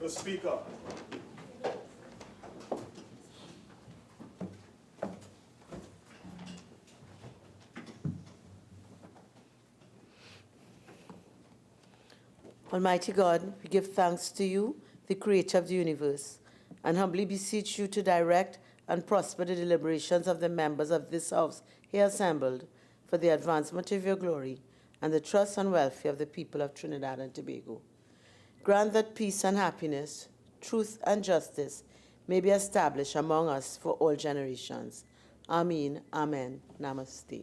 The Speaker. Almighty God, we give thanks to you, the creator of the universe, and humbly beseech you to direct and prosper the deliberations of the members of this house here assembled for the advancement of your glory and the trust and welfare of the people of Trinidad and Tobago. Grant that peace and happiness, truth and justice may be established among us for all generations. Amen. Amen. Namaste.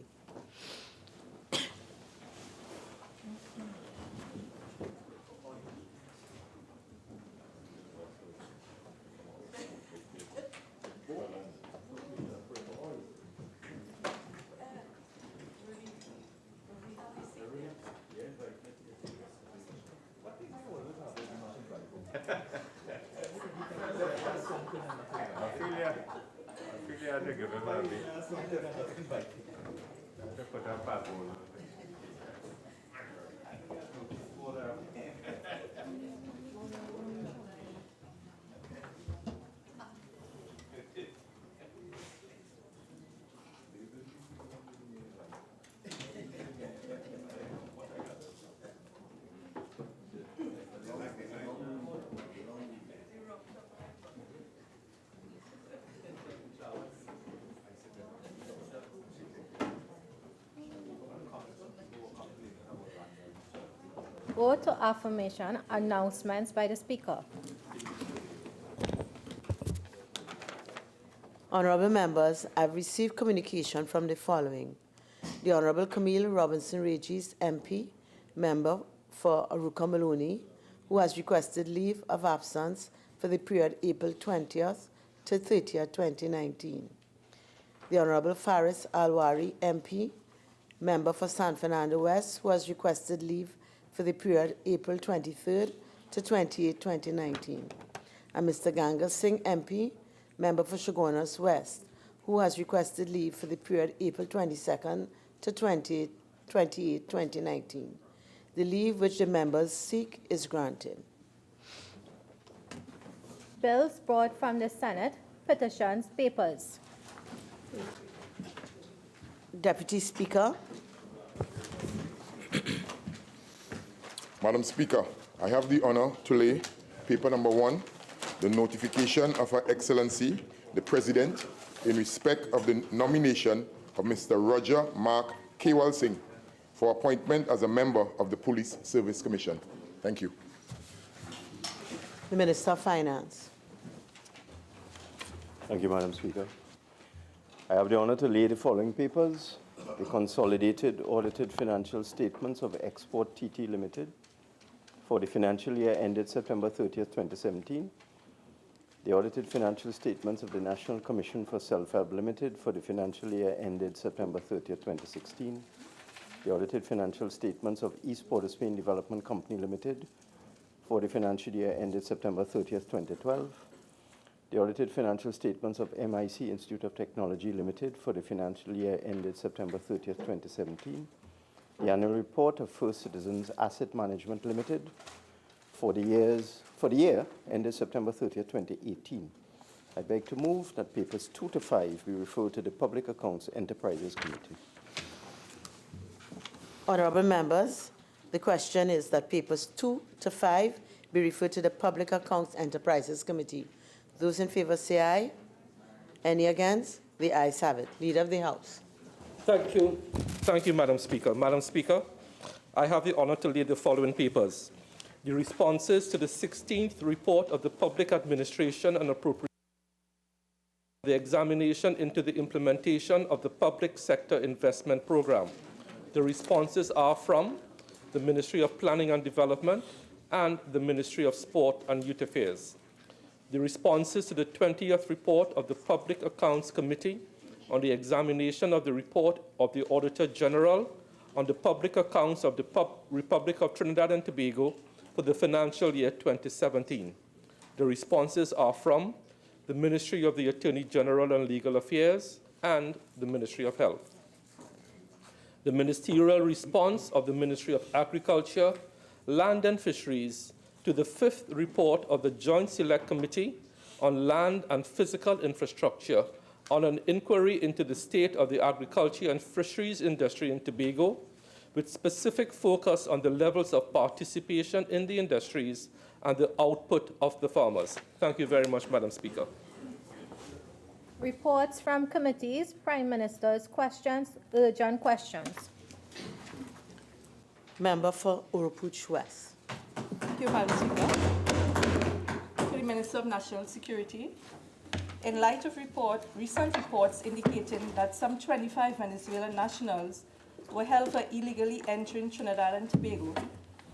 Vote to affirmation. Announcements by the Speaker. Honourable members, I have received communication from the following. The Honourable Camille Robinson Regis, MP, member for Aruka Maloney, who has requested leave of absence for the period April 20th to 30th, 2019. The Honourable Faris Alwari, MP, member for San Fernando West, who has requested leave for the period April 23rd to 28th, 2019. And Mr. Gangal Singh, MP, member for Chaguanas West, who has requested leave for the period April 22nd to 28th, 2019. The leave which the members seek is granted. Bills brought from the Senate. Petitions. Papers. Deputy Speaker. Madam Speaker, I have the honor to lay paper number 1, the notification of Her Excellency, the President, in respect of the nomination of Mr. Roger Mark Kewal Singh for appointment as a member of the Police Service Commission. Thank you. The Minister of Finance. Thank you, Madam Speaker. I have the honor to lay the following papers: the consolidated audited financial statements of Export TT Limited for the financial year ended September 30th, 2017, the audited financial statements of the National Commission for Self-Help Limited for the financial year ended September 30th, 2016, the audited financial statements of East Port of Spain Development Company Limited for the financial year ended September 30th, 2012, the audited financial statements of MIC Institute of Technology Limited for the financial year ended September 30th, 2017, the annual report of First Citizens Asset Management Limited for the year ended September 30th, 2018. I beg to move that papers 2 to 5 be referred to the Public Accounts Enterprises Committee. Honourable members, the question is that papers 2 to 5 be referred to the Public Accounts Enterprises Committee. Those in favour say aye. Any against? The ayes have it. Leader of the House. Thank you. Thank you, Madam Speaker. Madam Speaker, I have the honour to lead the following papers. The responses to the 16th report of the Public Administration and Appropriation, the examination into the implementation of the Public Sector Investment Programme. The responses are from the Ministry of Planning and Development and the Ministry of Sport and Youth Affairs. The responses to the 20th report of the Public Accounts Committee on the examination of the report of the Auditor General on the public accounts of the Republic of Trinidad and Tobago for the financial year 2017. The responses are from the Ministry of the Attorney General and Legal Affairs and the Ministry of Health. The ministerial response of the Ministry of Agriculture, Land and Fisheries to to the 5th report of the Joint Select Committee on Land and Physical Infrastructure on an inquiry into the state of the agriculture and fisheries industry in Tobago, with specific focus on the levels of participation in the industries and the output of the farmers. Thank you very much, Madam Speaker. Reports from committees, Prime Minister's questions, urgent questions. Member for Urupuch West. Thank you, Madam Speaker. To the Minister of National Security, in light of recent reports indicating that some 25 Venezuelan nationals were held for illegally entering Trinidad and Tobago,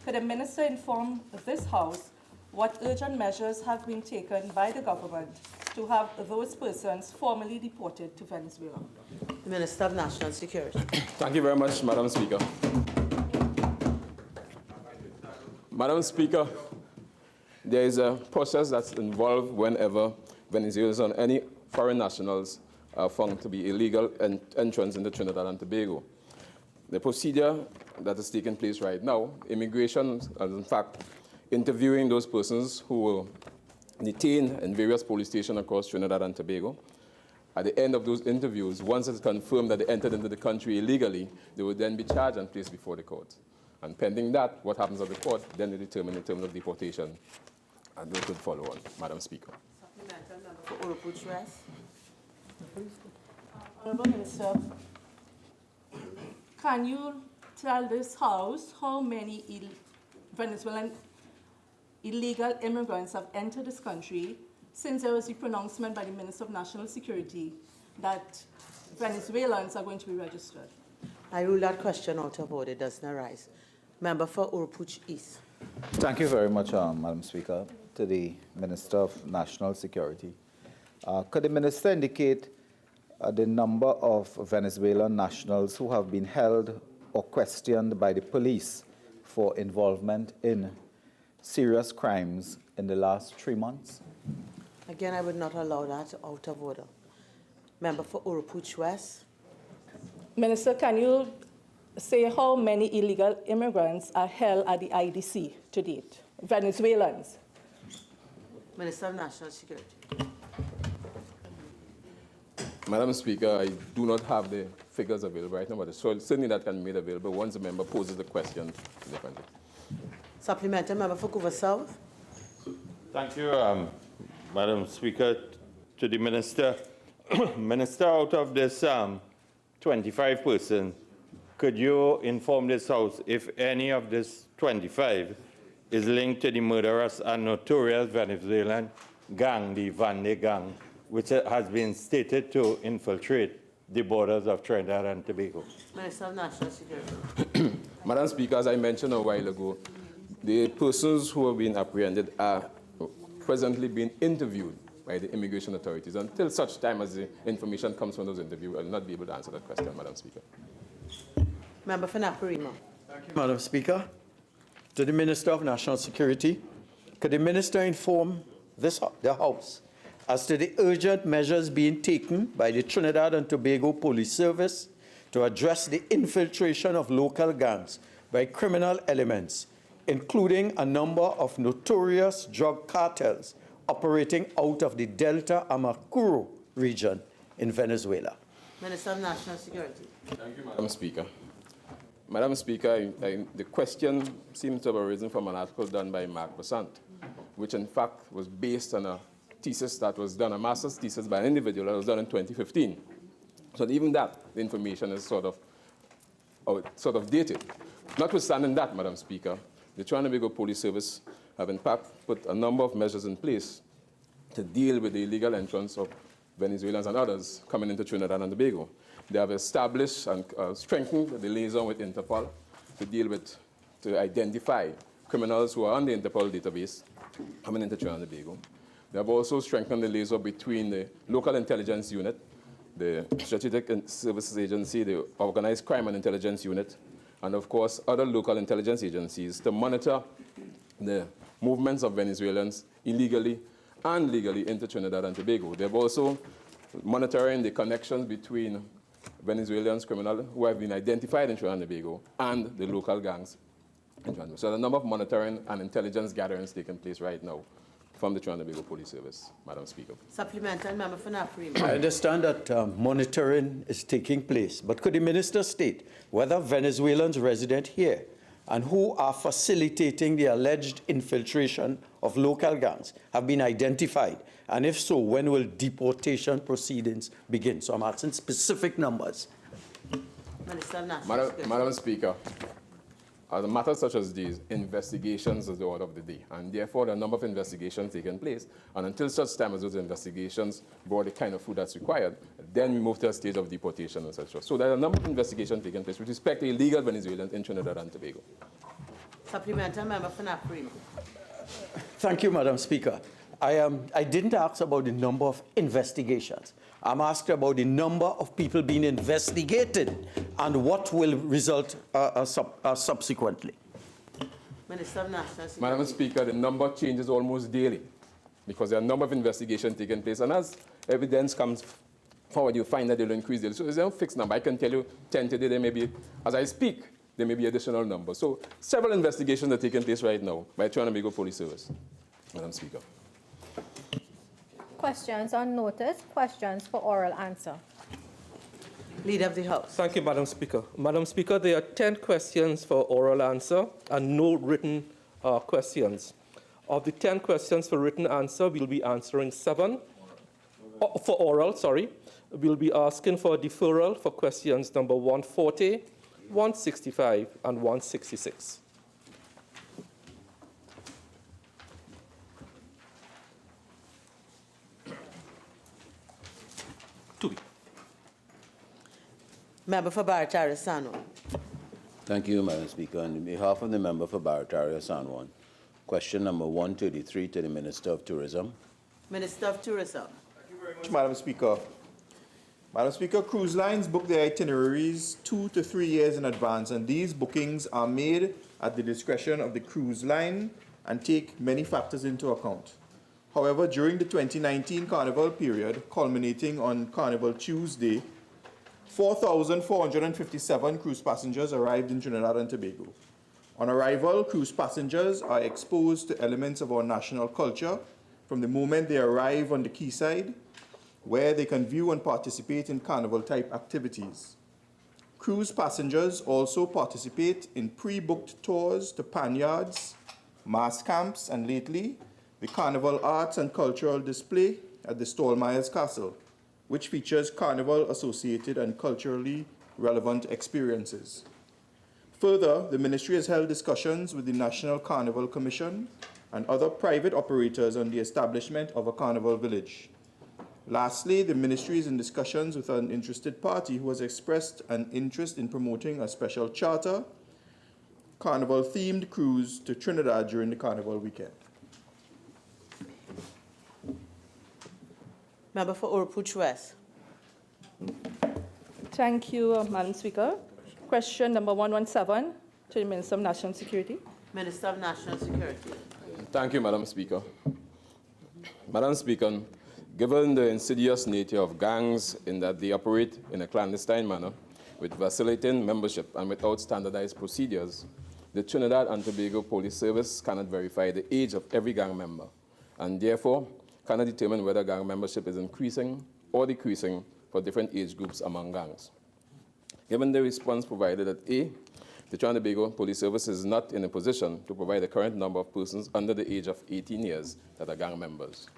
could the Minister inform this House what urgent measures have been taken by the government to have those persons formally deported to Venezuela? The Minister of National Security. Thank you very much, Madam Speaker. Madam Speaker, there is a process that's involved whenever Venezuelans and any foreign nationals are found to be illegal entrance into Trinidad and Tobago. The procedure that is taking place right now, immigration is in fact interviewing those persons who were detained in various police stations across Trinidad and Tobago. At the end of those interviews, once it's confirmed that they entered into the country illegally, they would then be charged and placed before the court. And pending that, what happens at the court, then they determine in terms of deportation, and those could follow on, Madam Speaker. Supplemental member for Urupuch West. Honourable Minister, can you tell this House how many Venezuelan illegal immigrants have entered this country since there was a pronouncement by the Minister of National Security that Venezuelans are going to be registered? I rule that question out of order. It doesn't arise. Member for Urupuch East. Thank you very much, Madam Speaker. To the Minister of National Security. Could the Minister indicate the number of Venezuelan nationals who have been held or questioned by the police for involvement in serious crimes in the last 3 months? Again, I would not allow that out of order. Member for Urupuch West. Minister, can you say how many illegal immigrants are held at the IDC to date? Venezuelans. Minister of National Security. Madam Speaker, I do not have the figures available right now, but certainly that can be made available once the member poses the question to the country. Supplemental member for Couva South. Thank you, Madam Speaker. To the Minister, Minister, out of this 25 persons, could you inform this House if any of this 25 is linked to the murderous and notorious Venezuelan gang, the Vande gang, which has been stated to infiltrate the borders of Trinidad and Tobago? Minister of National Security. Madam Speaker, as I mentioned a while ago, the persons who have been apprehended are presently being interviewed by the immigration authorities. Until such time as the information comes from those interviews, I will not be able to answer that question, Madam Speaker. Member for Naparima. Thank you, Madam Speaker. To the Minister of National Security, could the Minister inform the House as to the urgent measures being taken by the Trinidad and Tobago Police Service to address the infiltration of local gangs by criminal elements, including a number of notorious drug cartels operating out of the Delta Amacuro region in Venezuela? Minister of National Security. Thank you, Madam Speaker. Madam Speaker, the question seems to have arisen from an article done by Mark Besant, which in fact was based on a thesis that was done, a master's thesis by an individual that was done in 2015. So even that, the information is sort of dated. Notwithstanding that, Madam Speaker, the Trinidad and Tobago Police Service have in fact put a number of measures in place to deal with the illegal entrance of Venezuelans and others coming into Trinidad and Tobago. They have established and strengthened the liaison with Interpol to identify criminals who are on the Interpol database coming into Trinidad and Tobago. They have also strengthened the liaison between the local intelligence unit, the Strategic Services Agency, the Organized Crime and Intelligence Unit, and of course other local intelligence agencies to monitor the movements of Venezuelans illegally and legally into Trinidad and Tobago. They've also monitoring the connections between Venezuelans criminals who have been identified in Trinidad and Tobago and the local gangs So the number of monitoring and intelligence gatherings taking place right now from the Trinidad and Tobago Police Service, Madam Speaker. Supplementary, member for Naprima. I understand that monitoring is taking place, but could the minister state whether Venezuelans resident here and who are facilitating the alleged infiltration of local gangs have been identified? And if so, when will deportation proceedings begin? So I'm asking specific numbers. Minister of National Security. Madam Speaker, as a matter such as these, investigations is the order of the day, and therefore there are a number of investigations taking place, and until such time as those investigations brought the kind of food that's required, then we move to a stage of deportation, etc. So there are a number of investigations taking place with respect to illegal Venezuelans in Trinidad and Tobago. Supplementary, member for Naprima. Thank you, Madam Speaker. I didn't ask about the number of investigations. I'm asking about the number of people being investigated and what will result subsequently. Minister of National Security. Madam Speaker, the number changes almost daily because there are a number of investigations taking place, and as evidence comes forward, you find that they'll increase daily. So there's no fixed number. I can tell you 10 today, there may be, as I speak, there may be additional numbers. So several investigations are taking place right now by Trinidad and Tobago Police Service, Madam Speaker. Questions on notice, questions for oral answer. Leader of the House. Thank you, Madam Speaker. Madam Speaker, there are 10 questions for oral answer and no written questions. Of the 10 questions for written answer, we'll be answering 7. For oral, sorry. We'll be asking for a deferral for questions number 140, 165, and 166. Member for Barataria Sanwan. Thank you, Madam Speaker. On behalf of the member for Barataria Sanwan, question number 133 to the Minister of Tourism. Minister of Tourism. Thank you very much, Madam Speaker. Madam Speaker, cruise lines book their itineraries 2 to 3 years in advance, and these bookings are made at the discretion of the cruise line and take many factors into account. However, during the 2019 Carnival period, culminating on Carnival Tuesday, 4,457 cruise passengers arrived in Trinidad and Tobago. On arrival, cruise passengers are exposed to elements of our national culture from the moment they arrive on the quayside, where they can view and participate in carnival-type activities. Cruise passengers also participate in pre-booked tours to panyards, mass camps, and lately, the Carnival Arts and Cultural Display at the Stallmeyer's Castle, which features carnival-associated and culturally relevant experiences. Further, the Ministry has held discussions with the National Carnival Commission and other private operators on the establishment of a carnival village. Lastly, the Ministry is in discussions with an interested party who has expressed an interest in promoting a special charter carnival-themed cruise to Trinidad during the carnival weekend. Member for Oropouche West. Thank you, Madam Speaker. Question number 117 to the Minister of National Security. Minister of National Security. Thank you, Madam Speaker. Madam Speaker, given the insidious nature of gangs in that they operate in a clandestine manner, with vacillating membership and without standardized procedures, the Trinidad and Tobago Police Service cannot verify the age of every gang member, and therefore cannot determine whether gang membership is increasing or decreasing for different age groups among gangs. Given the response provided that A, the Trinidad and Tobago Police Service is not in a position to provide the current number of persons under the age of 18 years that are gang members.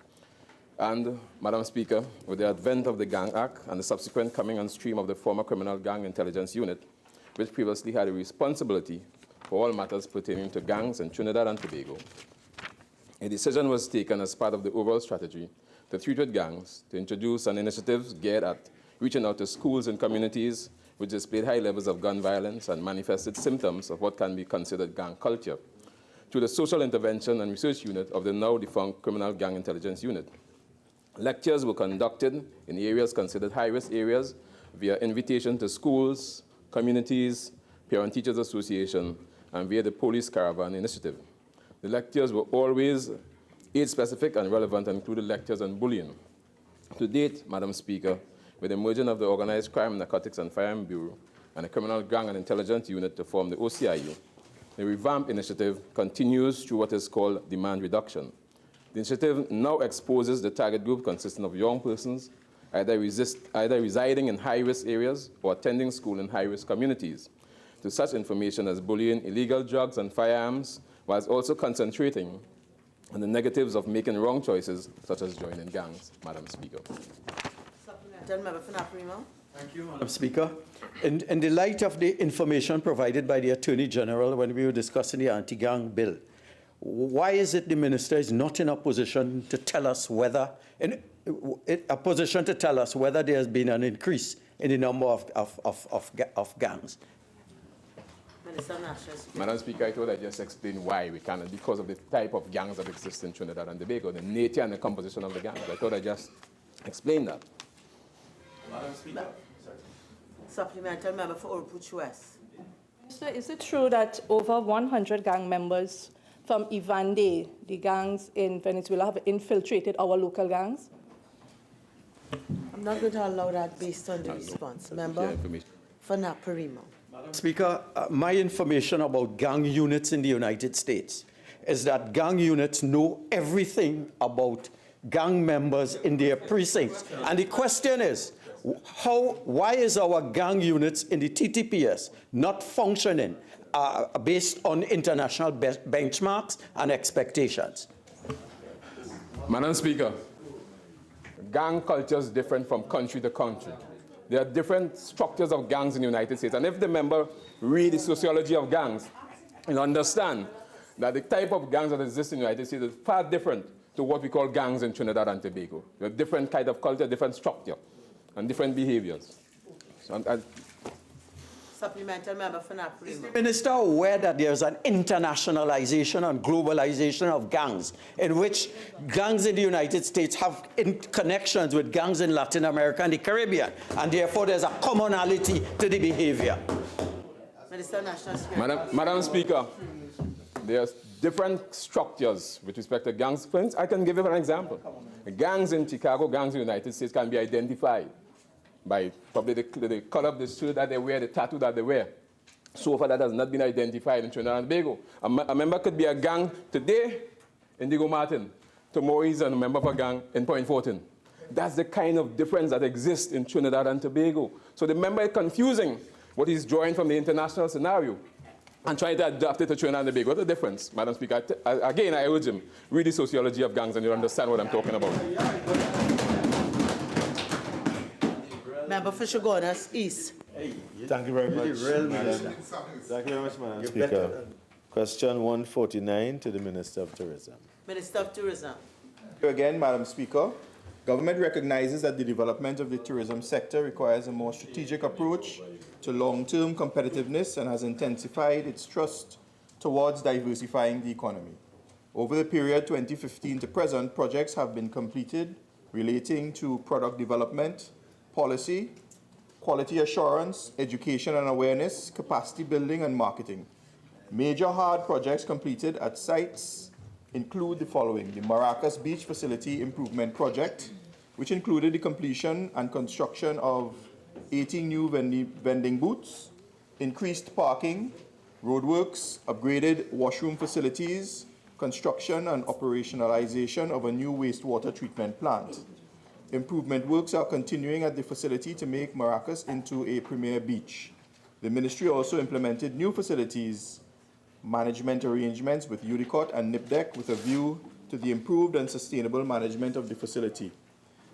And, Madam Speaker, with the advent of the Gang Act and the subsequent coming on stream of the former Criminal Gang Intelligence Unit, which previously had a responsibility for all matters pertaining to gangs in Trinidad and Tobago, a decision was taken as part of the overall strategy to treat with gangs to introduce an initiative geared at reaching out to schools and communities which displayed high levels of gun violence and manifested symptoms of what can be considered gang culture, through the Social Intervention and Research Unit of the now-defunct Criminal Gang Intelligence Unit. Lectures were conducted in areas considered high-risk areas via invitation to schools, communities, Parent-Teachers Association, and via the Police Caravan Initiative. The lectures were always age-specific and relevant, and included lectures on bullying. To date, Madam Speaker, with the merging of the Organized Crime, Narcotics and Firearms Bureau and the Criminal Gang and Intelligence Unit to form the OCIU, the revamp initiative continues through what is called demand reduction. The initiative now exposes the target group consisting of young persons either residing in high-risk areas or attending school in high-risk communities to such information as bullying, illegal drugs, and firearms, whilst also concentrating on the negatives of making wrong choices, such as joining gangs. Madam Speaker. Supplemental member for Naparimo. Thank you, Madam Speaker. In the light of the information provided by the Attorney General when we were discussing the anti-gang bill, why is it the Minister is not in a position to tell us whether, there has been an increase in the number of gangs? Minister of National Security. Madam Speaker, I thought I just explained why we cannot, because of the type of gangs that exist in Trinidad and Tobago, the nature and the composition of the gangs. I thought I just explained that. Madam Speaker. Supplemental member for Oropouche West. Sir, is it true that over 100 gang members from Ivande, the gangs in Venezuela, have infiltrated our local gangs? I'm not going to allow that based on the response. Member for Naparimo. Madam Speaker, my information about gang units in the United States is that gang units know everything about gang members in their precincts. And the question is, why is our gang units in the TTPS not functioning based on international benchmarks and expectations? Madam Speaker, gang culture is different from country to country. There are different structures of gangs in the United States. And if the member read the sociology of gangs, you'll understand that the type of gangs that exist in the United States is far different to what we call gangs in Trinidad and Tobago. There are different kind of culture, different structure, and different behaviors. So, Supplemental member for Naparimo. Minister, aware that there's an internationalization and globalization of gangs, in which gangs in the United States have connections with gangs in Latin America and the Caribbean, and therefore there's a commonality to the behavior. Minister of National Security. Madam Speaker, there's different structures with respect to gangs. For instance, I can give you an example. Gangs in Chicago, gangs in the United States can be identified by probably the color of the shirt that they wear, the tattoo that they wear. So far, that has not been identified in Trinidad and Tobago. A member could be a gang today in Diego Martin. Tomorrow he's a member of a gang in Point Fortin. That's the kind of difference that exists in Trinidad and Tobago. So the member is confusing what he's drawing from the international scenario and trying to adapt it to Trinidad and Tobago. What's the difference, Madam Speaker? Again, I urge him, read the sociology of gangs and you'll understand what I'm talking about. Member for Shogunas East. Thank you very much, Madam. Thank you very much, Madam Speaker. Question 149 to the Minister of Tourism. Minister of Tourism. Thank you again, Madam Speaker. Government recognizes that the development of the tourism sector requires a more strategic approach to long-term competitiveness and has intensified its thrust towards diversifying the economy. Over the period 2015 to present, projects have been completed relating to product development, policy, quality assurance, education and awareness, capacity building, and marketing. Major hard projects completed at sites include the following: the Maracas Beach Facility Improvement Project, which included the completion and construction of 18 new vending booths, increased parking, roadworks, upgraded washroom facilities, construction and operationalization of a new wastewater treatment plant. Improvement works are continuing at the facility to make Maracas into a premier beach. The ministry also implemented new facilities management arrangements with UDICOT and NIPDEC with a view to the improved and sustainable management of the facility.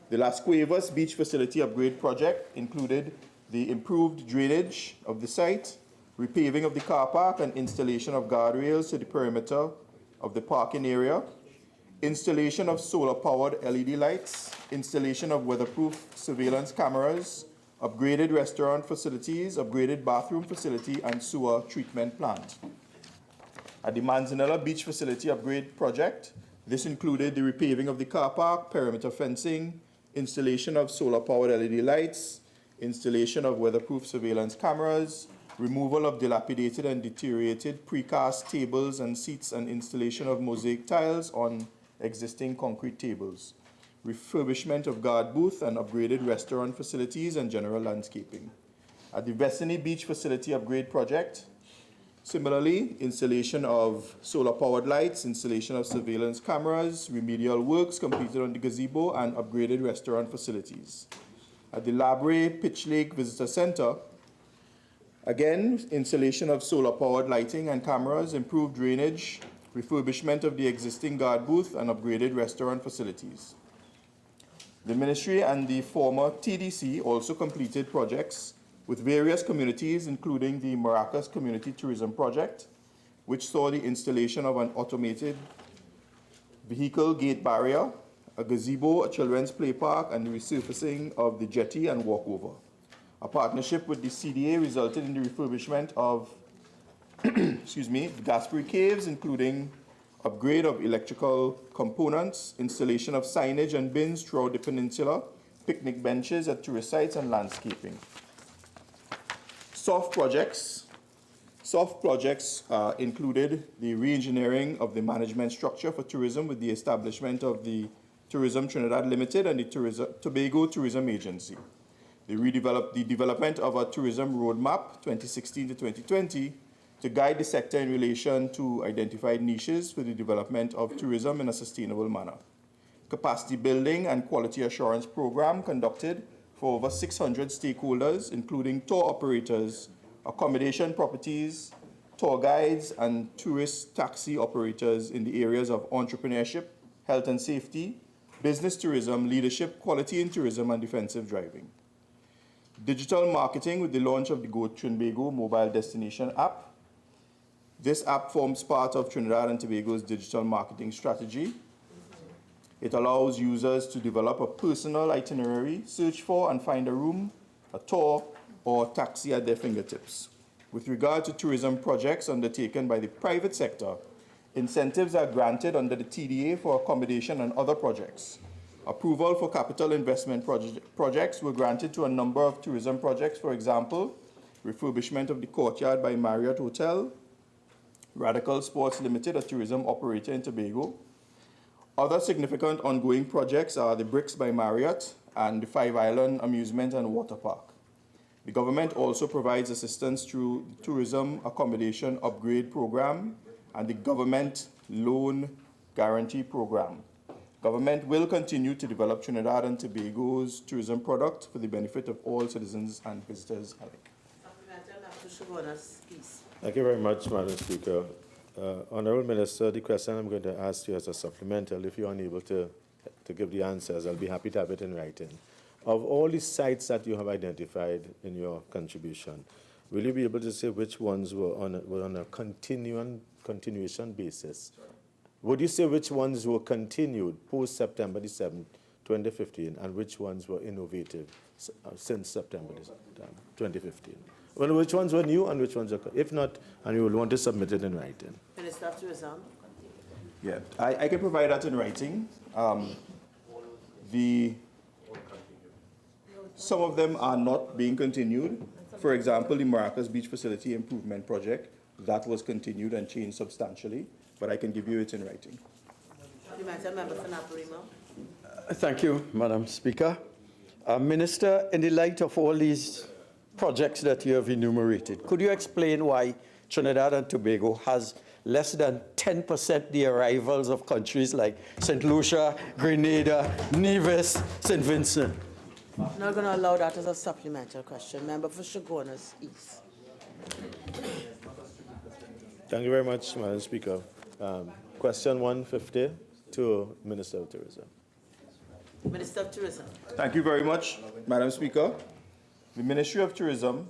The Las Cuevas Beach Facility Upgrade Project included the improved drainage of the site, repaving of the car park, and installation of guardrails to the perimeter of the parking area, installation of solar-powered LED lights, installation of weatherproof surveillance cameras, upgraded restaurant facilities, upgraded bathroom facility, and sewer treatment plant. At the Manzanilla Beach Facility Upgrade Project, this included the repaving of the car park, perimeter fencing, installation of solar-powered LED lights, installation of weatherproof surveillance cameras, removal of dilapidated and deteriorated precast tables and seats, and installation of mosaic tiles on existing concrete tables, refurbishment of guard booth and upgraded restaurant facilities and general landscaping. At the Vestany Beach Facility Upgrade Project, Similarly, installation of solar-powered lights, installation of surveillance cameras, remedial works completed on the gazebo, and upgraded restaurant facilities. At the Labre Pitch Lake Visitor Center, again, installation of solar-powered lighting and cameras, improved drainage, refurbishment of the existing guard booth, and upgraded restaurant facilities. The ministry and the former TDC also completed projects with various communities, including the Maracas Community Tourism Project, which saw the installation of an automated vehicle gate barrier, a gazebo, a children's play park, and the resurfacing of the jetty and walkover. A partnership with the CDA resulted in the refurbishment of Gaspery Caves, including upgrade of electrical components, installation of signage and bins throughout the peninsula, picnic benches at tourist sites, and landscaping. Soft projects included the re-engineering of the management structure for tourism with the establishment of the Tourism Trinidad Limited and the Tobago Tourism Agency. The development of a tourism roadmap 2016 to 2020 to guide the sector in relation to identified niches for the development of tourism in a sustainable manner. Capacity building and quality assurance program conducted for over 600 stakeholders, including tour operators, accommodation properties, tour guides, and tourist taxi operators in the areas of entrepreneurship, health and safety, business tourism, leadership, quality in tourism, and defensive driving. Digital marketing with the launch of the Go Trinbago mobile destination app. This app forms part of Trinidad and Tobago's digital marketing strategy. It allows users to develop a personal itinerary, search for and find a room, a tour, or taxi at their fingertips. With regard to tourism projects undertaken by the private sector, incentives are granted under the TDA for accommodation and other projects. Approval for capital investment projects were granted to a number of tourism projects, for example, refurbishment of the Courtyard by Marriott Hotel, Radical Sports Limited, a tourism operator in Tobago. Other significant ongoing projects are the Bricks by Marriott and the Five Island Amusement and Water Park. The government also provides assistance through the Tourism Accommodation Upgrade Program and the Government Loan Guarantee Program. Government will continue to develop Trinidad and Tobago's tourism product for the benefit of all citizens and visitors alike. Thank you very much, Madam Speaker. Honourable Minister, the question I'm going to ask you as a supplemental, if you're unable to give the answers, I'll be happy to have it in writing. Of all the sites that you have identified in your contribution, will you be able to say which ones were on a continuation basis? Would you say which ones were continued post-September 7, 2015, and which ones were innovative since September 2015? Well, which ones were new and which ones are, if not, and you will want to submit it in writing? Minister of Tourism. Yeah, I can provide that in writing. Some of them are not being continued. For example, the Maracas Beach Facility Improvement Project, that was continued and changed substantially, but I can give you it in writing. Thank you, Madam Speaker. Minister, in the light of all these projects that you have enumerated, could you explain why Trinidad and Tobago has less than 10% the arrivals of countries like St. Lucia, Grenada, Nevis, St. Vincent? I'm not going to allow that as a supplemental question. Member for Chaguanas East. Thank you very much, Madam Speaker. Question 150 to Minister of Tourism. Minister of Tourism. Thank you very much, Madam Speaker. The Ministry of Tourism,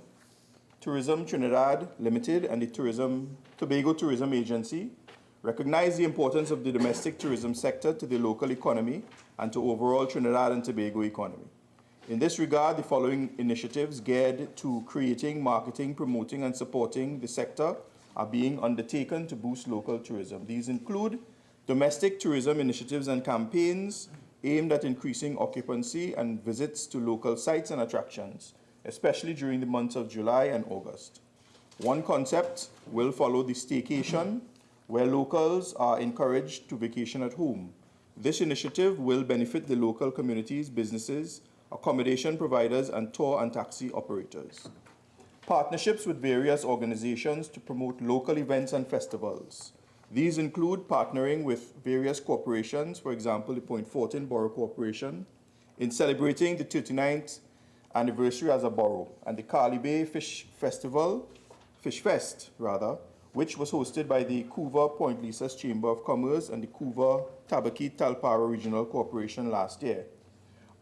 Tourism Trinidad Limited, and the Tobago Tourism Agency recognize the importance of the domestic tourism sector to the local economy and to overall Trinidad and Tobago economy. In this regard, the following initiatives geared to creating, marketing, promoting, and supporting the sector are being undertaken to boost local tourism. These include domestic tourism initiatives and campaigns aimed at increasing occupancy and visits to local sites and attractions, especially during the months of July and August. One concept will follow the staycation, where locals are encouraged to vacation at home. This initiative will benefit the local communities, businesses, accommodation providers, and tour and taxi operators. partnerships with various organizations to promote local events and festivals. These include partnering with various corporations, for example, the Point Fortin Borough Corporation, in celebrating the 39th anniversary as a borough, and the Carly Bay Fish Fest, which was hosted by the Couva Point Lisas Chamber of Commerce and the Couva Tabaki Talpara Regional Corporation last year.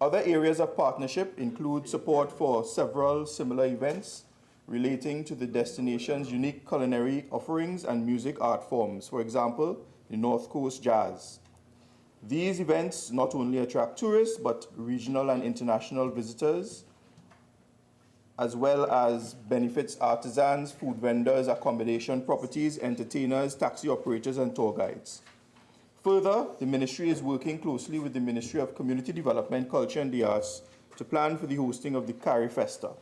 Other areas of partnership include support for several similar events relating to the destination's unique culinary offerings and music art forms, for example, the North Coast Jazz. These events not only attract tourists, but regional and international visitors, as well as benefits artisans, food vendors, accommodation properties, entertainers, taxi operators, and tour guides. Further, the ministry is working closely with the Ministry of Community Development, Culture and the Arts to plan for the hosting of the Carry Festa,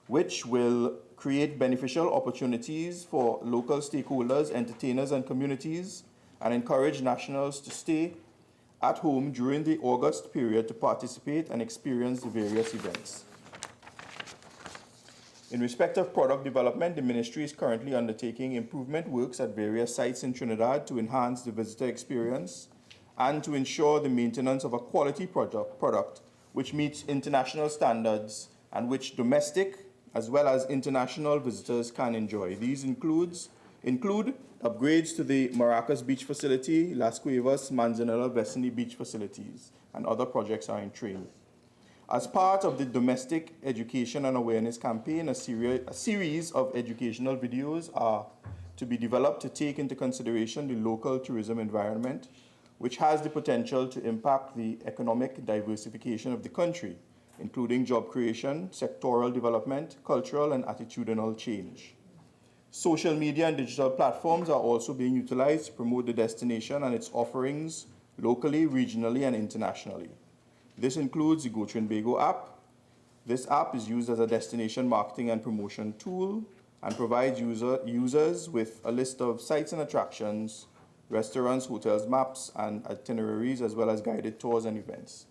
which will create beneficial opportunities for local stakeholders, entertainers, and communities, and encourage nationals to stay at home during the August period to participate and experience the various events. In respect of product development, the ministry is currently undertaking improvement works at various sites in Trinidad to enhance the visitor experience and to ensure the maintenance of a quality product which meets international standards and which domestic as well as international visitors can enjoy. These include upgrades to the Maracas Beach facility, Las Cuevas, Manzanilla, Vesini Beach facilities, and other projects are in train. As part of the domestic education and awareness campaign, a series of educational videos are to be developed to take into consideration the local tourism environment, which has the potential to impact the economic diversification of the country, including job creation, sectoral development, cultural and attitudinal change. Social media and digital platforms are also being utilized to promote the destination and its offerings locally, regionally, and internationally. This includes the Go Trinbago app. This app is used as a destination marketing and promotion tool and provides users with a list of sites and attractions, restaurants, hotels, maps, and itineraries, as well as guided tours and events.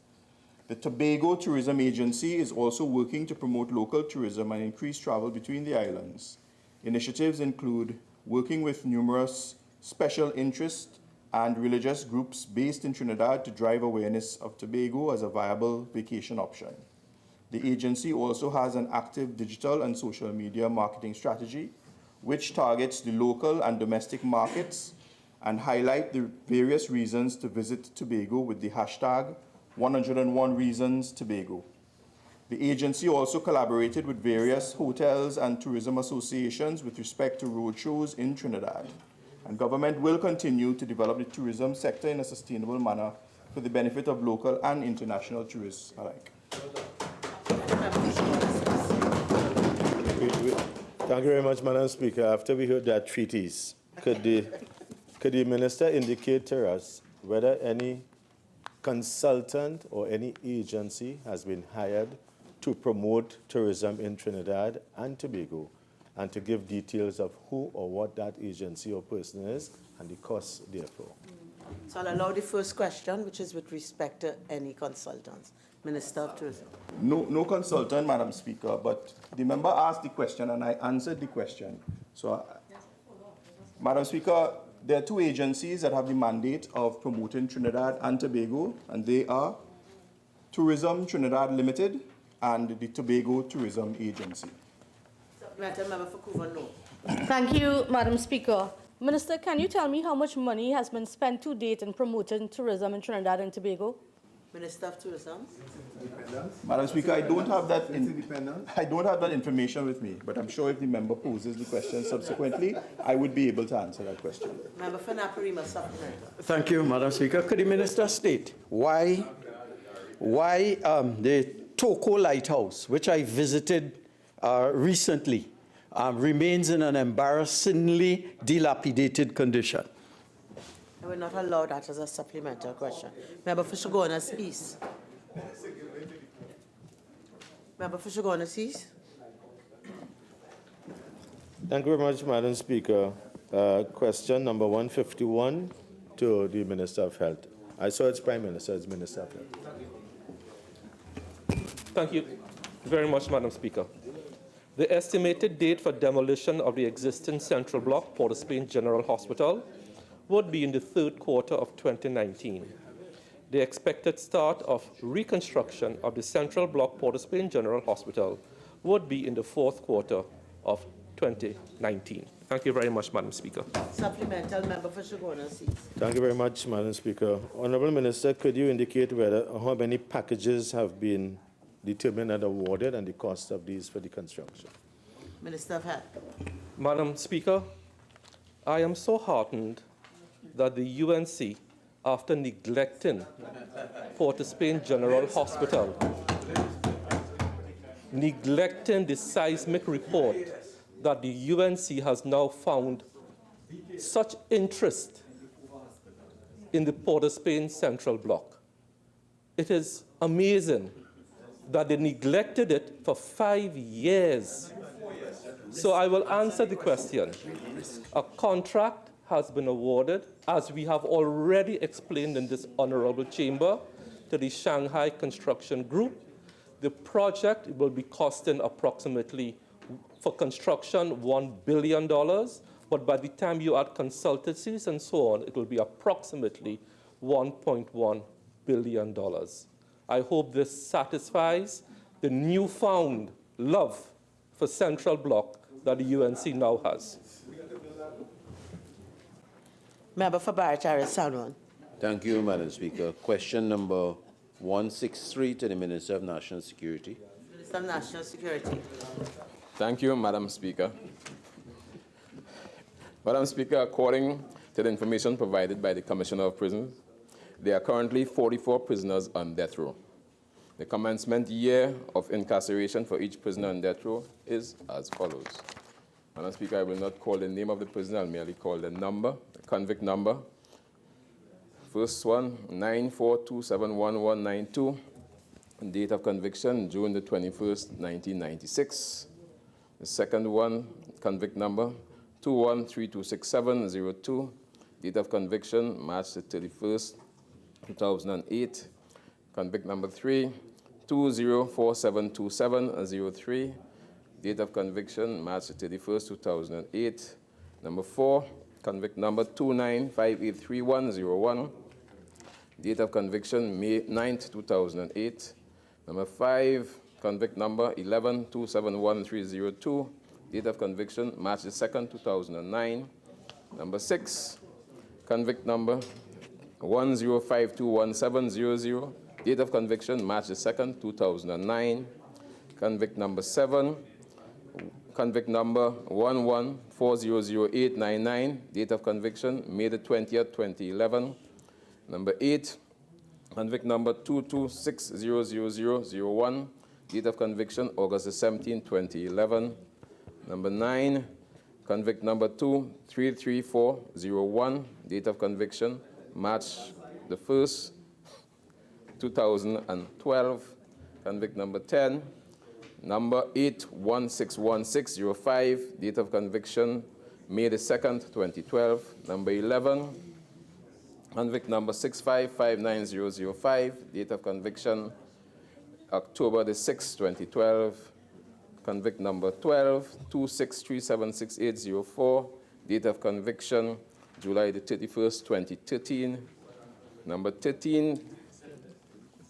The Tobago Tourism Agency is also working to promote local tourism and increase travel between the islands. Initiatives include working with numerous special interest and religious groups based in Trinidad to drive awareness of Tobago as a viable vacation option. The agency also has an active digital and social media marketing strategy, which targets the local and domestic markets and highlight the various reasons to visit Tobago with the hashtag 101 Reasons Tobago. The agency also collaborated with various hotels and tourism associations with respect to roadshows in Trinidad. And government will continue to develop the tourism sector in a sustainable manner for the benefit of local and international tourists alike. Thank you very much, Madam Speaker. After we heard that treatise, could the minister indicate to us whether any consultant or any agency has been hired to promote tourism in Trinidad and Tobago, and to give details of who or what that agency or person is and the costs therefore? So I'll allow the first question, which is with respect to any consultants. Minister of Tourism. No consultant, Madam Speaker, but the member asked the question and I answered the question. So, Madam Speaker, there are two agencies that have the mandate of promoting Trinidad and Tobago, and they are Tourism Trinidad Limited and the Tobago Tourism Agency. Member for Couva, no. Thank you, Madam Speaker. Minister, can you tell me how much money has been spent to date in promoting tourism in Trinidad and Tobago? Minister of Tourism. Madam Speaker, I don't have that information with me, but I'm sure if the member poses the question subsequently, I would be able to answer that question. Member for Naparima, supplementary. Thank you, Madam Speaker. Could the minister state why the Toko Lighthouse, which I visited recently, remains in an embarrassingly dilapidated condition? I will not allow that as a supplementary question. Member for Shogunas East. Member for Shogunas East. Thank you very much, Madam Speaker. Question number 151 to the Minister of Health. I saw it's Prime Minister, it's Minister of Health. Thank you very much, Madam Speaker. The estimated date for demolition of the existing Central Block Port of Spain General Hospital would be in the third quarter of 2019. The expected start of reconstruction of the Central Block Port of Spain General Hospital would be in the fourth quarter of 2019. Thank you very much, Madam Speaker. Supplemental member for Shagona seats. Thank you very much, Madam Speaker. Honourable Minister, could you indicate whether how many packages have been determined and awarded and the cost of these for the construction? Minister of Health. Madam Speaker, I am so heartened that the UNC, after neglecting Port of Spain General Hospital, neglecting the seismic report, that the UNC has now found such interest in the Port of Spain Central Block. It is amazing that they neglected it for 5 years. So I will answer the question. A contract has been awarded, as we have already explained in this honorable chamber, to the Shanghai Construction Group. The project will be costing approximately, for construction, $1 billion, but by the time you add consultancies and so on, it will be approximately $1.1 billion. I hope this satisfies the newfound love for Central Block that the UNC now has. Member for Barataria, Sanwan. Thank you, Madam Speaker. Question number 163 to the Minister of National Security. Minister of National Security. Thank you, Madam Speaker. Madam Speaker, according to the information provided by the Commissioner of Prisons, there are currently 44 prisoners on death row. The commencement year of incarceration for each prisoner on death row is as follows. Madam Speaker, I will not call the name of the prisoner, I'll merely call the number, the convict number. First one, 942711192. Date of conviction, June the 21st, 1996. The second one, convict number, 21326702. Date of conviction, March the 31st, 2008. Convict number 3, 20472703. Date of conviction, March the 31st, 2008. Number 4, convict number 29583101. Date of conviction, May 9th, 2008. Number 5, convict number 112710302. Date of conviction, March the 2nd, 2009. Number 6, convict number 105217000. Date of conviction, March the 2nd, 2009. Convict number 7, convict number 114008999. Date of conviction, May the 20th, 2011. Number 8, convict number 2260001. Date of conviction, August the 17th, 2011. Number 9, convict number 233401. Date of conviction, March the 1st, 2012. Convict number 10, number 81611605. Date of conviction, May the 2nd, 2012. Number 11, convict number 6559005. Date of conviction, October the 6th, 2012. Convict number 12, 263768804. Date of conviction, July the 31st, 2013. Number 13,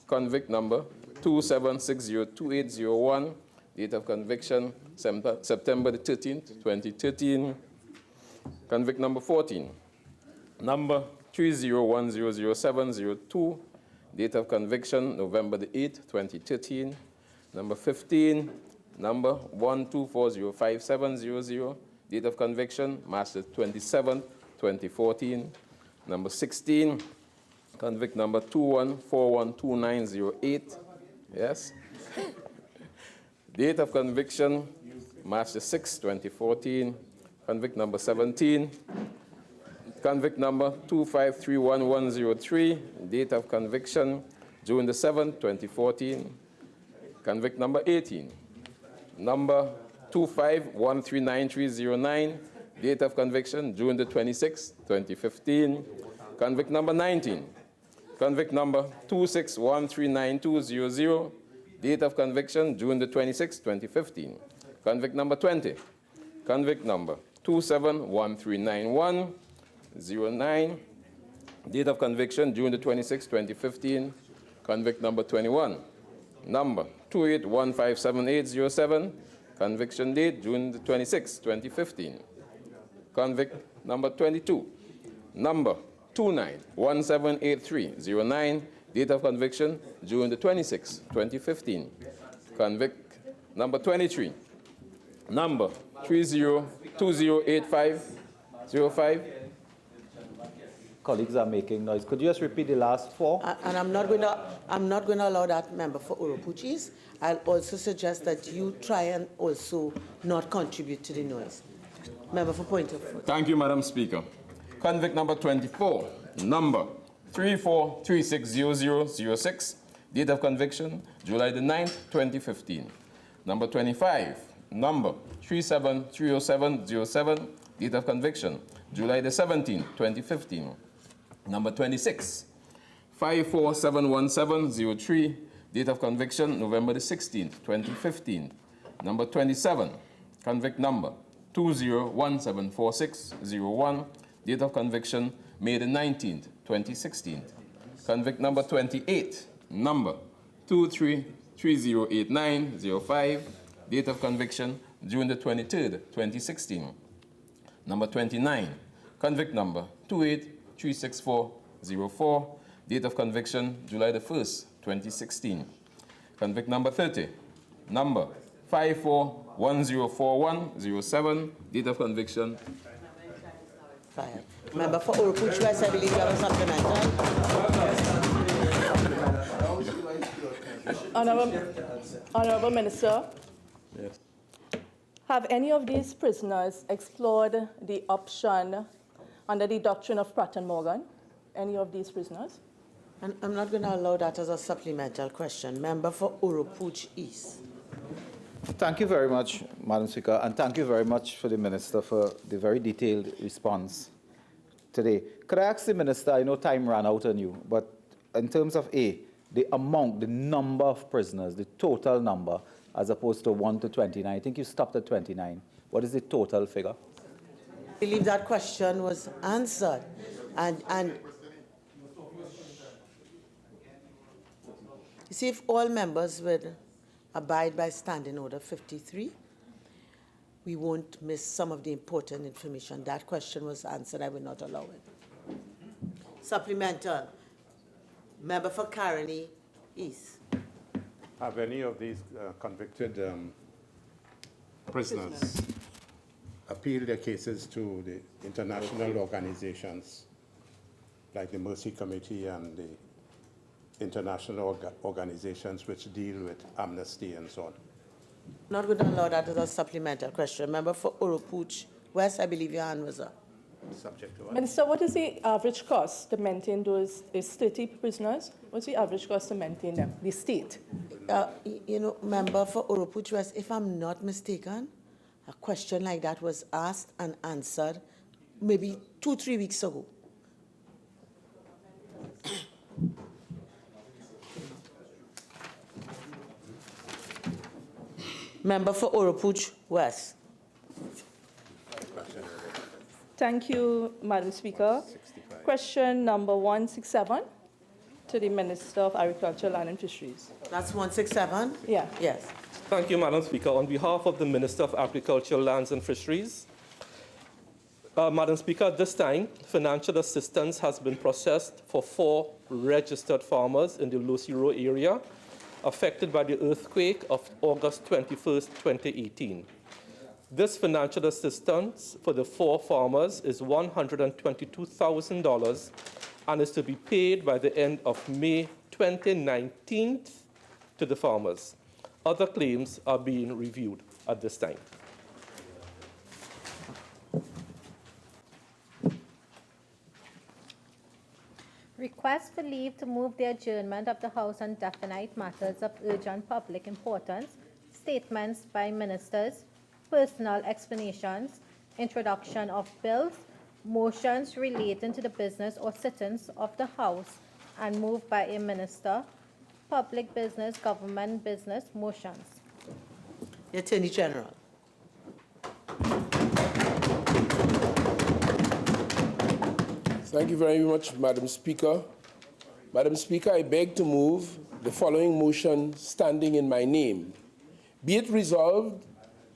convict number 27602801. Date of conviction, September the 13th, 2013. Convict number 14, number 301000702. Date of conviction, November the 8th, 2013. Number 15, number 124057000. Date of conviction, March the 27th, 2014. Number 16, convict number 21412908. Yes. Date of conviction, March the 6th, 2014. Convict number 17, convict number 2531103. Date of conviction, June the 7th, 2014. Convict number 18, number 2513939. Date of conviction, June the 26th, 2015. Convict number 19, convict number 261399200. Date of conviction, June the 26th, 2015. Convict number 20. Convict number 27139109. Date of conviction, June the 26th, 2015. Convict number 21. Number 28157807. Conviction date, June the 26th, 2015. Convict number 22. Number 29178309. Date of conviction, June the 26th, 2015. Convict number 23. Number 30208505. Colleagues are making noise. Could you just repeat the last four? And I'm not going to allow that member for Oropuchis. I'll also suggest that you try and also not contribute to the noise. Member for Point of Order. Thank you, Madam Speaker. Convict number 24, number 34360006. Date of conviction, July the 9th, 2015. Number 25, number 37030707. Date of conviction, July the 17th, 2015. Number 26, 54717003. Date of conviction, November the 16th, 2015. Number 27, convict number 20174601. Date of conviction, May the 19th, 2016. Convict number 28, number 23308905. Date of conviction, June the 23rd, 2016. Number 29, convict number 28364004. Date of conviction, July the 1st, 2016. Convict number 30, number 54104107. Date of conviction. Fine. Member for Oropuch West, I believe you have a supplemental. Honorable Minister, Yes. have any of these prisoners explored the option under the doctrine of Pratt and Morgan? Any of these prisoners? And I'm not going to allow that as a supplemental question. Member for Oropuch East. Thank you very much, Madam Speaker, and thank you very much for the Minister for the very detailed response today. Could I ask the Minister, I know time ran out on you, but in terms of the amount, the number of prisoners, the total number, as opposed to 1 to 29, I think you stopped at 29. What is the total figure? I believe that question was answered. And you see, if all members would abide by Standing Order 53, we won't miss some of the important information. That question was answered. I will not allow it. Supplemental. Member for Caroni East. Have any of these convicted prisoners appealed their cases to the international organizations like the Mercy Committee and the international organizations which deal with amnesty and so on? Not going to allow that as a supplemental question. Member for Oropuch West, I believe your hand was up. Subject to what? Minister, what is the average cost to maintain those 30 prisoners? What's the average cost to maintain them, the state? You know, member for Oropuch West, if I'm not mistaken, a question like that was asked and answered maybe 2-3 weeks ago. Member for Oropuch West. Thank you, Madam Speaker. Question number 167 to the Minister of Agriculture, Land and Fisheries. That's 167? Yeah. Yes. Thank you, Madam Speaker. On behalf of the Minister of Agriculture, Lands and Fisheries, Madam Speaker, at this time, financial assistance has been processed for 4 registered farmers in the Lucero area affected by the earthquake of August 21st, 2018. This financial assistance for the 4 farmers is $122,000 and is to be paid by the end of May 2019 to the farmers. Other claims are being reviewed at this time. Request for leave to move the adjournment of the House on definite matters of urgent public importance, statements by ministers, personal explanations, introduction of bills, motions relating to the business or sittings of the House, and moved by a minister, public business, government business motions. The Attorney General. Thank you very much, Madam Speaker. Madam Speaker, I beg to move the following motion standing in my name. Be it resolved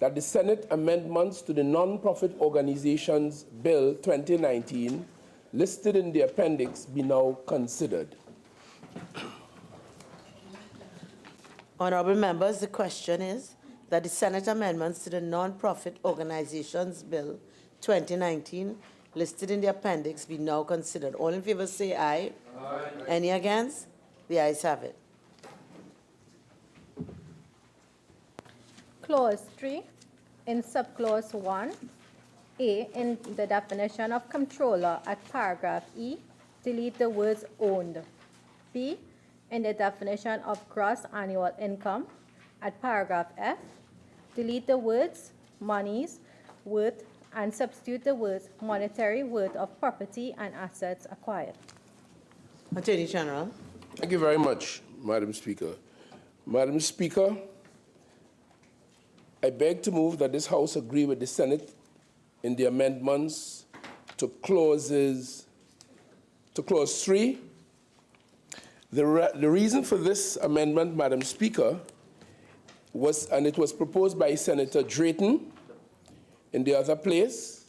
that the Senate amendments to the Non-Profit Organizations Bill 2019 listed in the appendix be now considered. Honorable members, the question is that the Senate amendments to the Non-Profit Organizations Bill 2019 listed in the appendix be now considered. All in favor say aye. Aye. Any against? The ayes have it. Clause 3, in subclause 1, A, in the definition of controller at paragraph E, delete the words owned. B, in the definition of gross annual income at paragraph F, delete the words monies, worth, and substitute the words monetary worth of property and assets acquired. Attorney General. Thank you very much, Madam Speaker. Madam Speaker, I beg to move that this House agree with the Senate in the amendments to clause 3. The reason for this amendment, Madam Speaker, was, and it was proposed by Senator Drayton in the other place,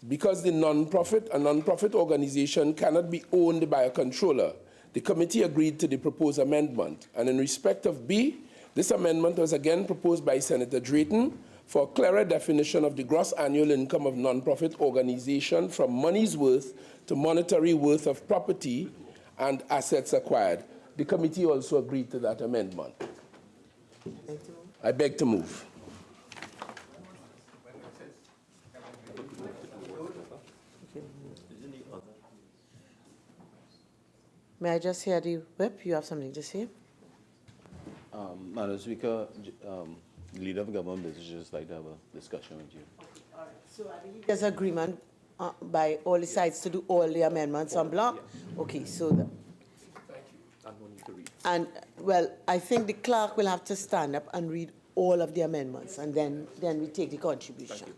because the non-profit organization cannot be owned by a controller. The committee agreed to the proposed amendment. And in respect of B, this amendment was again proposed by Senator Drayton for a clearer definition of the gross annual income of non-profit organization from money's worth to monetary worth of property and assets acquired. The committee also agreed to that amendment. I beg to move. May I just hear the whip? You have something to say? Madam Speaker, the Leader of Government would just like to have a discussion with you. All right. So I believe there's agreement by all the sides to do all the amendments en bloc. Yeah. Okay, so thank you. And no need to read. And well, I think the clerk will have to stand up and read all of the amendments, and then we take the contribution.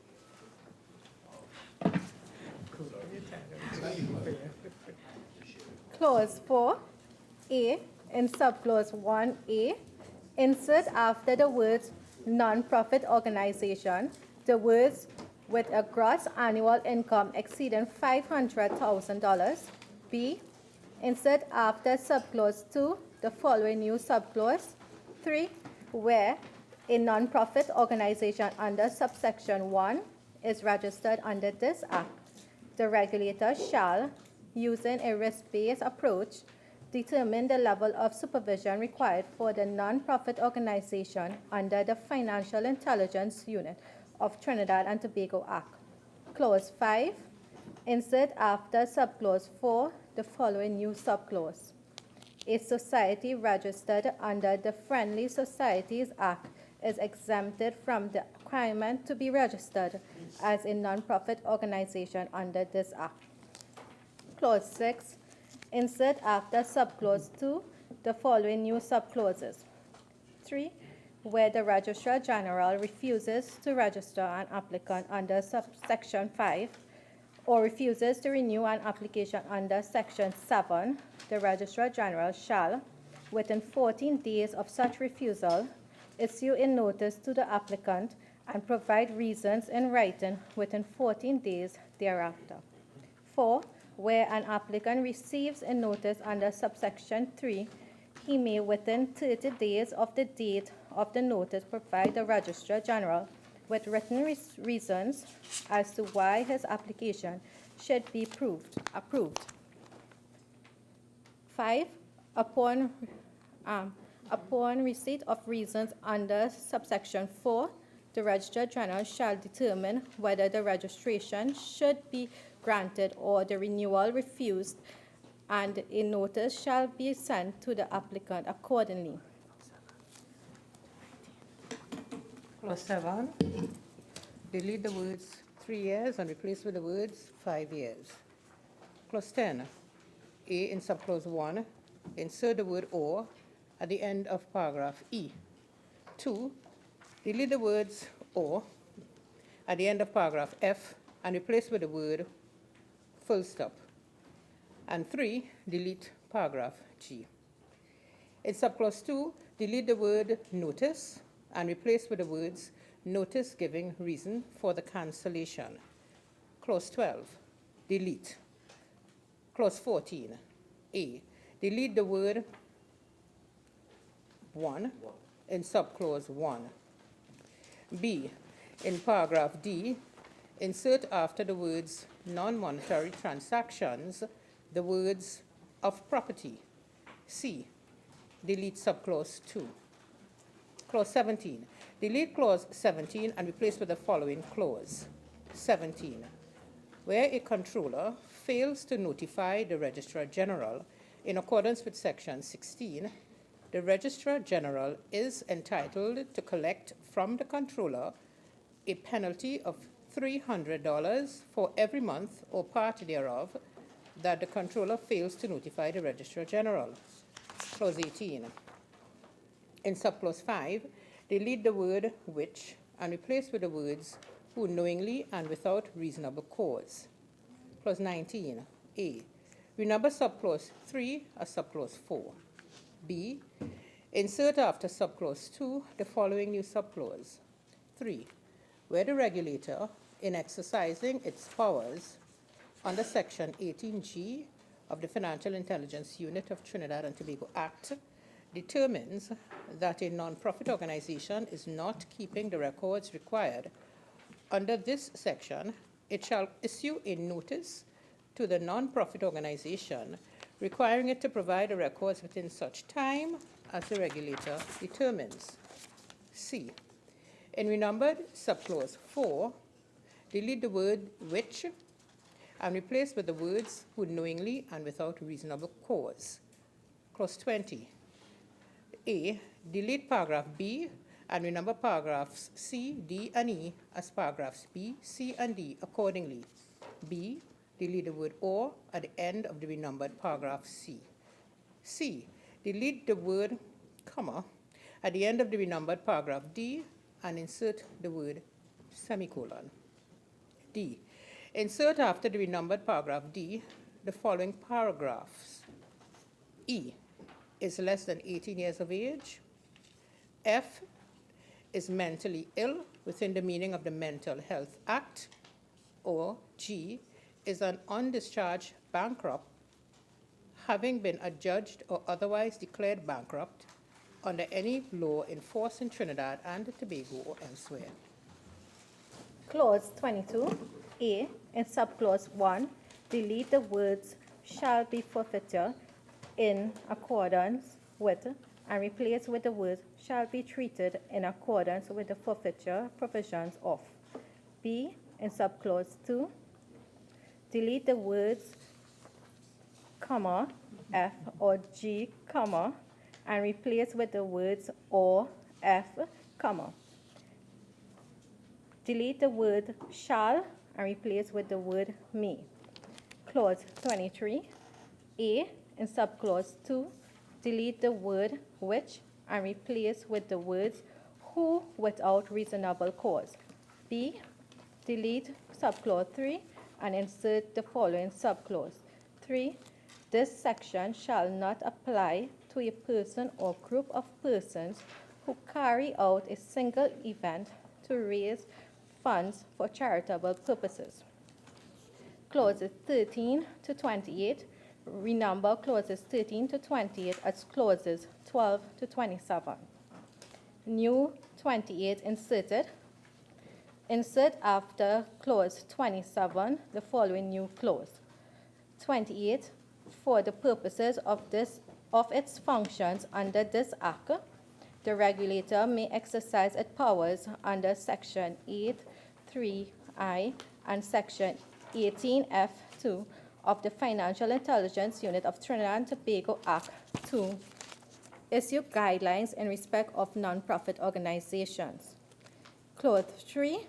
Clause 4, A, in subclause 1A, insert after the words non-profit organization the words with a gross annual income exceeding $500,000. B, insert after subclause 2 the following new subclause 3, where a non-profit organization under subsection 1 is registered under this act. The regulator shall, using a risk-based approach, determine the level of supervision required for the non-profit organization under the Financial Intelligence Unit of Trinidad and Tobago Act. Clause 5, insert after subclause 4 the following new subclause. A society registered under the Friendly Societies Act is exempted from the requirement to be registered as a non-profit organization under this act. Clause 6, insert after subclause 2 the following new subclauses. 3, where the Registrar General refuses to register an applicant under subsection 5 or refuses to renew an application under section 7, the Registrar General shall, within 14 days of such refusal, issue a notice to the applicant and provide reasons in writing within 14 days thereafter. 4, where an applicant receives a notice under subsection 3, he may within 30 days of the date of the notice provide the Registrar General with written reasons as to why his application should be approved. 5, upon receipt of reasons under subsection 4, the Registrar General shall determine whether the registration should be granted or the renewal refused, and a notice shall be sent to the applicant accordingly. Clause 7, delete the words 3 years and replace with the words 5 years. Clause 10, A in subclause 1, insert the word or at the end of paragraph E. 2, delete the words or at the end of paragraph F and replace with the word full stop. And 3, delete paragraph G. In subclause 2, delete the word notice and replace with the words notice giving reason for the cancellation. Clause 12, delete. Clause 14, A, delete the word 1 in subclause 1. B, in paragraph D, insert after the words non-monetary transactions the words of property. C, delete subclause 2. Clause 17, delete clause 17 and replace with the following clause. 17, where a controller fails to notify the Registrar General in accordance with Section 16, the Registrar General is entitled to collect from the controller a penalty of $300 for every month or part thereof that the controller fails to notify the Registrar General. Clause 18. In subclause 5, delete the word which and replace with the words who knowingly and without reasonable cause. Clause 19. A, renumber subclause 3 as subclause 4. B, insert after subclause 2 the following new subclause. 3, where the regulator, in exercising its powers under Section 18G of the Financial Intelligence Unit of Trinidad and Tobago Act, determines that a non-profit organization is not keeping the records required under this section, it shall issue a notice to the non-profit organization requiring it to provide the records within such time as the regulator determines. C, in renumbered subclause 4, delete the word which and replace with the words who knowingly and without reasonable cause. Clause 20. A, delete paragraph B and renumber paragraphs C, D, and E as paragraphs B, C, and D accordingly. B, delete the word or at the end of the renumbered paragraph C. C, delete the word comma at the end of the renumbered paragraph D and insert the word semicolon. D, insert after the renumbered paragraph D the following paragraphs. E, is less than 18 years of age. F, is mentally ill within the meaning of the Mental Health Act. Or G, is an undischarged bankrupt having been adjudged or otherwise declared bankrupt under any law in force in Trinidad and Tobago or elsewhere. Clause 22, A, in subclause 1, delete the words shall be forfeited in accordance with and replace with the words shall be treated in accordance with the forfeiture provisions of. B, in subclause 2, delete the words comma, F or G, comma, and replace with the words or, F, comma. Delete the word shall and replace with the word may. Clause 23, A, in subclause 2, delete the word which and replace with the words who without reasonable cause. B, delete subclause 3 and insert the following subclause. 3, this section shall not apply to a person or group of persons who carry out a single event to raise funds for charitable purposes. Clauses 13 to 28, renumber clauses 13 to 28 as clauses 12 to 27. New 28 inserted. Insert after clause 27 the following new clause. 28, for the purposes of its functions under this Act, the regulator may exercise its powers under Section 8(3)(I) and Section 18(f)(2) of the Financial Intelligence Unit of Trinidad and Tobago Act to issue guidelines in respect of non-profit organizations. Clause 3,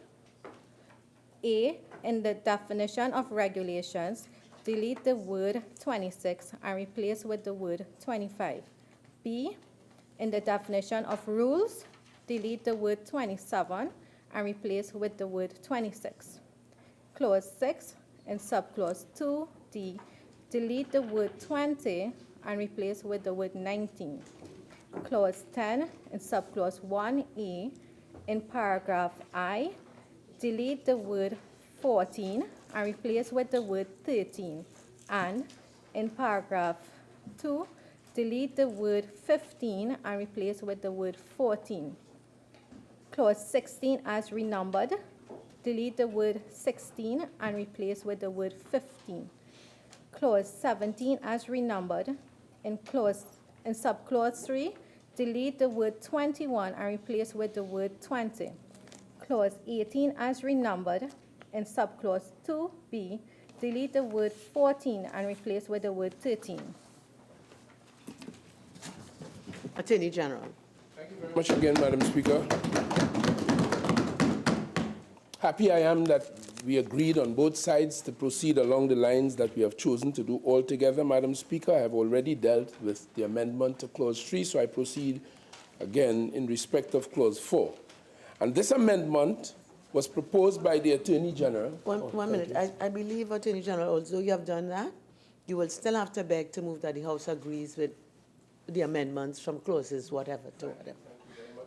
A, in the definition of regulations, delete the word 26 and replace with the word 25. B, in the definition of rules, delete the word 27 and replace with the word 26. Clause 6, in subclause 2D, delete the word 20 and replace with the word 19. Clause 10 in subclause 1A in paragraph I, delete the word 14 and replace with the word 13. And in paragraph 2, delete the word 15 and replace with the word 14. Clause 16 as renumbered, delete the word 16 and replace with the word 15. Clause 17 as renumbered, in subclause 3, delete the word 21 and replace with the word 20. Clause 18 as renumbered, in subclause 2B, delete the word 14 and replace with the word 13. Attorney General. Thank you very much again, Madam Speaker. Happy I am that we agreed on both sides to proceed along the lines that we have chosen to do altogether. Madam Speaker, I have already dealt with the amendment to Clause 3, so I proceed again in respect of Clause 4. And this amendment was proposed by the Attorney General. One minute. I believe, Attorney General, although you have done that, you will still have to beg to move that the House agrees with the amendments from clauses whatever to whatever.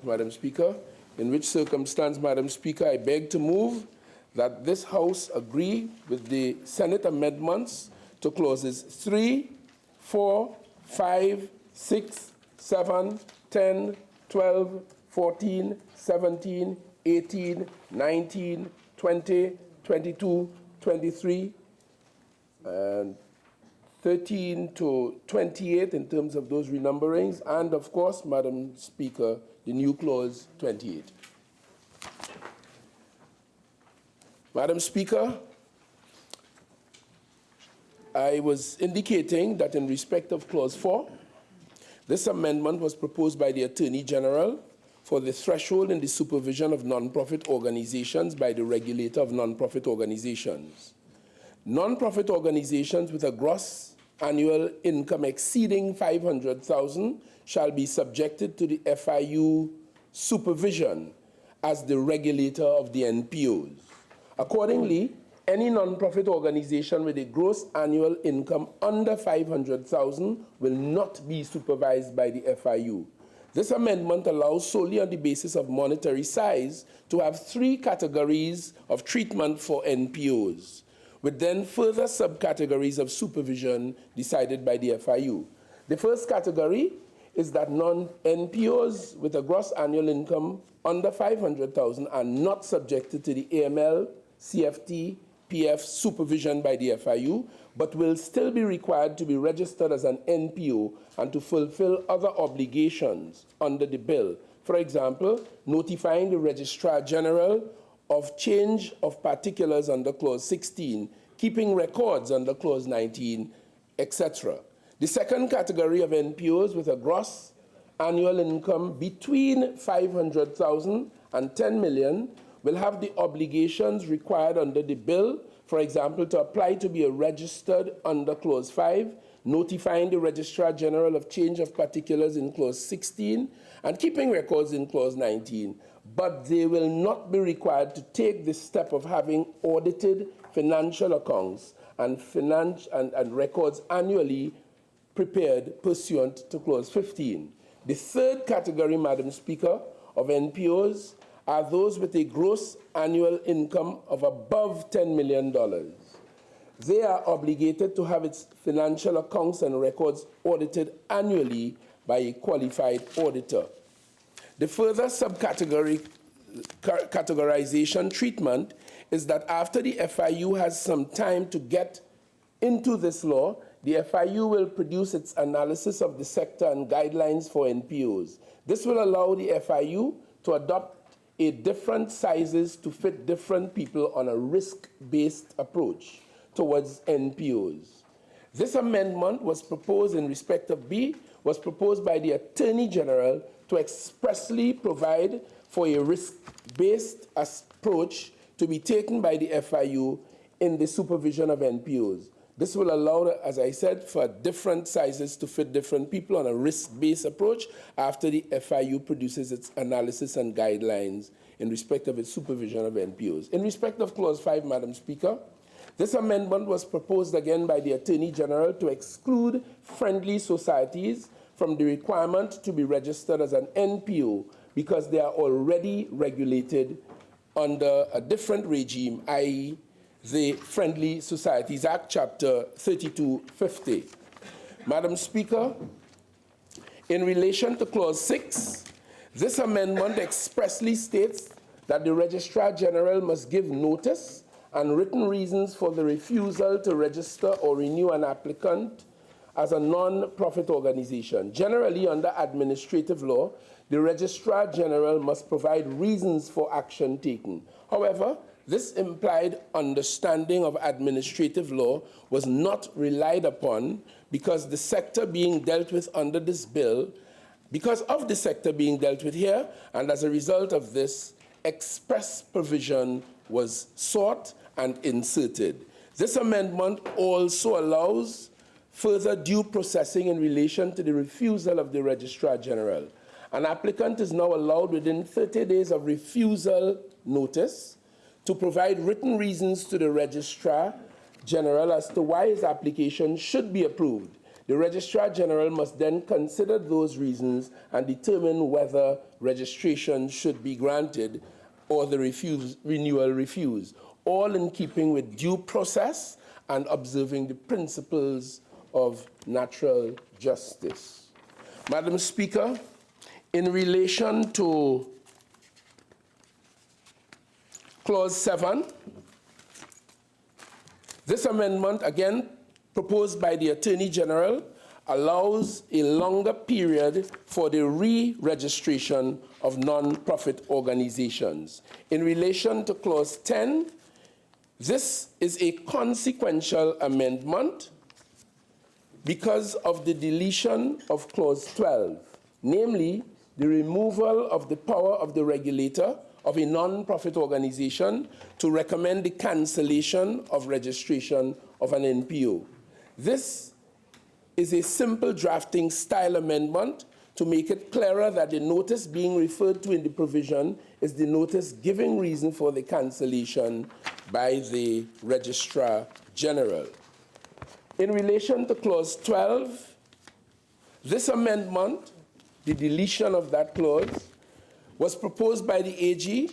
Madam Speaker, in which circumstance, Madam Speaker, I beg to move that this House agree with the Senate amendments to clauses 3, 4, 5, 6, 7, 10, 12, 14, 17, 18, 19, 20, 22, 23, and 13 to 28 in terms of those renumberings, and of course, Madam Speaker, the new clause 28. Madam Speaker, I was indicating that in respect of clause 4, this amendment was proposed by the Attorney General for the threshold in the supervision of non-profit organizations by the regulator of non-profit organizations. Non-profit organizations with a gross annual income exceeding $500,000 shall be subjected to the FIU supervision as the regulator of the NPOs. Accordingly, any non-profit organization with a gross annual income under $500,000 will not be supervised by the FIU. This amendment allows solely on the basis of monetary size to have 3 categories of treatment for NPOs, with then further subcategories of supervision decided by the FIU. The first category is that non-NPOs with a gross annual income under $500,000 are not subjected to the AML, CFT, PF supervision by the FIU, but will still be required to be registered as an NPO and to fulfill other obligations under the bill. For example, notifying the Registrar General of change of particulars under Clause 16, keeping records under Clause 19, etc. The second category of NPOs with a gross annual income between $500,000 and $10 million will have the obligations required under the bill, for example, to apply to be registered under Clause 5, notifying the Registrar General of change of particulars in Clause 16, and keeping records in Clause 19. But they will not be required to take the step of having audited financial accounts and records annually prepared pursuant to Clause 15. The third category, Madam Speaker, of NPOs are those with a gross annual income of above $10 million. They are obligated to have its financial accounts and records audited annually by a qualified auditor. The further categorization treatment is that after the FIU has some time to get into this law, the FIU will produce its analysis of the sector and guidelines for NPOs. This will allow the FIU to adopt different sizes to fit different people on a risk-based approach towards NPOs. This amendment was proposed in respect of B, was proposed by the Attorney General to expressly provide for a risk-based approach to be taken by the FIU in the supervision of NPOs. This will allow, as I said, for different sizes to fit different people on a risk-based approach after the FIU produces its analysis and guidelines in respect of its supervision of NPOs. In respect of Clause 5, Madam Speaker, This amendment was proposed again by the Attorney General to exclude friendly societies from the requirement to be registered as an NPO because they are already regulated under a different regime, i.e., the Friendly Societies Act, Chapter 3250. Madam Speaker, in relation to Clause 6, this amendment expressly states that the Registrar General must give notice and written reasons for the refusal to register or renew an applicant as a non-profit organization. Generally, under administrative law, the Registrar General must provide reasons for action taken. However, this implied understanding of administrative law was not relied upon because the sector being dealt with under this bill, because of the sector being dealt with here, and as a result of this, express provision was sought and inserted. This amendment also allows further due processing in relation to the refusal of the Registrar General. An applicant is now allowed within 30 days of refusal notice to provide written reasons to the Registrar General as to why his application should be approved. The Registrar General must then consider those reasons and determine whether registration should be granted or the renewal refused, all in keeping with due process and observing the principles of natural justice. Madam Speaker, in relation to Clause 7, this amendment, again proposed by the Attorney General, allows a longer period for the re-registration of non-profit organizations. In relation to Clause 10, this is a consequential amendment because of the deletion of Clause 12, namely the removal of the power of the regulator of a non-profit organization to recommend the cancellation of registration of an NPO. This is a simple drafting style amendment to make it clearer that the notice being referred to in the provision is the notice giving reason for the cancellation by the Registrar General. In relation to Clause 12, this amendment, the deletion of that clause, was proposed by the AG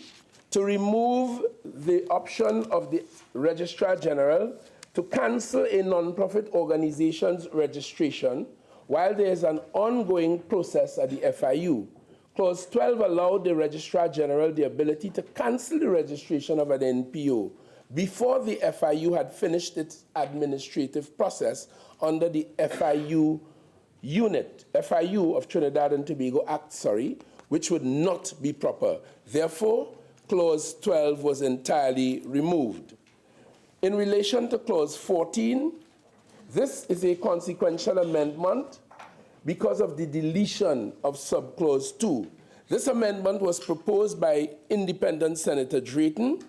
to remove the option of the Registrar General to cancel a non-profit organization's registration while there is an ongoing process at the FIU. Clause 12 allowed the Registrar General the ability to cancel the registration of an NPO before the FIU had finished its administrative process under the FIU unit, FIU of Trinidad and Tobago Act, which would not be proper. Therefore, Clause 12 was entirely removed. In relation to Clause 14, this is a consequential amendment because of the deletion of subclause 2. This amendment was proposed by independent Senator Drayton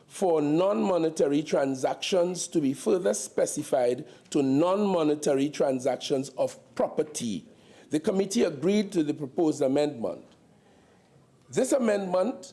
for non-monetary transactions to be further specified to non-monetary transactions of property. The committee agreed to the proposed amendment. This amendment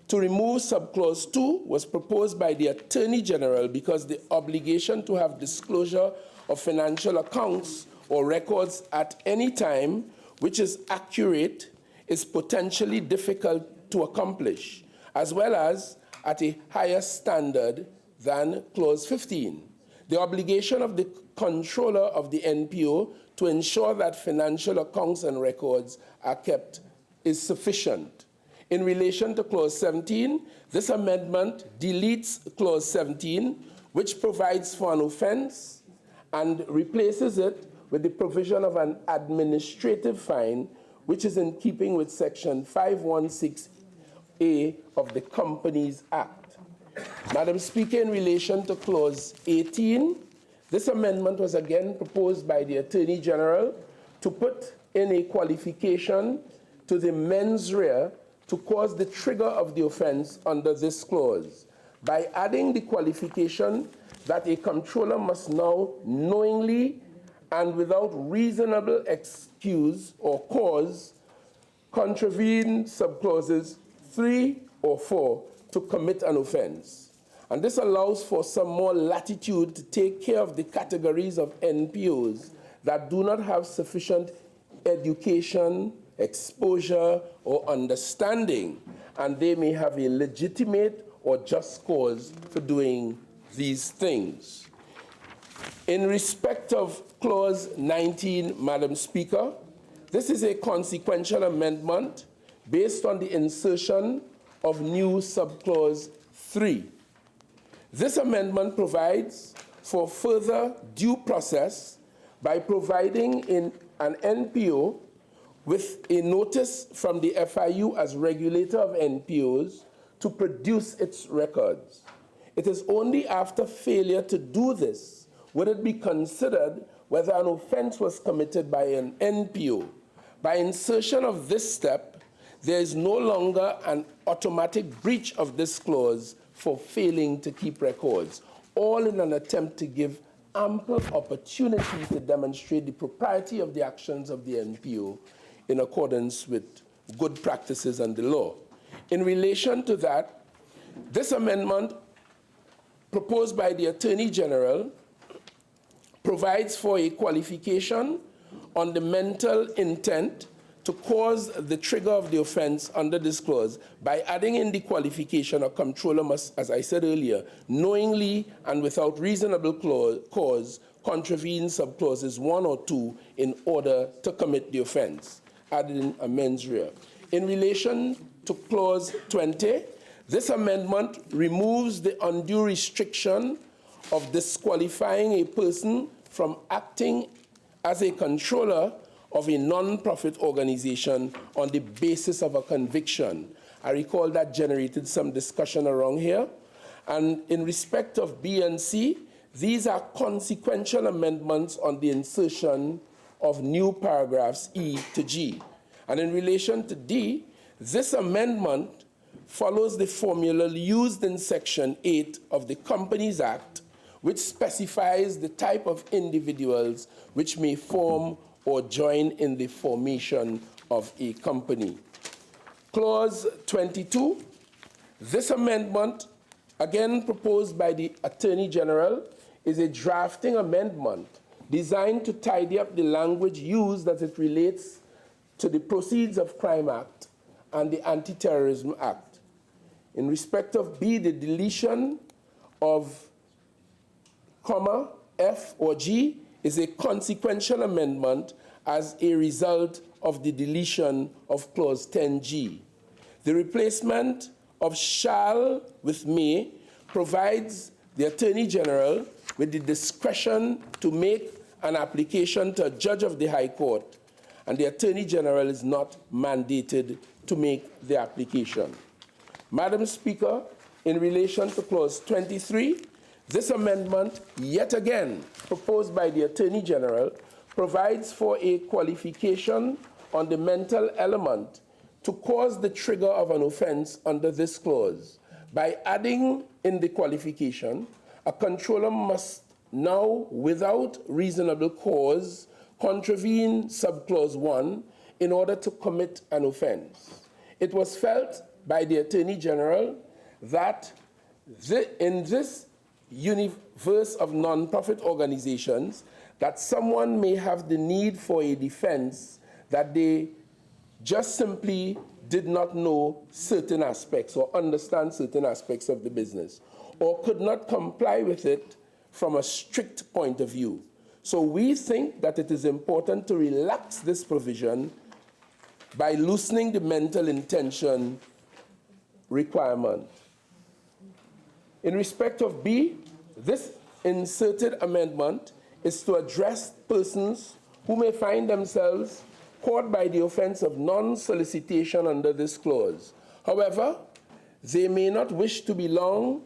to remove subclause 2 was proposed by the Attorney General because the obligation to have disclosure of financial accounts or records at any time, which is accurate, is potentially difficult to accomplish, as well as at a higher standard than Clause 15. The obligation of the controller of the NPO to ensure that financial accounts and records are kept is sufficient. In relation to Clause 17, this amendment deletes Clause 17, which provides for an offense and replaces it with the provision of an administrative fine, which is in keeping with Section 516A of the Companies Act. Madam Speaker, in relation to Clause 18, this amendment was again proposed by the Attorney General to put in a qualification to the mens rea to cause the trigger of the offense under this clause by adding the qualification that a controller must now knowingly and without reasonable excuse or cause contravene subclauses 3 or 4 to commit an offense. And this allows for some more latitude to take care of the categories of NPOs that do not have sufficient education, exposure, or understanding, and they may have a legitimate or just cause for doing these things. In respect of Clause 19, Madam Speaker, this is a consequential amendment based on the insertion of new subclause 3. This amendment provides for further due process by providing in an NPO with a notice from the FIU as regulator of NPOs to produce its records. It is only after failure to do this would it be considered whether an offense was committed by an NPO. By insertion of this step, there is no longer an automatic breach of this clause for failing to keep records, all in an attempt to give ample opportunity to demonstrate the propriety of the actions of the NPO in accordance with good practices and the law. In relation to that, this amendment proposed by the Attorney General provides for a qualification on the mental intent to cause the trigger of the offense under this clause by adding in the qualification a controller must, as I said earlier, knowingly and without reasonable cause contravene subclauses 1 or 2 in order to commit the offense, added in a mens rea. In relation to clause 20, this amendment removes the undue restriction of disqualifying a person from acting as a controller of a non-profit organization on the basis of a conviction. I recall that generated some discussion around here. And in respect of B and C, these are consequential amendments on the insertion of new paragraphs E to G. And in relation to D, this amendment follows the formula used in Section 8 of the Companies Act, which specifies the type of individuals which may form or join in the formation of a company. Clause 22, this amendment, again proposed by the Attorney General, is a drafting amendment designed to tidy up the language used as it relates to the Proceeds of Crime Act and the Anti-Terrorism Act. In respect of B, the deletion of comma, F or G is a consequential amendment as a result of the deletion of clause 10G. The replacement of shall with may provides the Attorney General with the discretion to make an application to a judge of the High Court, and the Attorney General is not mandated to make the application. Madam Speaker, in relation to clause 23, this amendment, yet again proposed by the Attorney General, provides for a qualification on the mental element to cause the trigger of an offense under this clause. By adding in the qualification, a controller must now, without reasonable cause, contravene subclause 1 in order to commit an offense. It was felt by the Attorney General that in this universe of non-profit organizations, that someone may have the need for a defense that they just simply did not know certain aspects or understand certain aspects of the business, or could not comply with it from a strict point of view. So we think that it is important to relax this provision by loosening the mental intention requirement. In respect of B, this inserted amendment is to address persons who may find themselves caught by the offense of non-solicitation under this clause. However, they may not wish to belong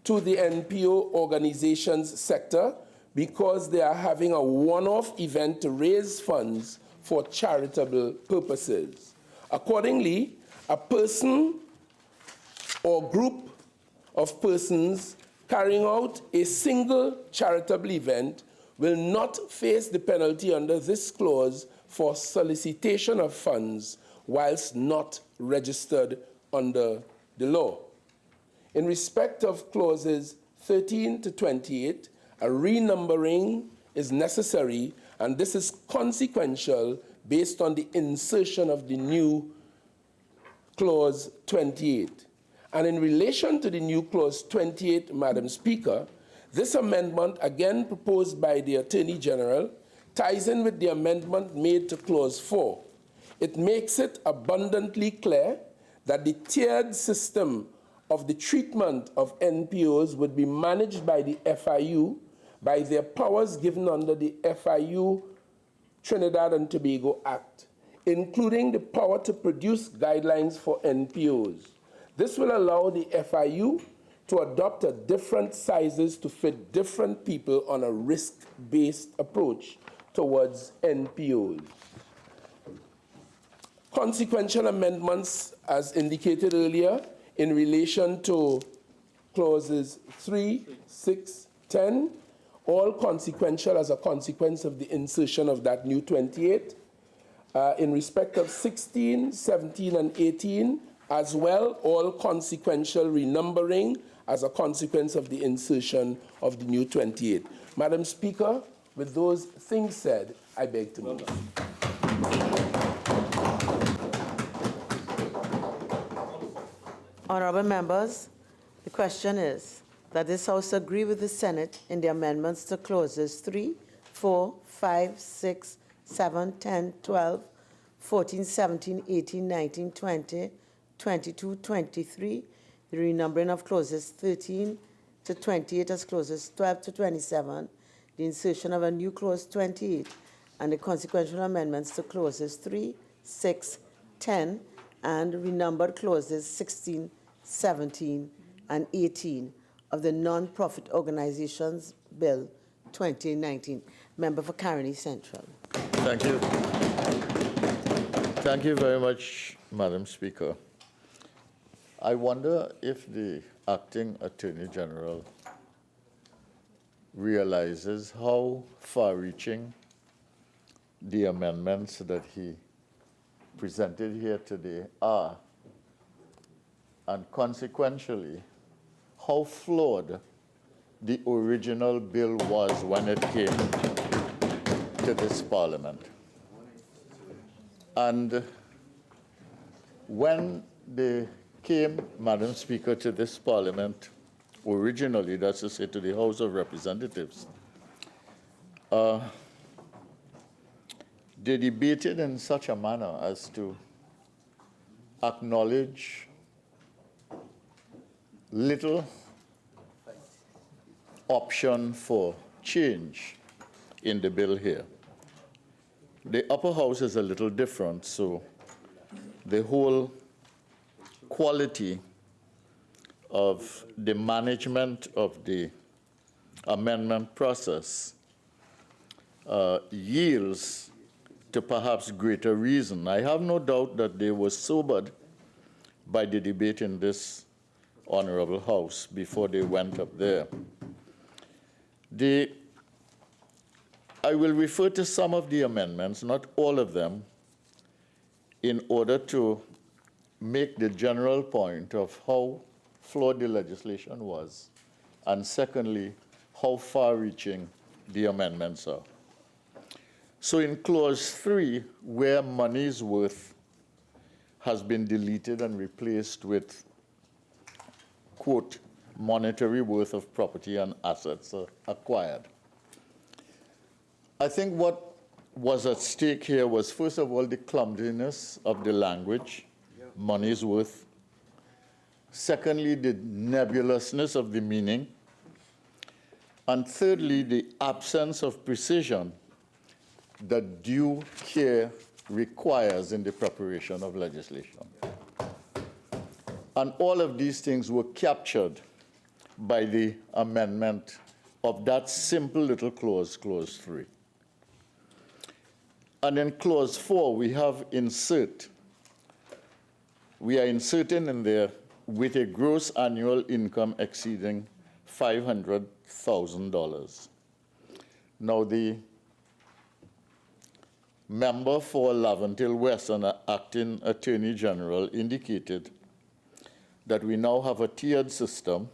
to the NPO organizations sector because they are having a one-off event to raise funds for charitable purposes. Accordingly, a person or group of persons carrying out a single charitable event will not face the penalty under this clause for solicitation of funds whilst not registered under the law. In respect of clauses 13 to 28, a renumbering is necessary, and this is consequential based on the insertion of the new clause 28. And in relation to the new clause 28, Madam Speaker, this amendment, again proposed by the Attorney General, ties in with the amendment made to clause 4. It makes it abundantly clear that the tiered system of the treatment of NPOs would be managed by the FIU by their powers given under the FIU Trinidad and Tobago Act, including the power to produce guidelines for NPOs. This will allow the FIU to adopt different sizes to fit different people on a risk-based approach towards NPOs. Consequential amendments, as indicated earlier, in relation to clauses 3, 6, 10, all consequential as a consequence of the insertion of that new 28. In respect of 16, 17, and 18, as well, all consequential renumbering as a consequence of the insertion of the new 28. Madam Speaker, with those things said, I beg to move. Honourable members, the question is that this House agree with the Senate in the amendments to clauses 3, 4, 5, 6, 7, 10, 12, 14, 17, 18, 19, 20, 22, 23, the renumbering of clauses 13 to 28 as clauses 12 to 27, the insertion of a new clause 28, and the consequential amendments to clauses 3, 6, 10, and renumbered clauses 16, 17, and 18 of the Non-Profit Organizations Bill 2019. Member for Caroni Central. Thank you. Thank you very much, Madam Speaker. I wonder if the Acting Attorney General realizes how far-reaching the amendments that he presented here today are, and consequentially, how flawed the original bill was when it came to this Parliament. And when they came, Madam Speaker, to this Parliament, originally, that's to say to the House of Representatives, they debated in such a manner as to acknowledge little option for change in the bill here. The upper house is a little different, so the whole quality of the management of the amendment process yields to perhaps greater reason. I have no doubt that they were sobered by the debate in this Honorable House before they went up there. I will refer to some of the amendments, not all of them, in order to make the general point of how flawed the legislation was, and secondly, how far-reaching the amendments are. So in clause 3, where money's worth has been deleted and replaced with, quote, monetary worth of property and assets acquired. I think what was at stake here was, first of all, the clumsiness of the language, money's worth. Secondly, the nebulousness of the meaning. And thirdly, the absence of precision that due care requires in the preparation of legislation. And all of these things were captured by the amendment of that simple little clause, clause 3. And in clause 4, we have insert. We are inserting in there with a gross annual income exceeding $500,000. Now, the member for Laventille West and Acting Attorney General indicated that we now have a tiered system,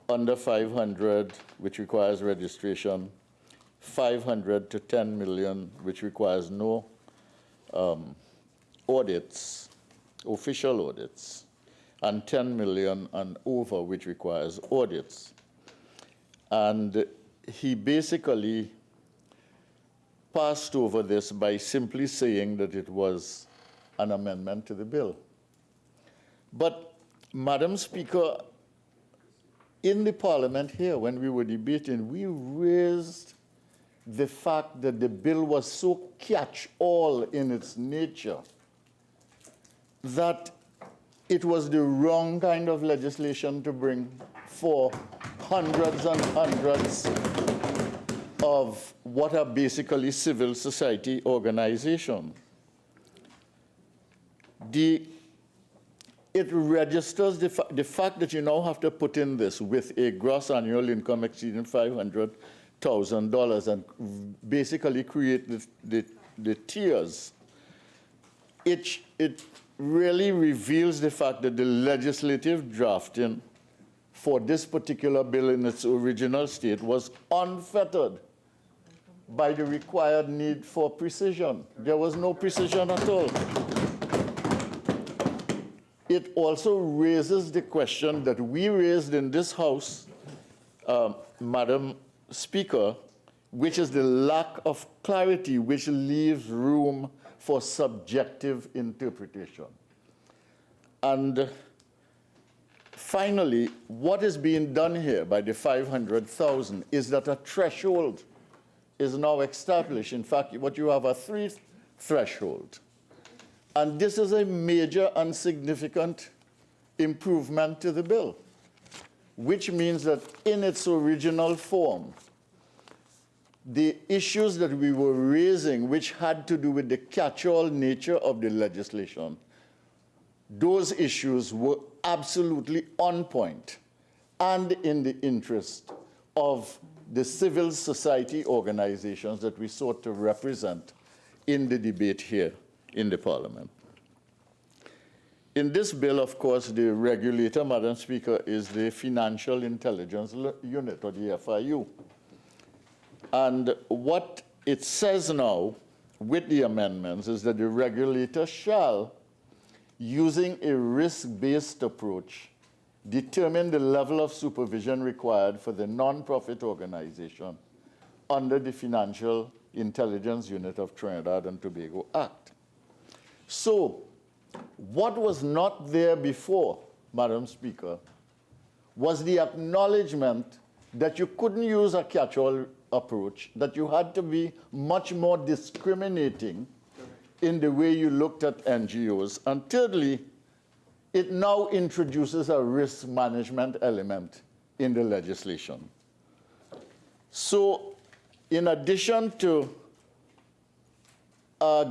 under 500, which requires registration, 500 to 10 million, which requires no audits, official audits, and 10 million and over, which requires audits. And he basically passed over this by simply saying that it was an amendment to the bill. But, Madam Speaker, in the Parliament here, when we were debating, we raised the fact that the bill was so catch-all in its nature that it was the wrong kind of legislation to bring for hundreds and hundreds of what are basically civil society organizations. It registers the fact that you now have to put in this with a gross annual income exceeding $500,000 and basically create the tiers. It really reveals the fact that the legislative drafting for this particular bill in its original state was unfettered by the required need for precision. There was no precision at all. It also raises the question that we raised in this House, Madam Speaker, which is the lack of clarity, which leaves room for subjective interpretation. And finally, what is being done here by the 500,000 is that a threshold is now established. In fact, what you have a 3 threshold. And this is a major and significant improvement to the bill, which means that in its original form, the issues that we were raising, which had to do with the catch-all nature of the legislation, those issues were absolutely on point and in the interest of the civil society organizations that we sought to represent in the debate here in the Parliament. In this bill, of course, the regulator, Madam Speaker, is the Financial Intelligence Unit, or the FIU. And what it says now with the amendments is that the regulator shall, using a risk-based approach, determine the level of supervision required for the non-profit organization under the Financial Intelligence Unit of Trinidad and Tobago Act. So, what was not there before, Madam Speaker, was the acknowledgement that you couldn't use a catch-all approach, that you had to be much more discriminating in the way you looked at NGOs. And thirdly, it now introduces a risk management element in the legislation. So, in addition to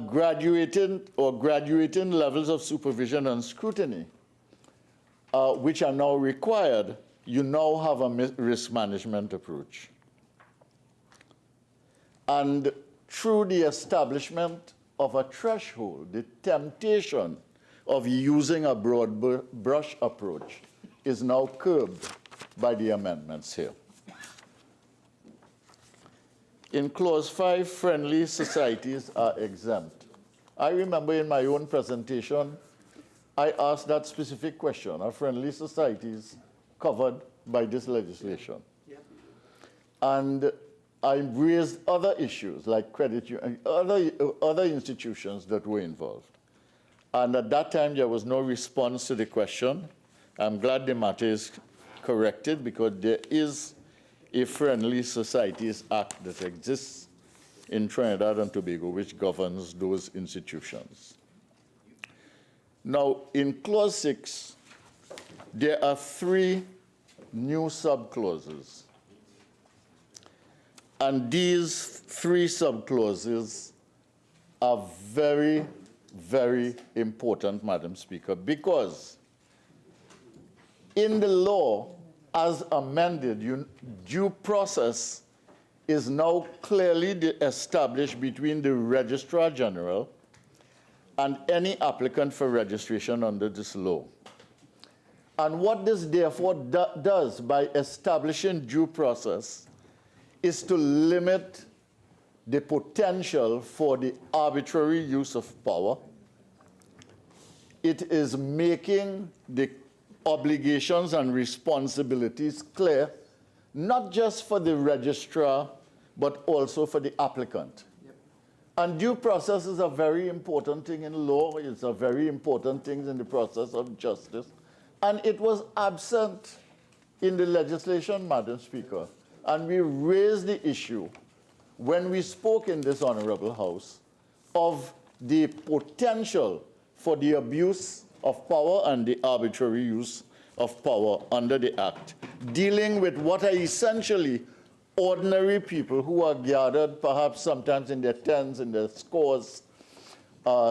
graduating levels of supervision and scrutiny, which are now required, you now have a risk management approach. And through the establishment of a threshold, the temptation of using a broad brush approach is now curbed by the amendments here. In Clause 5, friendly societies are exempt. I remember in my own presentation, I asked that specific question, are friendly societies covered by this legislation? Yeah. And I raised other issues like credit union, other institutions that were involved. And at that time, there was no response to the question. I'm glad the matter is corrected because there is a Friendly Societies Act that exists in Trinidad and Tobago, which governs those institutions. Now, in Clause 6, there are 3 new subclauses. And these 3 subclauses are very, very important, Madam Speaker, because in the law, as amended, due process is now clearly established between the Registrar General and any applicant for registration under this law. And what this therefore does by establishing due process is to limit the potential for the arbitrary use of power. It is making the obligations and responsibilities clear, not just for the registrar, but also for the applicant. And due process is a very important thing in law. It's a very important thing in the process of justice. And it was absent in the legislation, Madam Speaker. And we raised the issue when we spoke in this Honorable House of the potential for the abuse of power and the arbitrary use of power under the Act, dealing with what are essentially ordinary people who are gathered, perhaps sometimes in their tens, in their scores,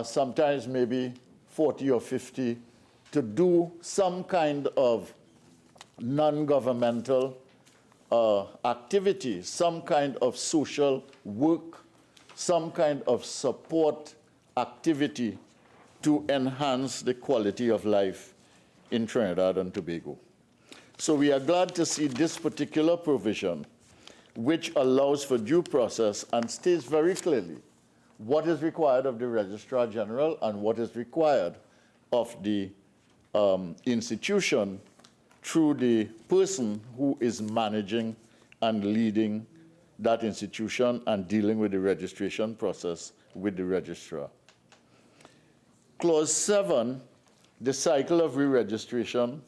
sometimes maybe 40 or 50, to do some kind of non-governmental activity, some kind of social work, some kind of support activity to enhance the quality of life in Trinidad and Tobago. So we are glad to see this particular provision, which allows for due process and states very clearly what is required of the Registrar General and what is required of the institution through the person who is managing and leading that institution and dealing with the registration process with the registrar. Clause 7, the cycle of re-registration,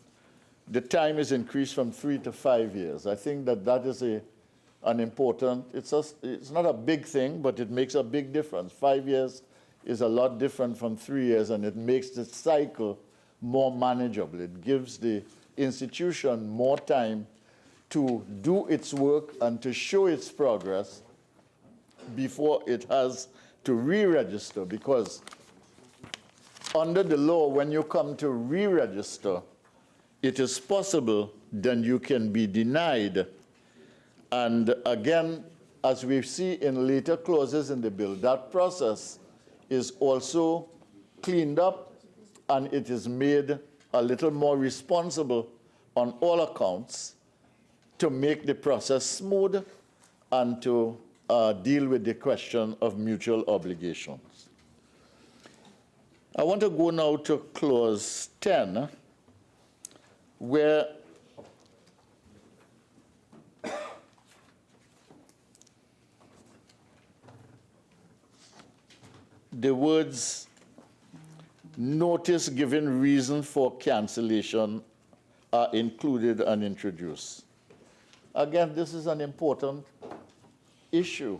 the time is increased from 3 to 5 years. I think that that is an important, it's not a big thing, but it makes a big difference. 5 years is a lot different from 3 years, and it makes the cycle more manageable. It gives the institution more time to do its work and to show its progress before it has to re-register, because under the law, when you come to re-register, it is possible then you can be denied. And again, as we see in later clauses in the bill, that process is also cleaned up and it is made a little more responsible on all accounts to make the process smooth and to deal with the question of mutual obligations. I want to go now to clause 10, where the words notice given reason for cancellation are included and introduced. Again, this is an important issue.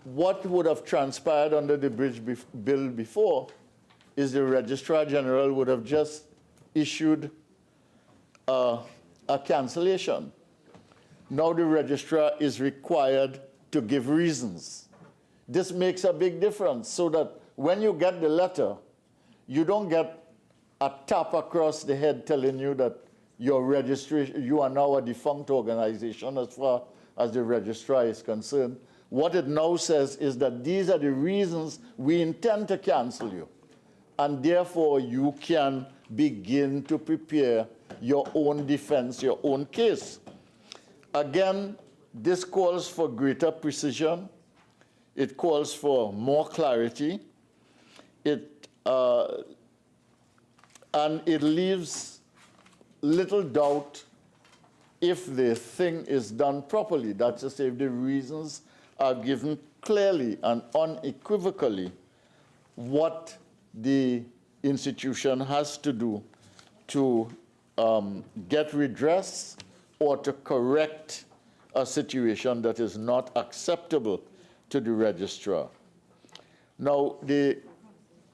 What would have transpired under the bridge bill before is the Registrar General would have just issued a cancellation. Now the registrar is required to give reasons. This makes a big difference so that when you get the letter, you don't get a tap across the head telling you that your registration, you are now a defunct organization as far as the registrar is concerned. What it now says is that these are the reasons we intend to cancel you, and therefore you can begin to prepare your own defense, your own case. Again, this calls for greater precision. It calls for more clarity. And it leaves little doubt if the thing is done properly. That's to say, if the reasons are given clearly and unequivocally what the institution has to do to get redress or to correct a situation that is not acceptable to the registrar. Now, the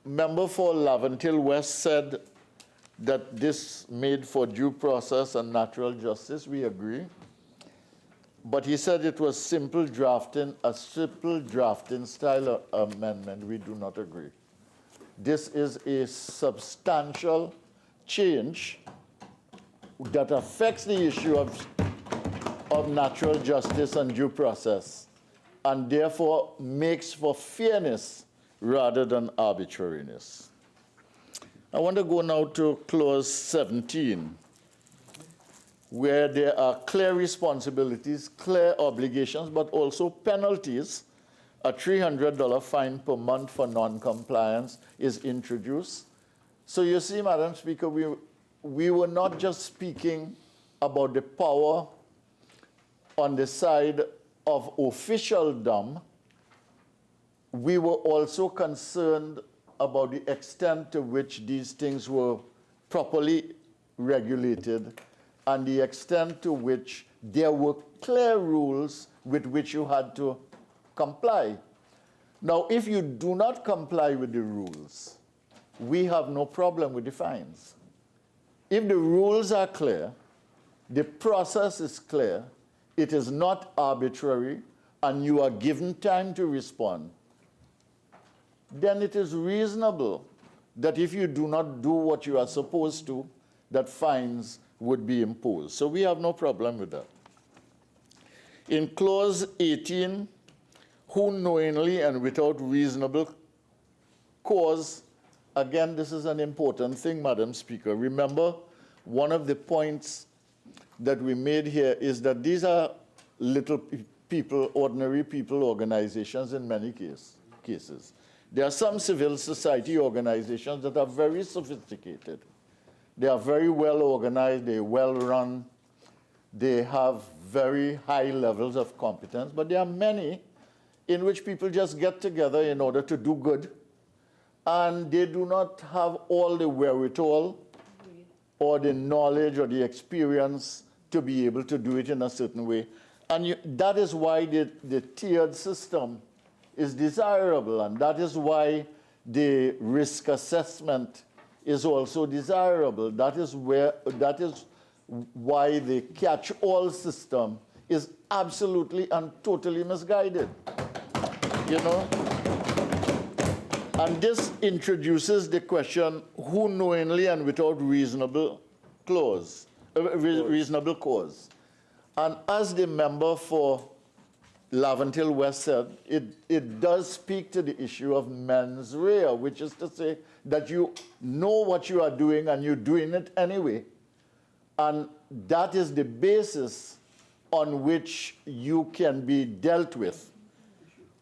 member for Laventille West said that this made for due process and natural justice. We agree. But he said it was simple drafting, a simple drafting style amendment. We do not agree. This is a substantial change that affects the issue of natural justice and due process, and therefore makes for fairness rather than arbitrariness. I want to go now to clause 17, where there are clear responsibilities, clear obligations, but also penalties. A $300 fine per month for non-compliance is introduced. So you see, Madam Speaker, we were not just speaking about the power on the side of officialdom. We were also concerned about the extent to which these things were properly regulated and the extent to which there were clear rules with which you had to comply. Now, if you do not comply with the rules, we have no problem with the fines. If the rules are clear, the process is clear, it is not arbitrary, and you are given time to respond, then it is reasonable that if you do not do what you are supposed to, that fines would be imposed. So we have no problem with that. In clause 18, who knowingly and without reasonable cause, again, this is an important thing, Madam Speaker. Remember, one of the points that we made here is that these are little people, ordinary people organizations in many cases. There are some civil society organizations that are very sophisticated. They are very well organized, they're well run, they have very high levels of competence, but there are many in which people just get together in order to do good, and they do not have all the wherewithal or the knowledge or the experience to be able to do it in a certain way. And that is why the tiered system is desirable, and that is why the risk assessment is also desirable. That is why the catch-all system is absolutely and totally misguided, you know? And this introduces the question, who knowingly and without reasonable cause. And as the member for Laventille West said, it does speak to the issue of mens rea, which is to say that you know what you are doing and you're doing it anyway. And that is the basis on which you can be dealt with.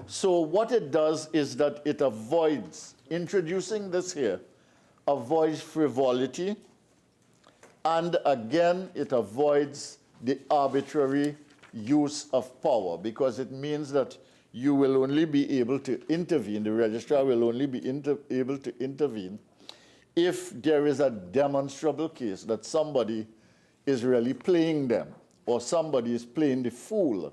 So what it does is that it avoids, introducing this here, avoids frivolity, and again, it avoids the arbitrary use of power, because it means that you will only be able to intervene, the registrar will only be able to intervene if there is a demonstrable case that somebody is really playing them, or somebody is playing the fool,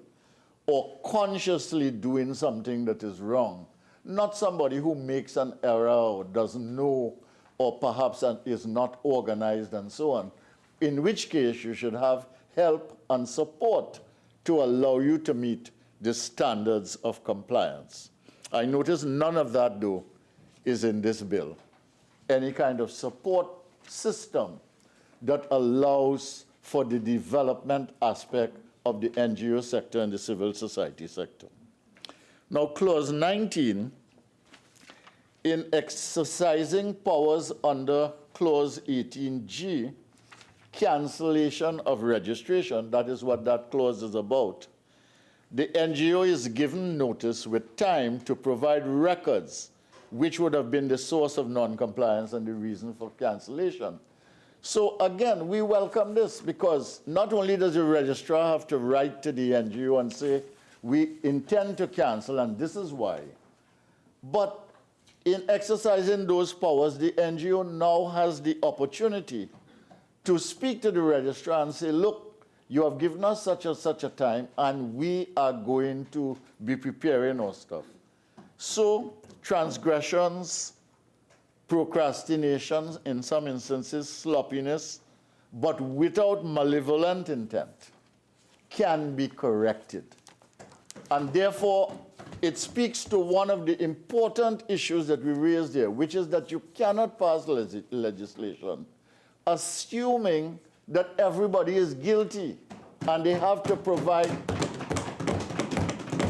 or consciously doing something that is wrong. Not somebody who makes an error or doesn't know, or perhaps is not organized and so on, in which case you should have help and support to allow you to meet the standards of compliance. I notice none of that, though, is in this bill. Any kind of support system that allows for the development aspect of the NGO sector and the civil society sector. Now, clause 19, in exercising powers under clause 18G, cancellation of registration, that is what that clause is about. The NGO is given notice with time to provide records which would have been the source of non-compliance and the reason for cancellation. So again, we welcome this, because not only does the registrar have to write to the NGO and say, we intend to cancel and this is why, but in exercising those powers, the NGO now has the opportunity to speak to the registrar and say, look, you have given us such and such a time, and we are going to be preparing our stuff. So transgressions, procrastinations, in some instances, sloppiness, but without malevolent intent, can be corrected. And therefore, it speaks to one of the important issues that we raised here, which is that you cannot pass legislation assuming that everybody is guilty and they have to provide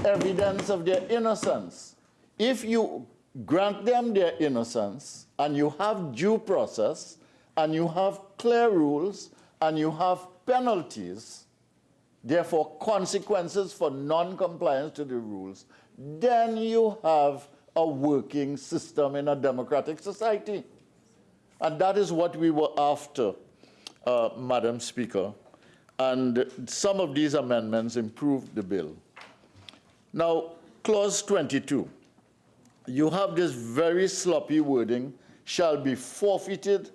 evidence of their innocence. If you grant them their innocence, and you have due process, and you have clear rules, and you have penalties, therefore consequences for non-compliance to the rules, then you have a working system in a democratic society. And that is what we were after, Madam Speaker. And some of these amendments improved the bill. Now, clause 22, you have this very sloppy wording, shall be forfeited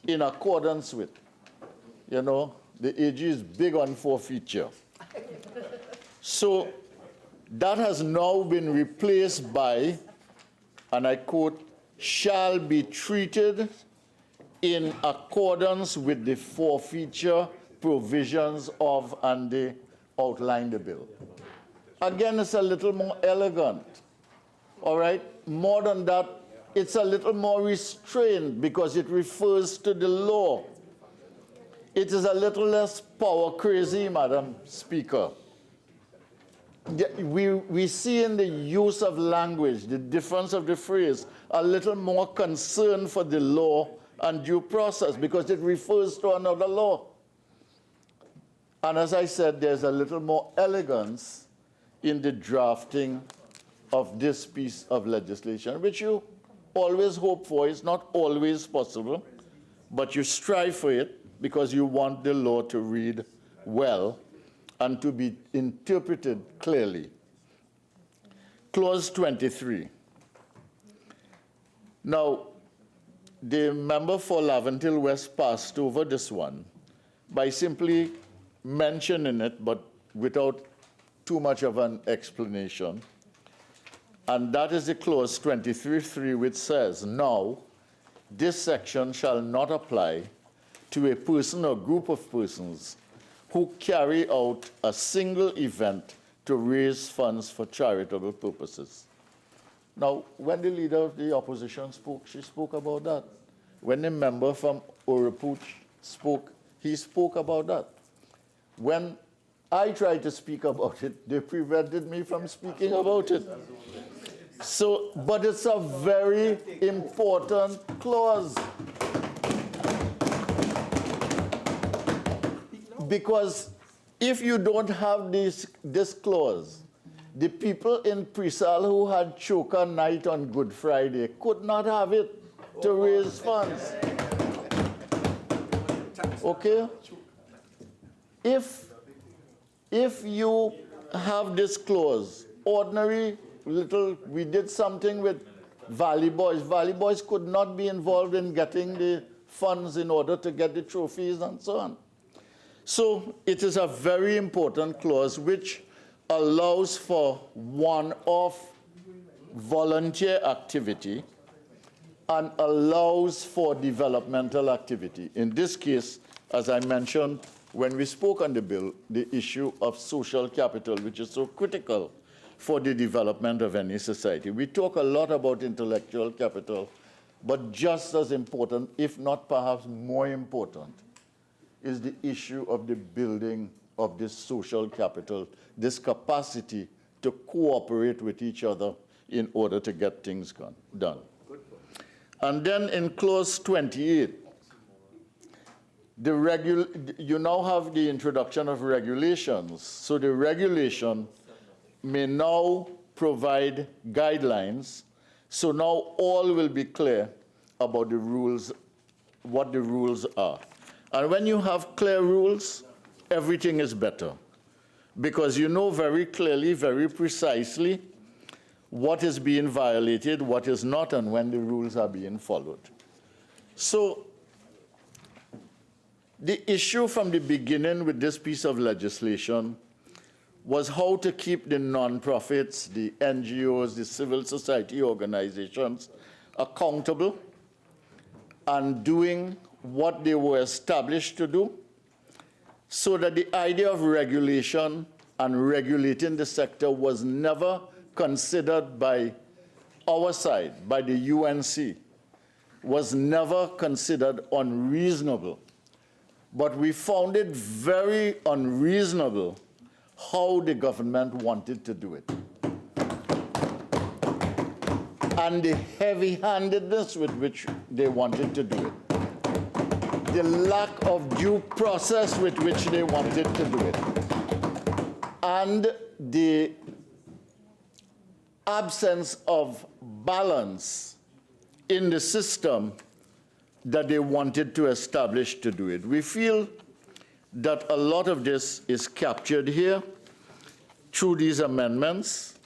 in accordance with. You know, the AG is big on forfeiture. So that has now been replaced by, and I quote, shall be treated in accordance with the forfeiture provisions of, and they outline the bill. Again, it's a little more elegant, all right? More than that, it's a little more restrained because it refers to the law. It is a little less power crazy, Madam Speaker. We see in the use of language, the difference of the phrase, a little more concern for the law and due process because it refers to another law. And as I said, there's a little more elegance in the drafting of this piece of legislation, which you always hope for. It's not always possible, but you strive for it because you want the law to read well and to be interpreted clearly. Clause 23. Now, the member for Laventille West passed over this one by simply mentioning it, but without too much of an explanation. And that is the clause 23.3, which says, now, this section shall not apply to a person or group of persons who carry out a single event to raise funds for charitable purposes. Now, when the leader of the opposition spoke, she spoke about that. When the member from Orapooch spoke, he spoke about that. When I tried to speak about it, they prevented me from speaking about it. So, but it's a very important clause. Because if you don't have this clause, the people in Presal who had choker night on Good Friday could not have it to raise funds. Okay? If you have this clause, ordinary little, we did something with Valley Boys. Valley Boys could not be involved in getting the funds in order to get the trophies and so on. So it is a very important clause which allows for one-off volunteer activity and allows for developmental activity. In this case, as I mentioned, when we spoke on the bill, the issue of social capital, which is so critical for the development of any society. We talk a lot about intellectual capital, but just as important, if not perhaps more important, is the issue of the building of this social capital, this capacity to cooperate with each other in order to get things done. And then in clause 28, you now have the introduction of regulations. So the regulation may now provide guidelines. So now all will be clear about the rules, what the rules are. And when you have clear rules, everything is better. Because you know very clearly, very precisely, what is being violated, what is not, and when the rules are being followed. So the issue from the beginning with this piece of legislation was how to keep the non-profits, the NGOs, the civil society organizations accountable and doing what they were established to do, so that the idea of regulation and regulating the sector was never considered by our side, by the UNC, was never considered unreasonable. But we found it very unreasonable how the government wanted to do it. and the heavy-handedness with which they wanted to do it, the lack of due process with which they wanted to do it, and the absence of balance in the system that they wanted to establish to do it. We feel that a lot of this is captured here through these amendments.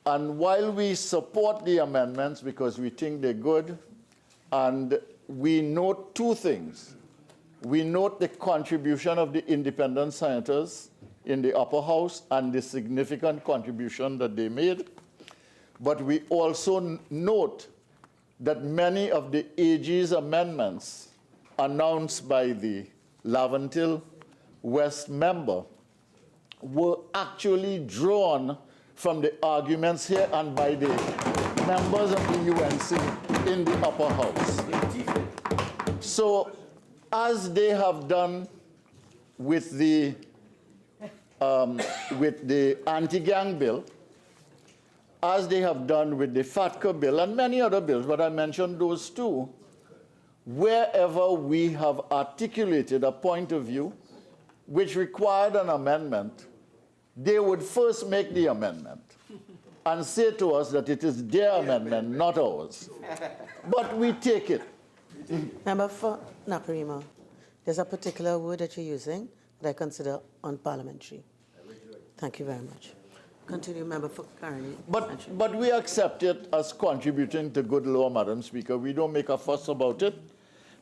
And while we support the amendments because we think they're good, and we note two things. We note the contribution of the independent senators in the upper house and the significant contribution that they made. But we also note that many of the AG's amendments announced by the Laventille West member were actually drawn from the arguments here and by the members of the UNC in the upper house. So, as they have done with the anti-gang bill, as they have done with the FATCA bill and many other bills, but I mentioned those two, wherever we have articulated a point of view which required an amendment, they would first make the amendment and say to us that it is their amendment, not ours. But we take it. Member for Naparima, there's a particular word that you're using that I consider unparliamentary. Thank you very much. Continue, Member for Carney. But we accept it as contributing to good law, Madam Speaker. We don't make a fuss about it.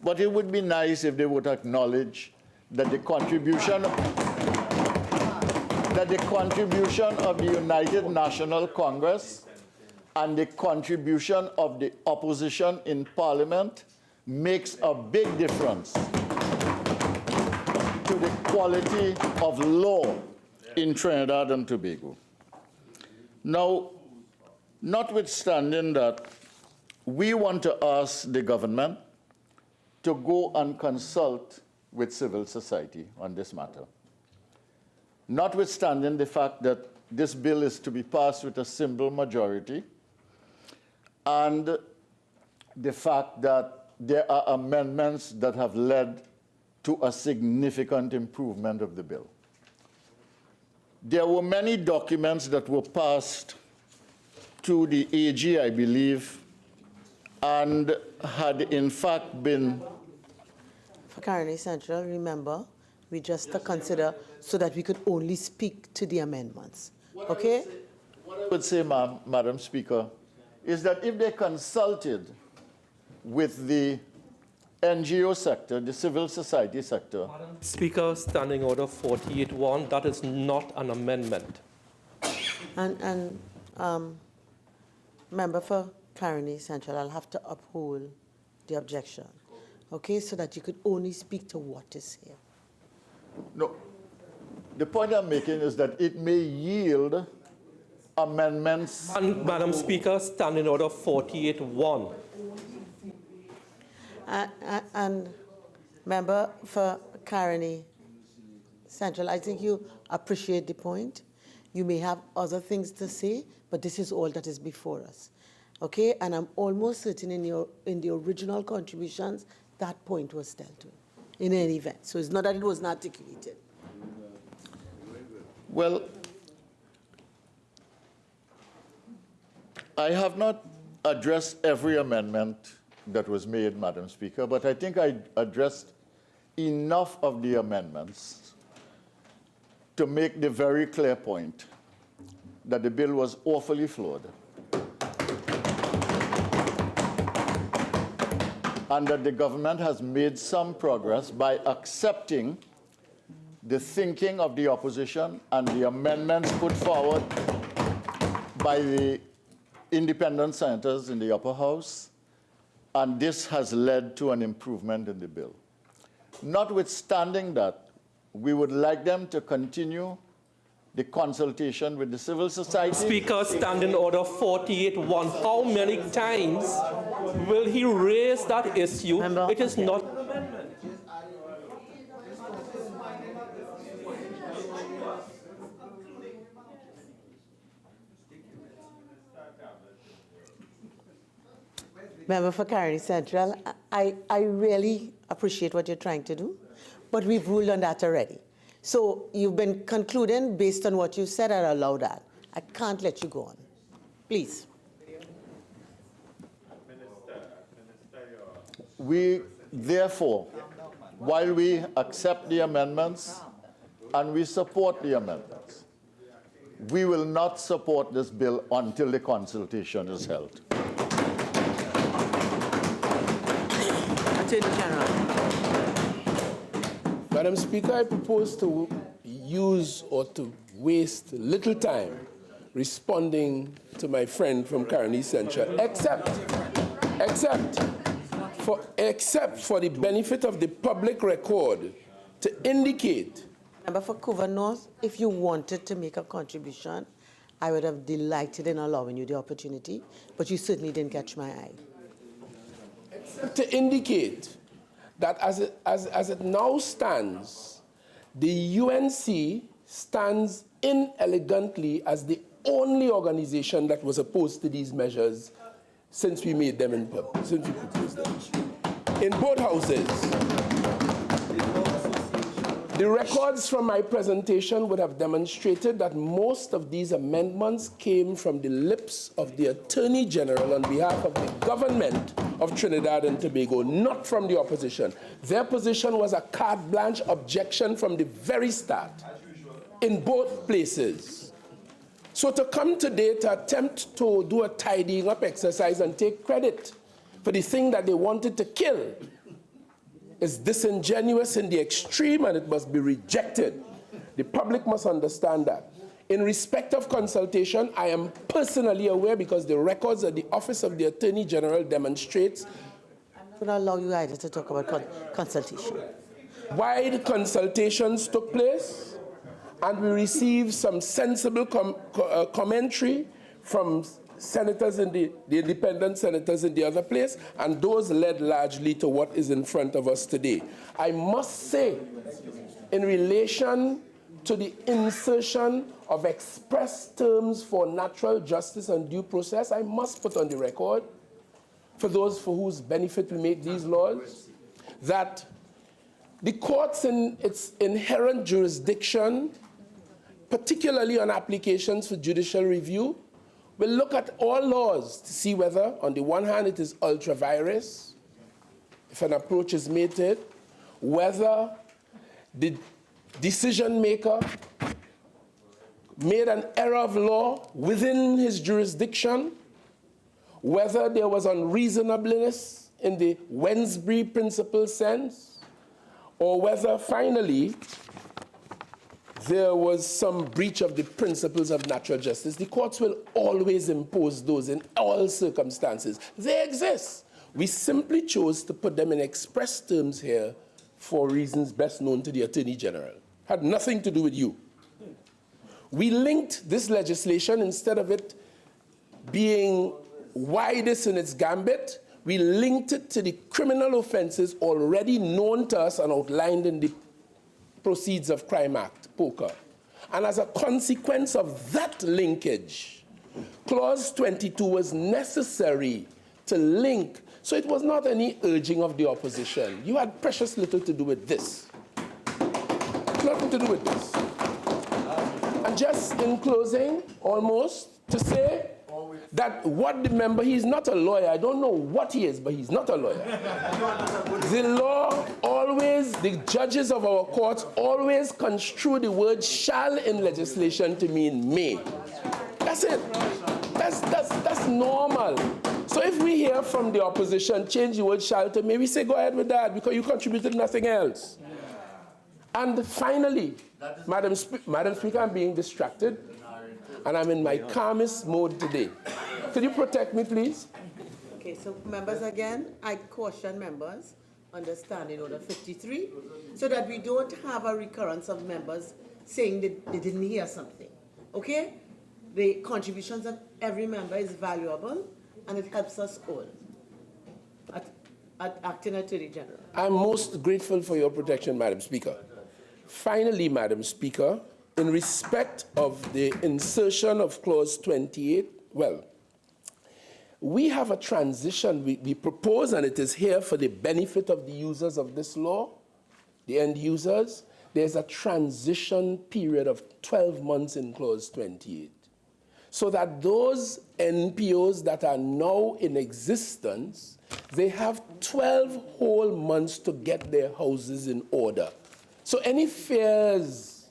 But it would be nice if they would acknowledge that the contribution of the United National Congress and the contribution of the opposition in Parliament makes a big difference to the quality of law in Trinidad and Tobago. Now, notwithstanding that, we want to ask the government to go and consult with civil society on this matter. Notwithstanding the fact that this bill is to be passed with a simple majority, and the fact that there are amendments that have led to a significant improvement of the bill. There were many documents that were passed to the AG, I believe, and had in fact been... For Carney Central, remember, we just consider so that we could only speak to the amendments. Okay? What I would say, Madam Speaker, is that if they consulted with the NGO sector, the civil society sector. Madam Speaker, Standing Order 48.1, that is not an amendment. And Member for Carney Central, I'll have to uphold the objection, okay, so that you could only speak to what is here. No, the point I'm making is that it may yield amendments. Madam Speaker, Standing Order 48.1. And Member for Carney Central, I think you appreciate the point. You may have other things to say, but this is all that is before us. Okay, and I'm almost certain in the original contributions, that point was dealt with in any event. So it's not that it was not articulated. Well, I have not addressed every amendment that was made, Madam Speaker, but I think I addressed enough of the amendments to make the very clear point that the bill was awfully flawed and that the government has made some progress by accepting the thinking of the opposition and the amendments put forward by the independent senators in the upper house, and this has led to an improvement in the bill. Notwithstanding that, we would like them to continue the consultation with the civil society. Speaker, Standing Order 48.1. How many times will he raise that issue? It is not. Member for Caroni Central, I really appreciate what you're trying to do, but we've ruled on that already. So you've been concluding based on what you said. I'll allow that. I can't let you go on. Please. We, therefore, while we accept the amendments and we support the amendments, we will not support this bill until the consultation is held. Attorney General. Madam Speaker, I propose to use or to waste little time responding to my friend from Caroni Central, except for the benefit of the public record to indicate. Member for Couva North, if you wanted to make a contribution, I would have delighted in allowing you the opportunity, but you certainly didn't catch my eye. To indicate that as it now stands, the UNC stands inelegantly as the only organization that was opposed to these measures since we made them in public, since we proposed them. In both houses. The records from my presentation would have demonstrated that most of these amendments came from the lips of the Attorney General on behalf of the government of Trinidad and Tobago, not from the opposition. Their position was a carte blanche objection from the very start, in both places. So to come today to attempt to do a tidying up exercise and take credit for the thing that they wanted to kill is disingenuous in the extreme, and it must be rejected. The public must understand that. In respect of consultation, I am personally aware, because the records at the Office of the Attorney General demonstrates. I'm not going to allow you either to talk about consultation. Wide consultations took place, and we received some sensible commentary from senators in the independent senators in the other place, and those led largely to what is in front of us today. I must say, in relation to the insertion of express terms for natural justice and due process, I must put on the record, for those for whose benefit we make these laws, that the courts in its inherent jurisdiction, particularly on applications for judicial review, will look at all laws to see whether, on the one hand, it is ultra-virus, if an approach is made to it, whether the decision maker made an error of law within his jurisdiction, whether there was unreasonableness in the Wensbury principle sense, or whether, finally, there was some breach of the principles of natural justice. The courts will always impose those in all circumstances. They exist. We simply chose to put them in express terms here for reasons best known to the Attorney General. Had nothing to do with you. We linked this legislation, instead of it being widest in its gambit, we linked it to the criminal offenses already known to us and outlined in the Proceeds of Crime Act, POCA. And as a consequence of that linkage, Clause 22 was necessary to link. So it was not any urging of the opposition. You had precious little to do with this. Nothing to do with this. And just in closing, almost, to say that what the member, he's not a lawyer. I don't know what he is, but he's not a lawyer. The law always, the judges of our courts always construe the word shall in legislation to mean may. That's it. That's normal. So if we hear from the opposition, change the word shall to may, we say go ahead with that, because you contributed nothing else. And finally, Madam Speaker, I'm being distracted, and I'm in my calmest mode today. Could you protect me, please? Okay, so members, again, I caution members under Standing Order 53, so that we don't have a recurrence of members saying that they didn't hear something. Okay? The contributions of every member is valuable, and it helps us all at Acting Attorney General. I'm most grateful for your protection, Madam Speaker. Finally, Madam Speaker, in respect of the insertion of Clause 28, well, we have a transition we propose, and it is here for the benefit of the users of this law, the end users. There's a transition period of 12 months in Clause 28, so that those NPOs that are now in existence, they have 12 whole months to get their houses in order. So any fears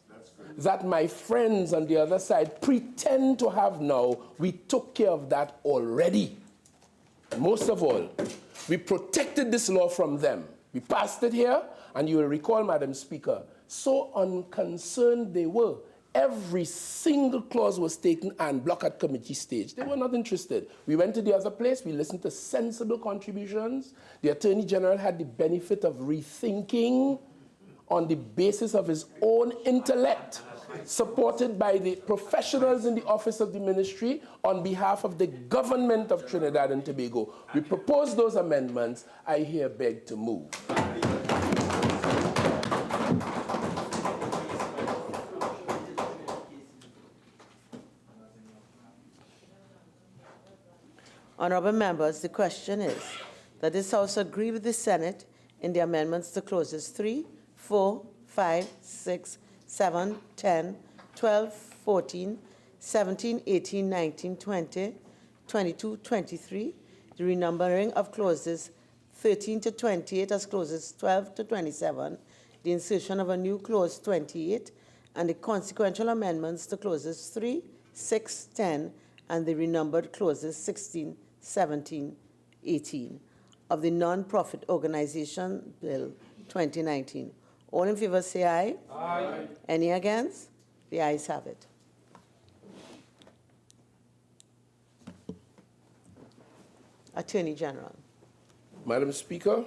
that my friends on the other side pretend to have now, we took care of that already. Most of all, we protected this law from them. We passed it here, and you will recall, Madam Speaker, so unconcerned they were. Every single clause was taken and blocked at committee stage. They were not interested. We went to the other place, we listened to sensible contributions. The Attorney General had the benefit of rethinking on the basis of his own intellect, supported by the professionals in the office of the ministry on behalf of the government of Trinidad and Tobago. We propose those amendments. I here beg to move. Honourable members, the question is that this House agree with the Senate in the amendments to clauses 3, 4, 5, 6, 7, 10, 12, 14, 17, 18, 19, 20, 22, 23, the renumbering of clauses 13 to 28 as clauses 12 to 27, the insertion of a new clause 28, and the consequential amendments to clauses 3, 6, 10, and the renumbered clauses 16, 17, 18 of the Non-Profit Organization Bill 2019. All in favor say aye. Aye. Any against? The ayes have it. Attorney General. Madam Speaker,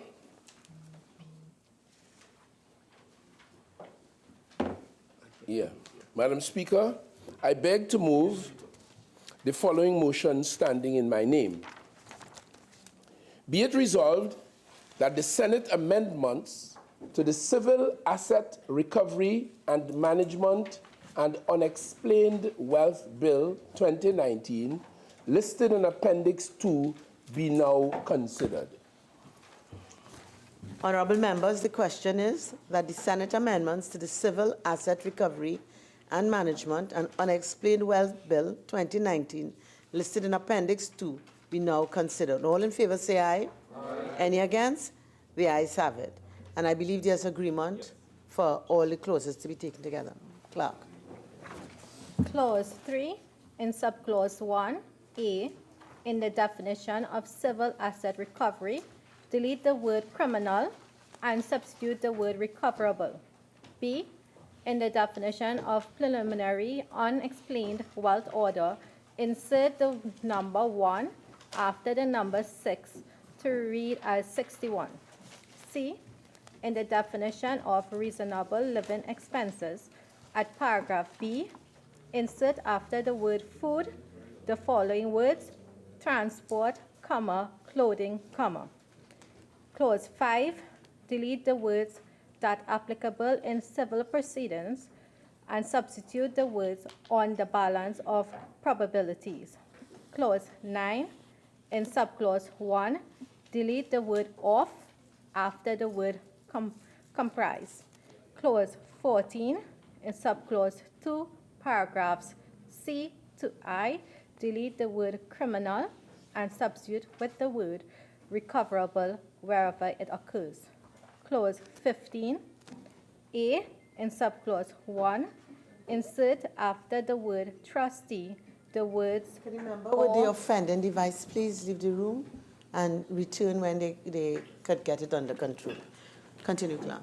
Madam Speaker, I beg to move the following motion standing in my name. Be it resolved that the Senate amendments to the Civil Asset Recovery and Management and Unexplained Wealth Bill 2019, listed in Appendix 2, be now considered. Honourable members, the question is that the Senate amendments to the Civil Asset Recovery and Management and Unexplained Wealth Bill 2019, listed in Appendix 2, be now considered. All in favor say aye. Aye. Any against? The ayes have it. And I believe there's agreement for all the clauses to be taken together. Clerk. Clause 3 in subclause 1A, in the definition of civil asset recovery, delete the word criminal and substitute the word recoverable. B, in the definition of preliminary unexplained wealth order, insert the number 1 after the number 6 to read as 61. C, in the definition of reasonable living expenses, at paragraph B, insert after the word food the following words: transport, comma, clothing, comma. Clause 5, delete the words that applicable in civil proceedings and substitute the words on the balance of probabilities. Clause 9, in subclause 1, delete the word of after the word comprise. Clause 14, in subclause 2, paragraphs C to I, delete the word criminal and substitute with the word recoverable wherever it occurs. Clause 15, A, in subclause 1, insert after the word trustee the words Remember, with the offending device, please leave the room and return when they could get it under control. Continue, Clerk.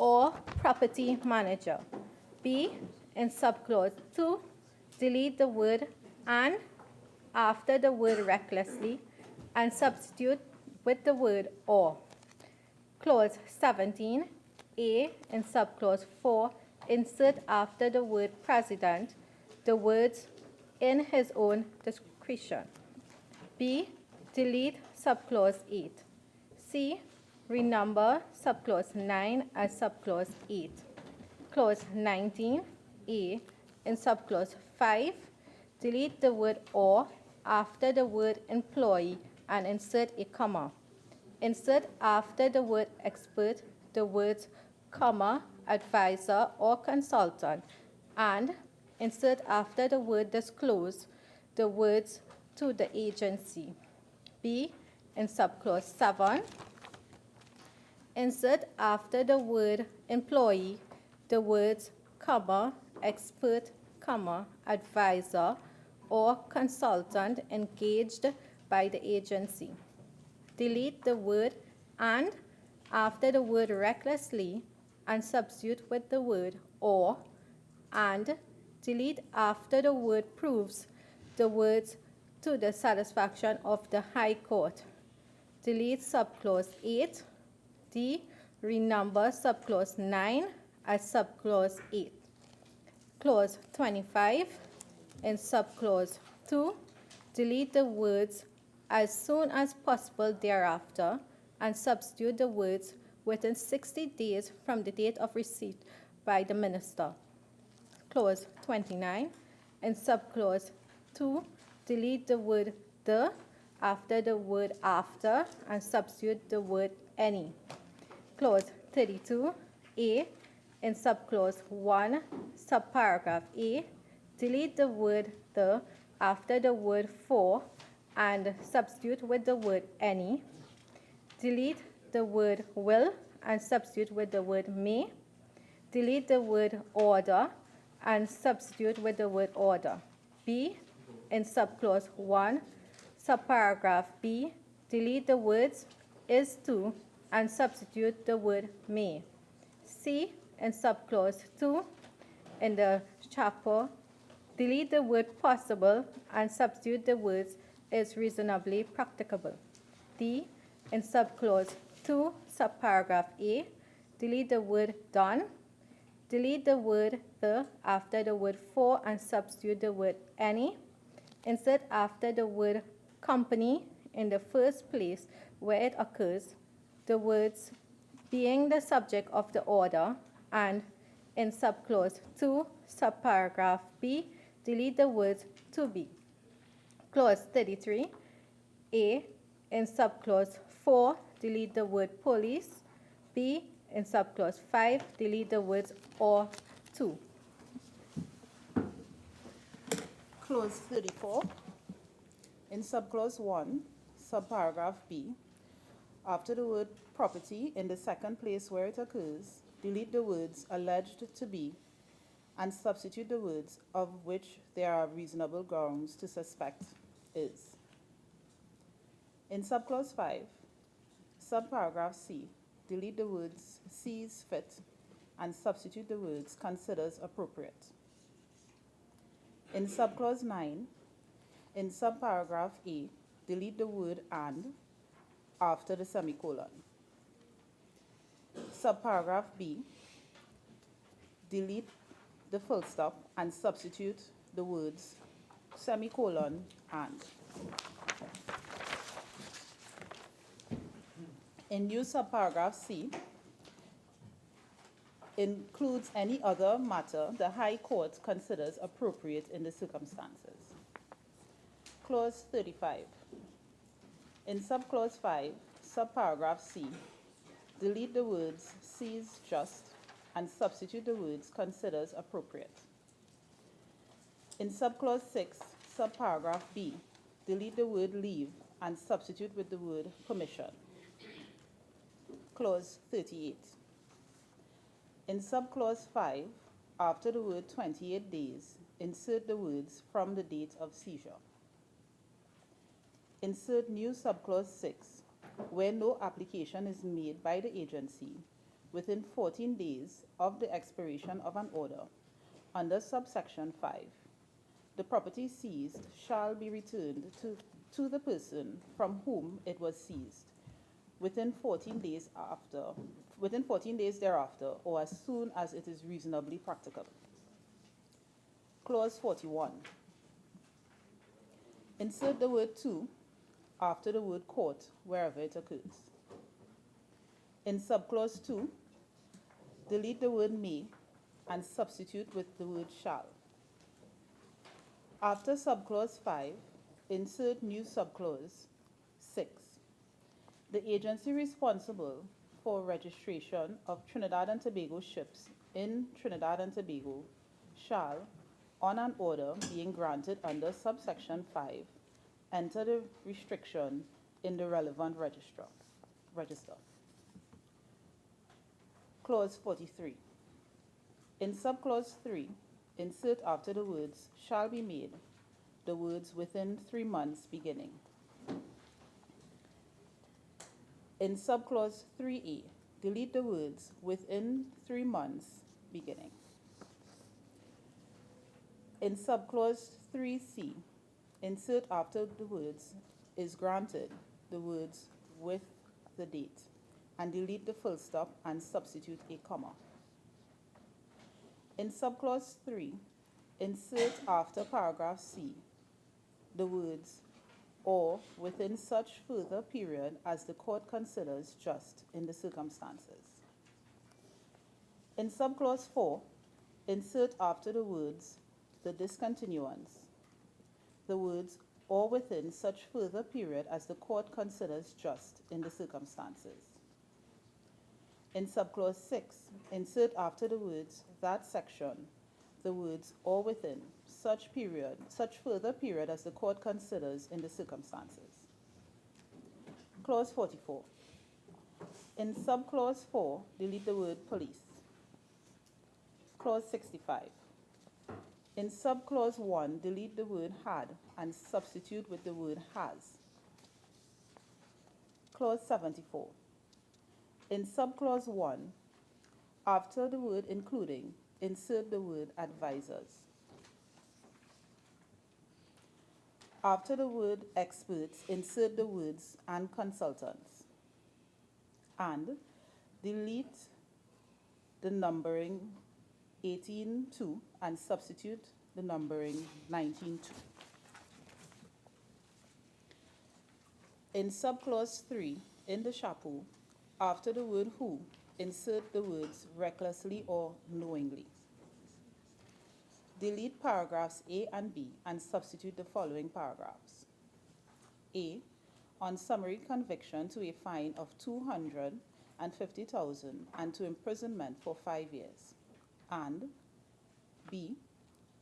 or property manager. B, in subclause 2, delete the word and after the word recklessly and substitute with the word or. Clause 17, A, in subclause 4, insert after the word president the words in his own discretion. B, delete subclause 8. C, renumber subclause 9 as subclause 8. Clause 19, A, in subclause 5, delete the word or after the word employee and insert a comma. Insert after the word expert the words comma, advisor or consultant, and insert after the word disclose the words to the agency. B, in subclause 7, insert after the word employee the words comma, expert, comma, advisor or consultant engaged by the agency. Delete the word and after the word recklessly and substitute with the word or, and delete after the word proves the words to the satisfaction of the High Court. Delete subclause 8. D, renumber subclause 9 as subclause 8. Clause 25, in subclause 2, delete the words as soon as possible thereafter and substitute the words within 60 days from the date of receipt by the minister. Clause 29, in subclause 2, delete the word the after the word after and substitute the word any. Clause 32, A, in subclause 1, subparagraph A, delete the word the after the word for and substitute with the word any. Delete the word will and substitute with the word may. Delete the word order and substitute with the word order. B, in subclause 1, subparagraph B, delete the words is to and substitute the word may. C, in subclause 2, in the chapter, delete the word possible and substitute the words is reasonably practicable. D, in subclause 2, subparagraph A, delete the word done. Delete the word the after the word for and substitute the word any. Insert after the word company in the first place where it occurs the words being the subject of the order, and in subclause 2, subparagraph B, delete the words to be. Clause 33, A, in subclause 4, delete the word police. B, in subclause 5, delete the words or to. Clause 34. In subclause 1, subparagraph B, after the word property in the second place where it occurs, delete the words alleged to be and substitute the words of which there are reasonable grounds to suspect is. In subclause 5, subparagraph C, delete the words sees fit and substitute the words considers appropriate. In subclause 9, in subparagraph A, delete the word and after the semicolon. Subparagraph B, delete the full stop and substitute the words semicolon and. In new subparagraph C, includes any other matter the High Court considers appropriate in the circumstances. Clause 35. In subclause 5, subparagraph C, delete the words sees just and substitute the words considers appropriate. In subclause 6, subparagraph B, delete the word leave and substitute with the word permission. Clause 38. In subclause 5, after the word 28 days, insert the words from the date of seizure. Insert new subclause 6, where no application is made by the agency within 14 days of the expiration of an order under subsection 5. The property seized shall be returned to the person from whom it was seized within 14 days thereafter, or as soon as it is reasonably practicable. Clause 41. Insert the word to after the word court wherever it occurs. In subclause 2, delete the word may and substitute with the word shall. After subclause 5, insert new subclause 6. The agency responsible for registration of Trinidad and Tobago ships in Trinidad and Tobago shall, on an order being granted under subsection 5, enter the restriction in the relevant register. Clause 43. In subclause 3, insert after the words shall be made the words within 3 months beginning. In subclause 3A, delete the words within 3 months beginning. In subclause 3C, insert after the words is granted the words with the date and delete the full stop and substitute a comma. In subclause 3, insert after paragraph C the words or within such further period as the court considers just in the circumstances. In subclause 4, insert after the words the discontinuance the words or within such further period as the court considers just in the circumstances. In subclause 6, insert after the words that section the words or within such further period as the court considers in the circumstances. Clause 44. In subclause 4, delete the word police. Clause 65. In subclause 1, delete the word had and substitute with the word has. Clause 74. In subclause 1, after the word including, insert the word advisors. After the word experts, insert the words and consultants. And delete the numbering 18.2 and substitute the numbering 19.2. In subclause 3, in the chapeau, after the word who, insert the words recklessly or knowingly. Delete paragraphs A and B and substitute the following paragraphs. A, on summary conviction to a fine of $250,000 and to imprisonment for 5 years. And B,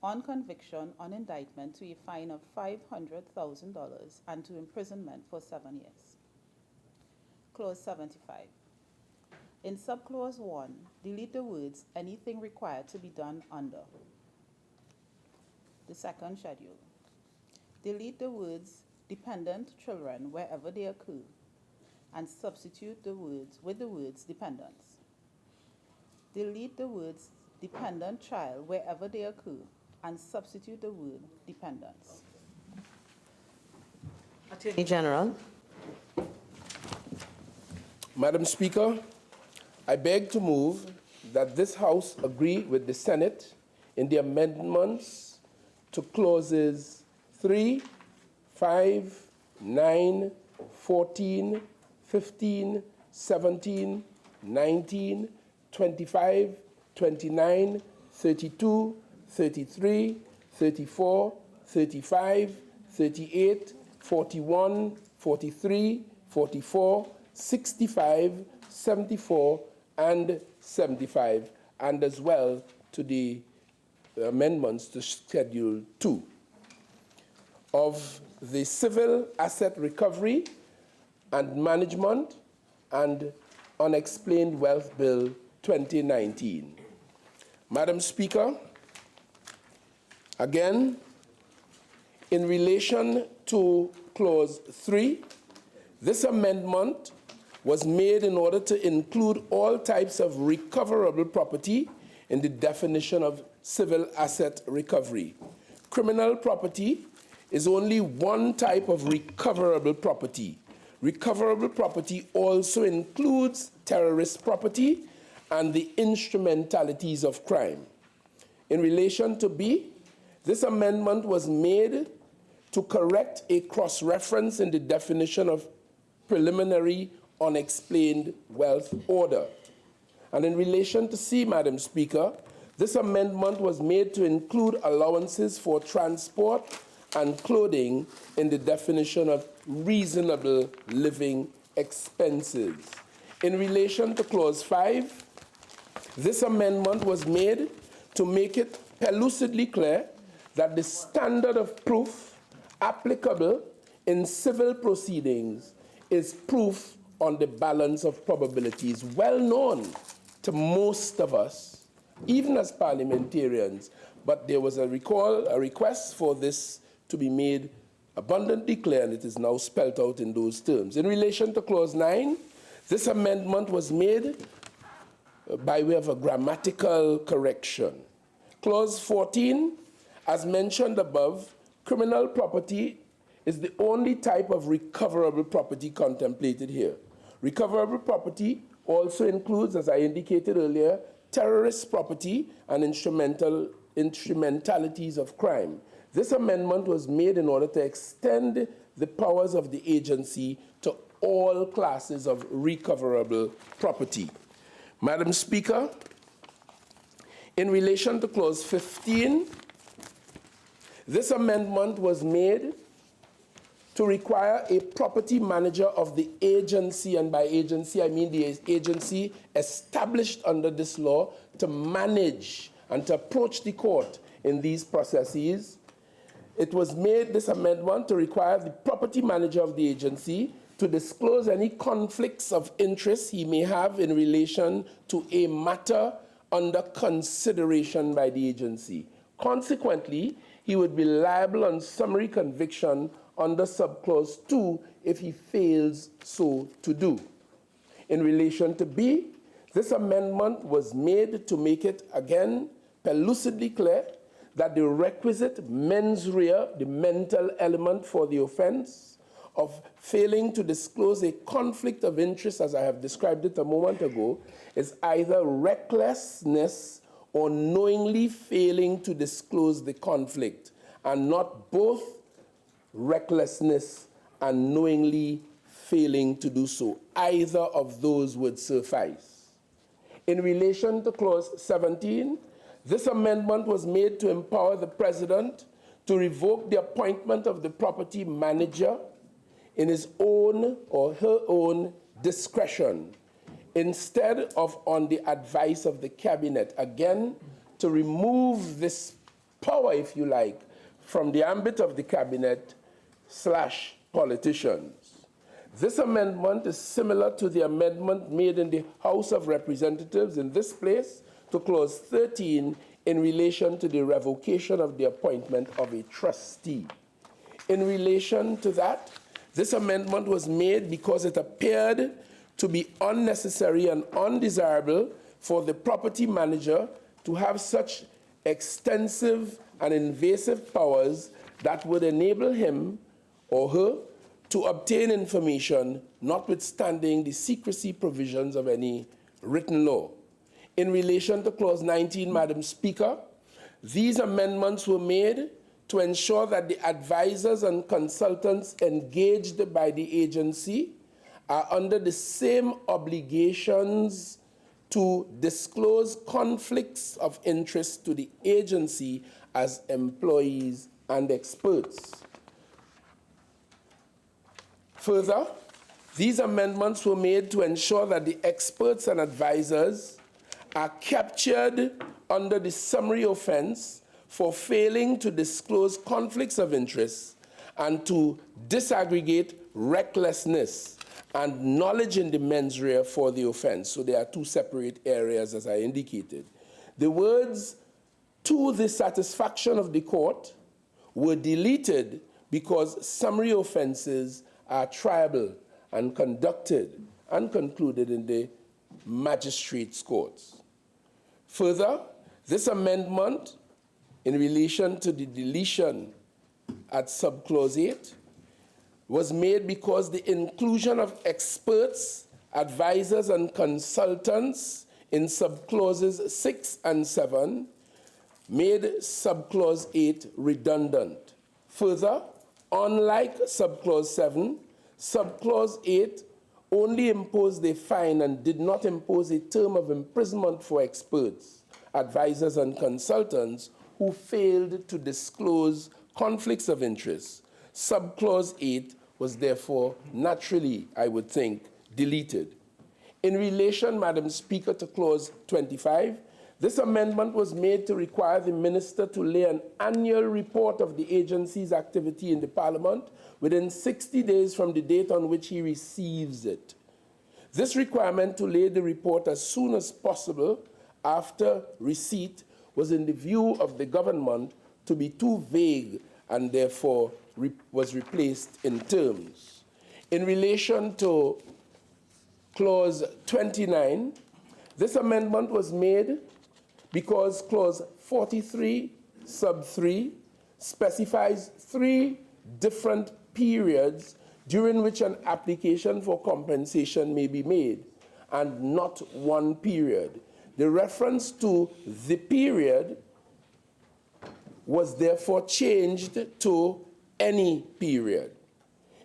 on conviction on indictment to a fine of $500,000 and to imprisonment for 7 years. Clause 75. In subclause 1, delete the words anything required to be done under the second schedule. Delete the words dependent children wherever they occur and substitute the words with the words dependents. Delete the words dependent child wherever they occur and substitute the word dependents. Attorney General. Madam Speaker, I beg to move that this House agree with the Senate in the amendments to clauses 3, 5, 9, 14, 15, 17, 19, 25, 29, 32, 33, 34, 35, 38, 41, 43, 44, 65, 74, and 75, and as well to the amendments to Schedule 2 of the Civil Asset Recovery and Management and Unexplained Wealth Bill 2019. Madam Speaker, again, in relation to Clause 3, this amendment was made in order to include all types of recoverable property in the definition of civil asset recovery. Criminal property is only one type of recoverable property. Recoverable property also includes terrorist property and the instrumentalities of crime. In relation to B, this amendment was made to correct a cross-reference in the definition of preliminary unexplained wealth order. And in relation to C, Madam Speaker, this amendment was made to include allowances for transport and clothing in the definition of reasonable living expenses. In relation to Clause 5, this amendment was made to make it pellucidly clear that the standard of proof applicable in civil proceedings is proof on the balance of probabilities, well known to most of us, even as parliamentarians, but there was a request for this to be made abundantly clear, and it is now spelled out in those terms. In relation to Clause 9, this amendment was made by way of a grammatical correction. Clause 14, as mentioned above, criminal property is the only type of recoverable property contemplated here. Recoverable property also includes, as I indicated earlier, terrorist property and instrumentalities of crime. This amendment was made in order to extend the powers of the agency to all classes of recoverable property. Madam Speaker, in relation to Clause 15, this amendment was made to require a property manager of the agency, and by agency I mean the agency established under this law, to manage and to approach the court in these processes. It was made, this amendment, to require the property manager of the agency to disclose any conflicts of interest he may have in relation to a matter under consideration by the agency. Consequently, he would be liable on summary conviction under subclause 2 if he fails so to do. In relation to B, this amendment was made to make it, again, pellucidly clear that the requisite mens rea, the mental element for the offense of failing to disclose a conflict of interest, as I have described it a moment ago, is either recklessness or knowingly failing to disclose the conflict, and not both recklessness and knowingly failing to do so. Either of those would suffice. In relation to Clause 17, this amendment was made to empower the President to revoke the appointment of the property manager in his own or her own discretion, instead of on the advice of the Cabinet. Again, to remove this power, if you like, from the ambit of the Cabinet / politicians. This amendment is similar to the amendment made in the House of Representatives in this place to Clause 13 in relation to the revocation of the appointment of a trustee. In relation to that, this amendment was made because it appeared to be unnecessary and undesirable for the property manager to have such extensive and invasive powers that would enable him or her to obtain information notwithstanding the secrecy provisions of any written law. In relation to Clause 19, Madam Speaker, these amendments were made to ensure that the advisors and consultants engaged by the agency are under the same obligations to disclose conflicts of interest to the agency as employees and experts. Further, these amendments were made to ensure that the experts and advisors are captured under the summary offense for failing to disclose conflicts of interest and to disaggregate recklessness and knowledge in the mens rea for the offense. So there are two separate areas, as I indicated. The words "to the satisfaction of the court" were deleted because summary offenses are triable and conducted and concluded in the magistrates' courts. Further, this amendment, in relation to the deletion at subclause 8, was made because the inclusion of experts, advisors, and consultants in subclauses 6 and 7 made subclause 8 redundant. Further, unlike subclause 7, subclause 8 only imposed a fine and did not impose a term of imprisonment for experts, advisors, and consultants who failed to disclose conflicts of interest, subclause 8 was therefore naturally, I would think, deleted. In relation, Madam Speaker, to clause 25, this amendment was made to require the minister to lay an annual report of the agency's activity in the Parliament within 60 days from the date on which he receives it. This requirement to lay the report as soon as possible after receipt was in the view of the government to be too vague and therefore was replaced in terms. In relation to clause 29, this amendment was made because clause 43 sub 3 specifies 3 different periods during which an application for compensation may be made, and not one period. The reference to the period was therefore changed to any period.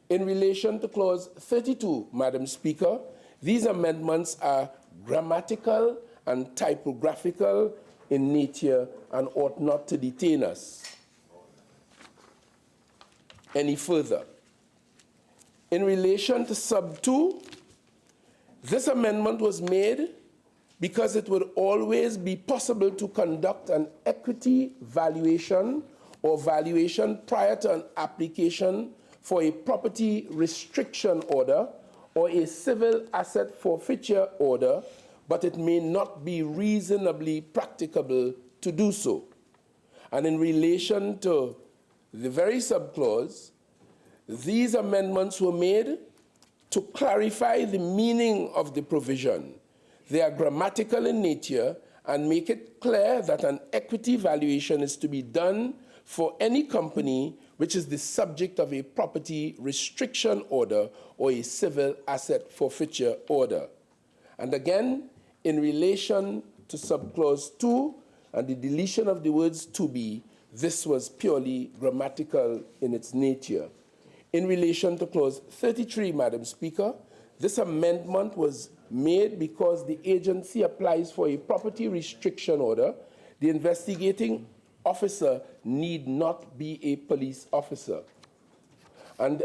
In relation to clause 32, Madam Speaker, these amendments are grammatical and typographical in nature and ought not to detain us any further. In relation to sub 2, this amendment was made because it would always be possible to conduct an equity valuation or valuation prior to an application for a property restriction order or a civil asset forfeiture order, but it may not be reasonably practicable to do so. And in relation to the very subclause, these amendments were made to clarify the meaning of the provision. They are grammatical in nature and make it clear that an equity valuation is to be done for any company which is the subject of a property restriction order or a civil asset forfeiture order. And again, in relation to subclause 2 and the deletion of the words to be, this was purely grammatical in its nature. In relation to clause 33, Madam Speaker, this amendment was made because the agency applies for a property restriction order. The investigating officer need not be a police officer. And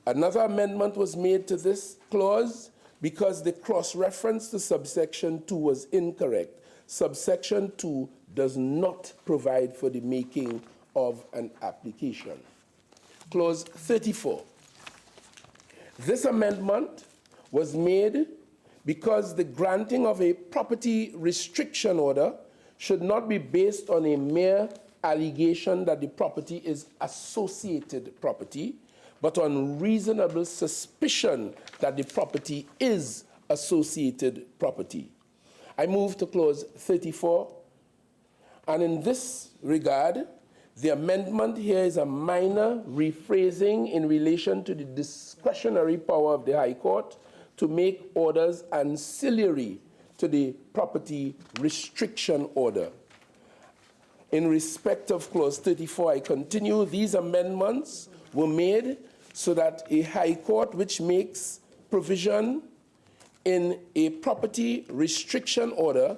another amendment was made to this clause because the cross-reference to subsection 2 was incorrect. Subsection 2 does not provide for the making of an application. Clause 34. This amendment was made because the granting of a property restriction order should not be based on a mere allegation that the property is associated property, but on reasonable suspicion that the property is associated property. I move to clause 34, and in this regard, the amendment here is a minor rephrasing in relation to the discretionary power of the High Court to make orders ancillary to the property restriction order. In respect of clause 34, I continue, these amendments were made so that a High Court which makes provision in a property restriction order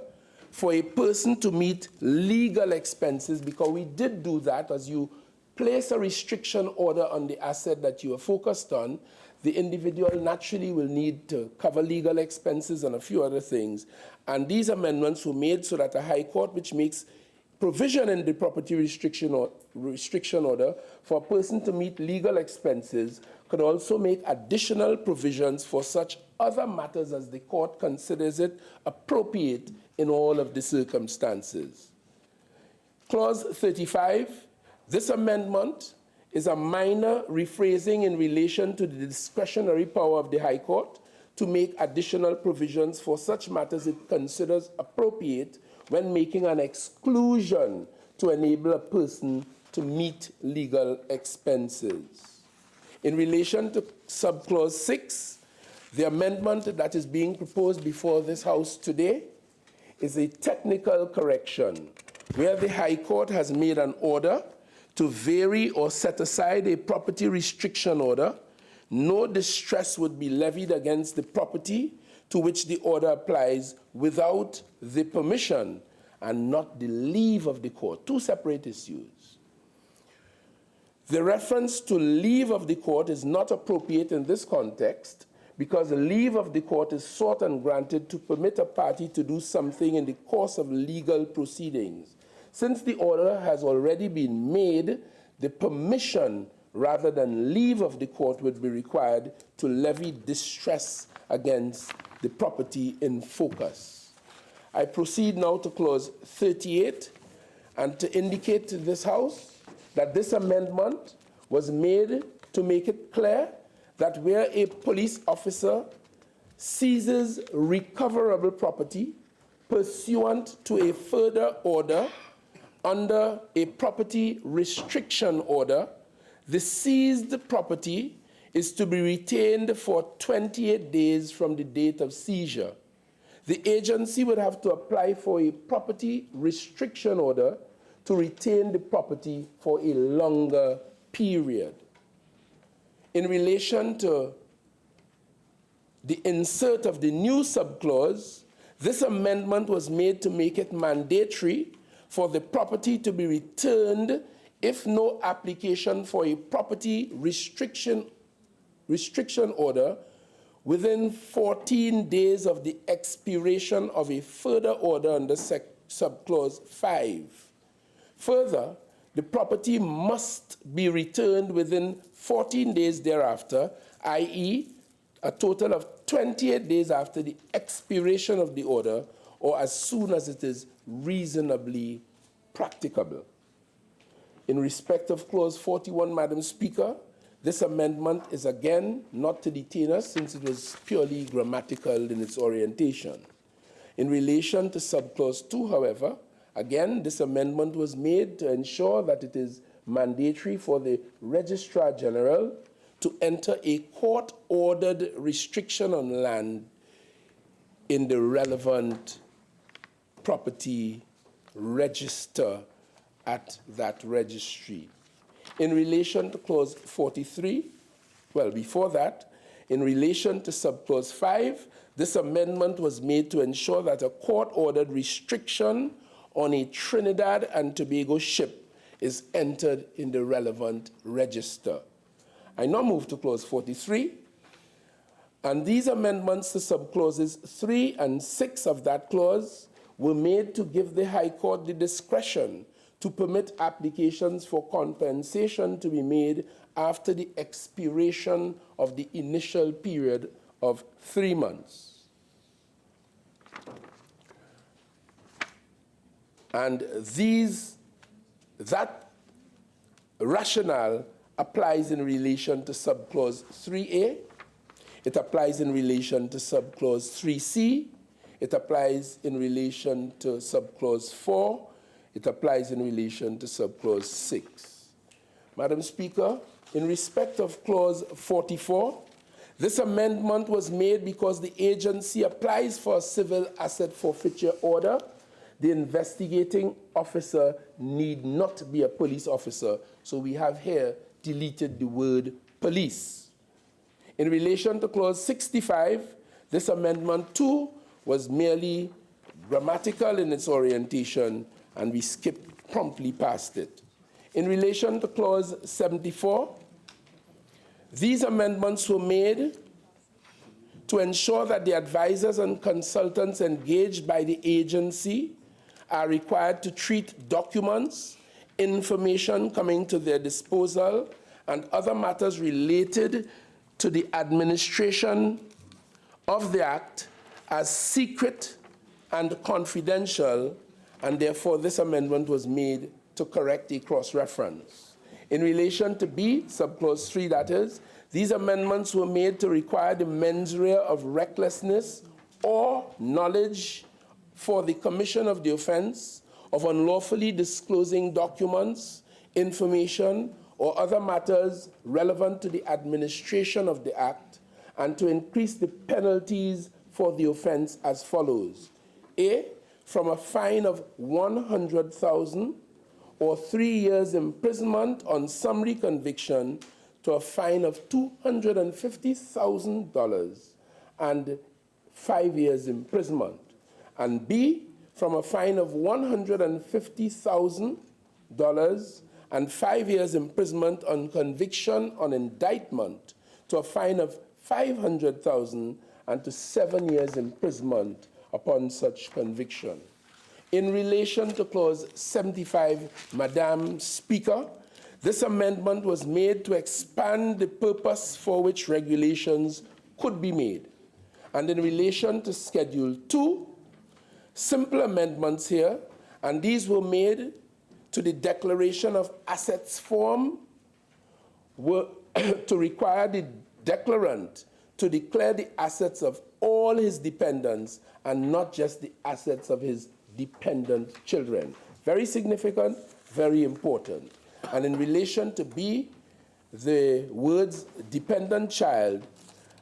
for a person to meet legal expenses, because we did do that, as you place a restriction order on the asset that you are focused on, the individual naturally will need to cover legal expenses and a few other things. And these amendments were made so that a High Court which makes provision in the property restriction order for a person to meet legal expenses could also make additional provisions for such other matters as the court considers it appropriate in all of the circumstances. Clause 35, this amendment is a minor rephrasing in relation to the discretionary power of the High Court to make additional provisions for such matters it considers appropriate when making an exclusion to enable a person to meet legal expenses. In relation to subclause 6, the amendment that is being proposed before this House today is a technical correction where the High Court has made an order to vary or set aside a property restriction order. No distress would be levied against the property to which the order applies without the permission and not the leave of the court. Two separate issues. The reference to leave of the court is not appropriate in this context because the leave of the court is sought and granted to permit a party to do something in the course of legal proceedings. Since the order has already been made, the permission rather than leave of the court would be required to levy distress against the property in focus. I proceed now to clause 38 and to indicate to this House that this amendment was made to make it clear that where a police officer seizes recoverable property pursuant to a further order under a property restriction order, the seized property is to be retained for 28 days from the date of seizure. The agency would have to apply for a property restriction order to retain the property for a longer period. In relation to the insert of the new subclause, this amendment was made to make it mandatory for the property to be returned if no application for a property restriction order within 14 days of the expiration of a further order under subclause 5. Further, the property must be returned within 14 days thereafter, i.e., a total of 28 days after the expiration of the order, or as soon as it is reasonably practicable. In respect of clause 41, Madam Speaker, this amendment is again not to detain us since it was purely grammatical in its orientation. In relation to subclause 2, however, again, this amendment was made to ensure that it is mandatory for the Registrar General to enter a court-ordered restriction on land in the relevant property register at that registry. In relation to clause 43, well, before that, in relation to subclause 5, this amendment was made to ensure that a court-ordered restriction on a Trinidad and Tobago ship is entered in the relevant register. I now move to clause 43, and these amendments to subclauses 3 and 6 of that clause were made to give the High Court the discretion to permit applications for compensation to be made after the expiration of the initial period of 3 months. And that rationale applies in relation to subclause 3A, it applies in relation to subclause 3C, it applies in relation to subclause 4, it applies in relation to subclause 6. Madam Speaker, in respect of clause 44, this amendment was made because the agency applies for a civil asset forfeiture order. The investigating officer need not be a police officer, so we have here deleted the word police. In relation to clause 65, this amendment too was merely grammatical in its orientation, and we skipped promptly past it. In relation to clause 74, these amendments were made to ensure that the advisors and consultants engaged by the agency are required to treat documents, information coming to their disposal, and other matters related to the administration of the Act as secret and confidential, and therefore this amendment was made to correct a cross-reference. In relation to B, subclause 3 that is, these amendments were made to require the mens rea of recklessness or knowledge for the commission of the offense of unlawfully disclosing documents, information, or other matters relevant to the administration of the Act, and to increase the penalties for the offense as follows. A, from a fine of $100,000 or 3 years imprisonment on summary conviction to a fine of $250,000 and 5 years imprisonment. And B, from a fine of $150,000 and 5 years imprisonment on conviction on indictment to a fine of 500,000 and to 7 years imprisonment upon such conviction. In relation to clause 75, Madam Speaker, this amendment was made to expand the purpose for which regulations could be made. And in relation to Schedule 2, simple amendments here, and these were made to the Declaration of Assets form, were to require the declarant to declare the assets of all his dependents and not just the assets of his dependent children. Very significant, very important. And in relation to B, the words dependent child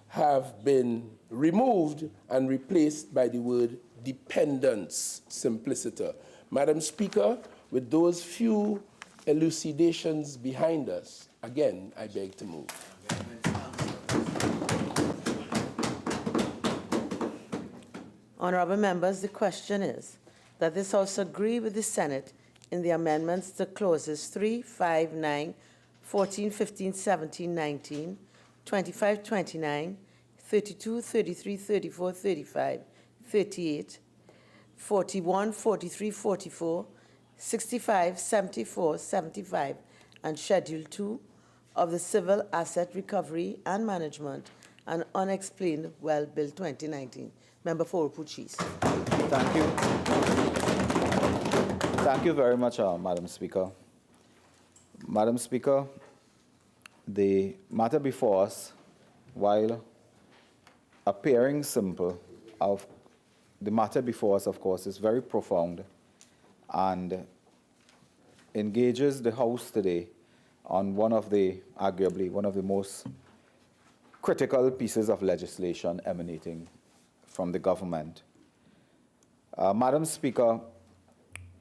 have been removed and replaced by the word dependents simpliciter. Madam Speaker, with those few elucidations behind us, again, I beg to move. Honourable members, the question is that this House agree with the Senate in the amendments to clauses 3, 5, 9, 14, 15, 17, 19, 25, 29, 32, 33, 34, 35, 38, 41, 43, 44, 65, 74, 75, and Schedule 2 of the Civil Asset Recovery and Management and Unexplained Well Bill 2019. Member for Puchis. Thank you. Thank you very much, Madam Speaker. Madam Speaker, the matter before us, while appearing simple, the matter before us, of course, is very profound and engages the House today on arguably one of the most critical pieces of legislation emanating from the government. Madam Speaker,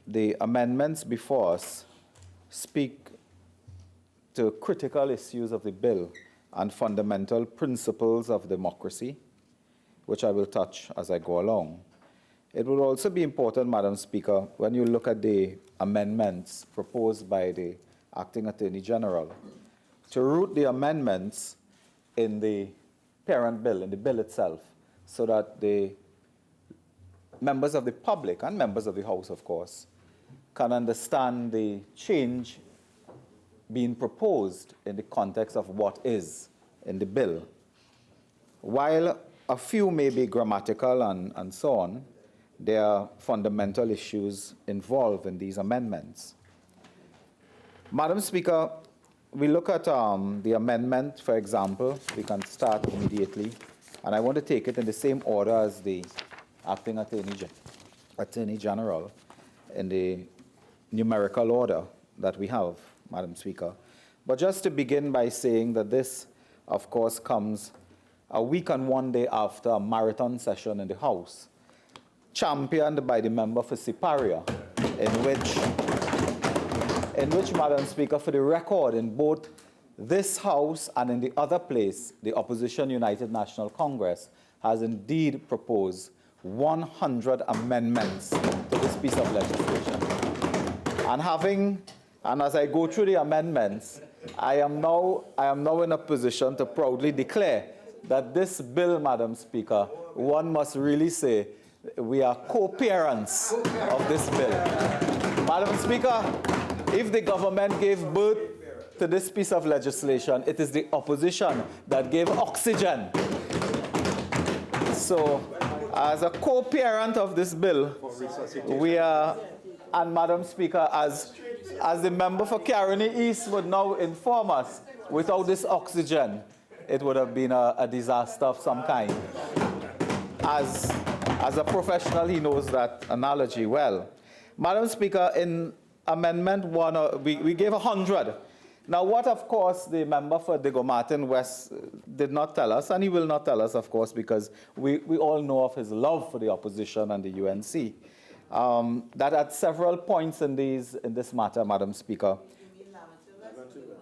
the amendments before us speak to critical issues of the bill and fundamental principles of democracy, which I will touch as I go along. It will also be important, Madam Speaker, when you look at the amendments proposed by the Acting Attorney General, to root the amendments in the parent bill, in the bill itself, so that the members of the public and members of the House, of course, can understand the change being proposed in the context of what is in the bill. While a few may be grammatical and so on, there are fundamental issues involved in these amendments. Madam Speaker, we look at the amendment, for example. We can start immediately. And I want to take it in the same order as the Acting Attorney General in the numerical order that we have, Madam Speaker. But just to begin by saying that this, of course, comes a week and 1 day after a marathon session in the House, championed by the member for Siparia, in which, Madam Speaker, for the record, in both this House and in the other place, the Opposition United National Congress has indeed proposed 100 amendments to this piece of legislation. And as I go through the amendments, I am now in a position to proudly declare that this bill, Madam Speaker, one must really say we are co-parents of this bill. Madam Speaker, if the government gave birth to this piece of legislation, it is the opposition that gave oxygen. So, as a co-parent of this bill, we are, and Madam Speaker, as the member for Caroni East would now inform us, without this oxygen, it would have been a disaster of some kind. As a professional, he knows that analogy well. Madam Speaker, in Amendment 1, we gave 100. Now, what, of course, the member for Diego Martin West did not tell us, and he will not tell us, of course, because we all know of his love for the opposition and the UNC, that at several points in this matter, Madam Speaker,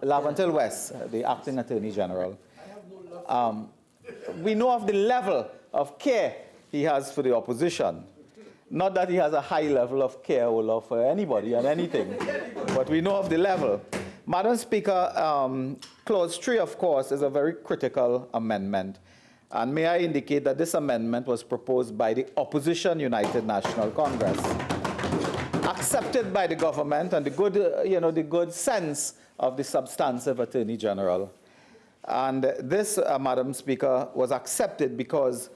Laventil West, the Acting Attorney General, we know of the level of care he has for the opposition. Not that he has a high level of care or love for anybody and anything, but we know of the level. Madam Speaker, Clause 3, of course, is a very critical amendment. And may I indicate that this amendment was proposed by the opposition United National Congress, accepted by the government and the good, the good sense of the substantive Attorney General. And this, Madam Speaker, was accepted because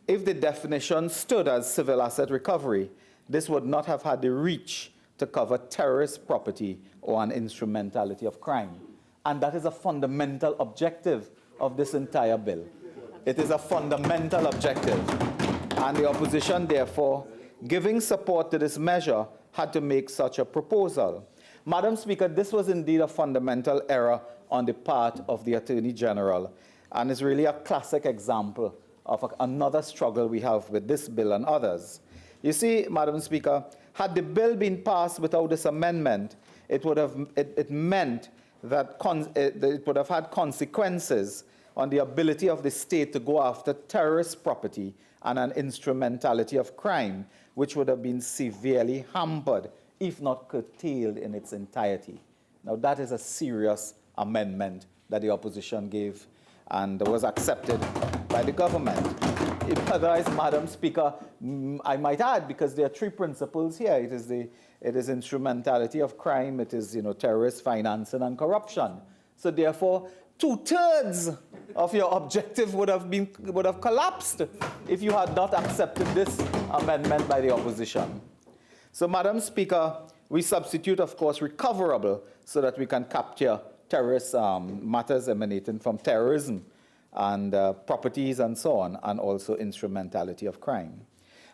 if the definition stood as civil asset recovery, this would not have had the reach to cover terrorist property or an instrumentality of crime. And that is a fundamental objective of this entire bill. It is a fundamental objective. And the opposition, therefore, giving support to this measure, had to make such a proposal. Madam Speaker, this was indeed a fundamental error on the part of the Attorney General, and is really a classic example of another struggle we have with this bill and others. You see, Madam Speaker, had the bill been passed without this amendment, it would have meant that it would have had consequences on the ability of the state to go after terrorist property and an instrumentality of crime, which would have been severely hampered, if not curtailed in its entirety. Now, that is a serious amendment that the opposition gave and was accepted by the government. Otherwise, Madam Speaker, I might add, because there are three principles here. It is instrumentality of crime, it is terrorist financing and corruption. So therefore, 2/3 of your objective would have collapsed if you had not accepted this amendment by the opposition. So, Madam Speaker, we substitute, of course, recoverable so that we can capture terrorist matters emanating from terrorism and properties and so on, and also instrumentality of crime.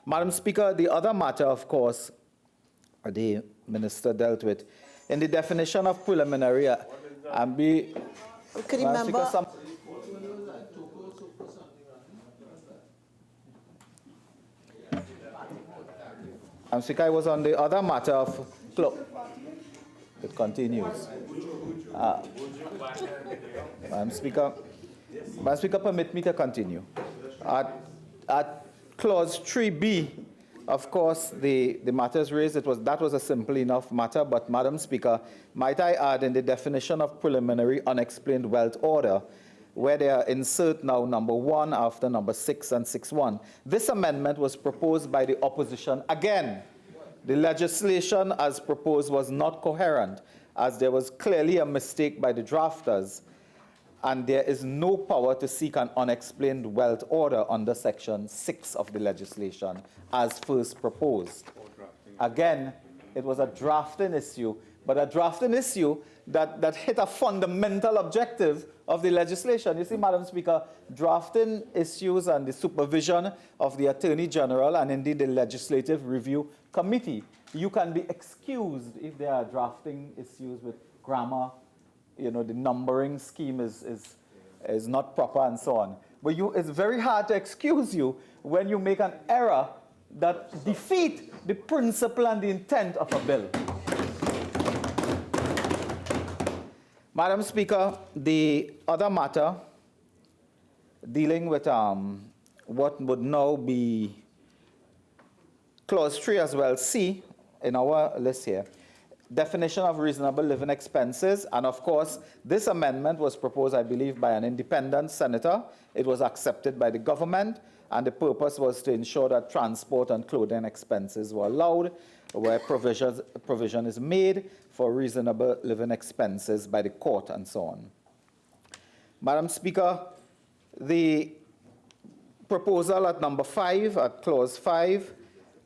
Madam Speaker, the other matter, of course, the Minister dealt with, in the definition of preliminary, could you remember? Madam Speaker, I was on the other matter of... It continues. Madam Speaker, permit me to continue. At Clause 3B, of course, the matters raised, that was a simple enough matter, but Madam Speaker, might I add in the definition of preliminary unexplained wealth order, where they are insert now number 1 after number 6 and 6.1. This amendment was proposed by the opposition again. The legislation as proposed was not coherent, as there was clearly a mistake by the drafters, and there is no power to seek an unexplained wealth order under Section 6 of the legislation, as first proposed. Again, it was a drafting issue, but a drafting issue that hit a fundamental objective of the legislation. You see, Madam Speaker, drafting issues and the supervision of the Attorney General and indeed the Legislative Review Committee, you can be excused if there are drafting issues with grammar, the numbering scheme is not proper and so on. But it's very hard to excuse you when you make an error that defeats the principle and the intent of a bill. Madam Speaker, the other matter dealing with what would now be Clause 3 as well, C, in our list here, definition of reasonable living expenses. And of course, this amendment was proposed, I believe, by an independent senator. It was accepted by the government, and the purpose was to ensure that transport and clothing expenses were allowed, where provision is made for reasonable living expenses by the court and so on. Madam Speaker, the proposal at number 5, at Clause 5,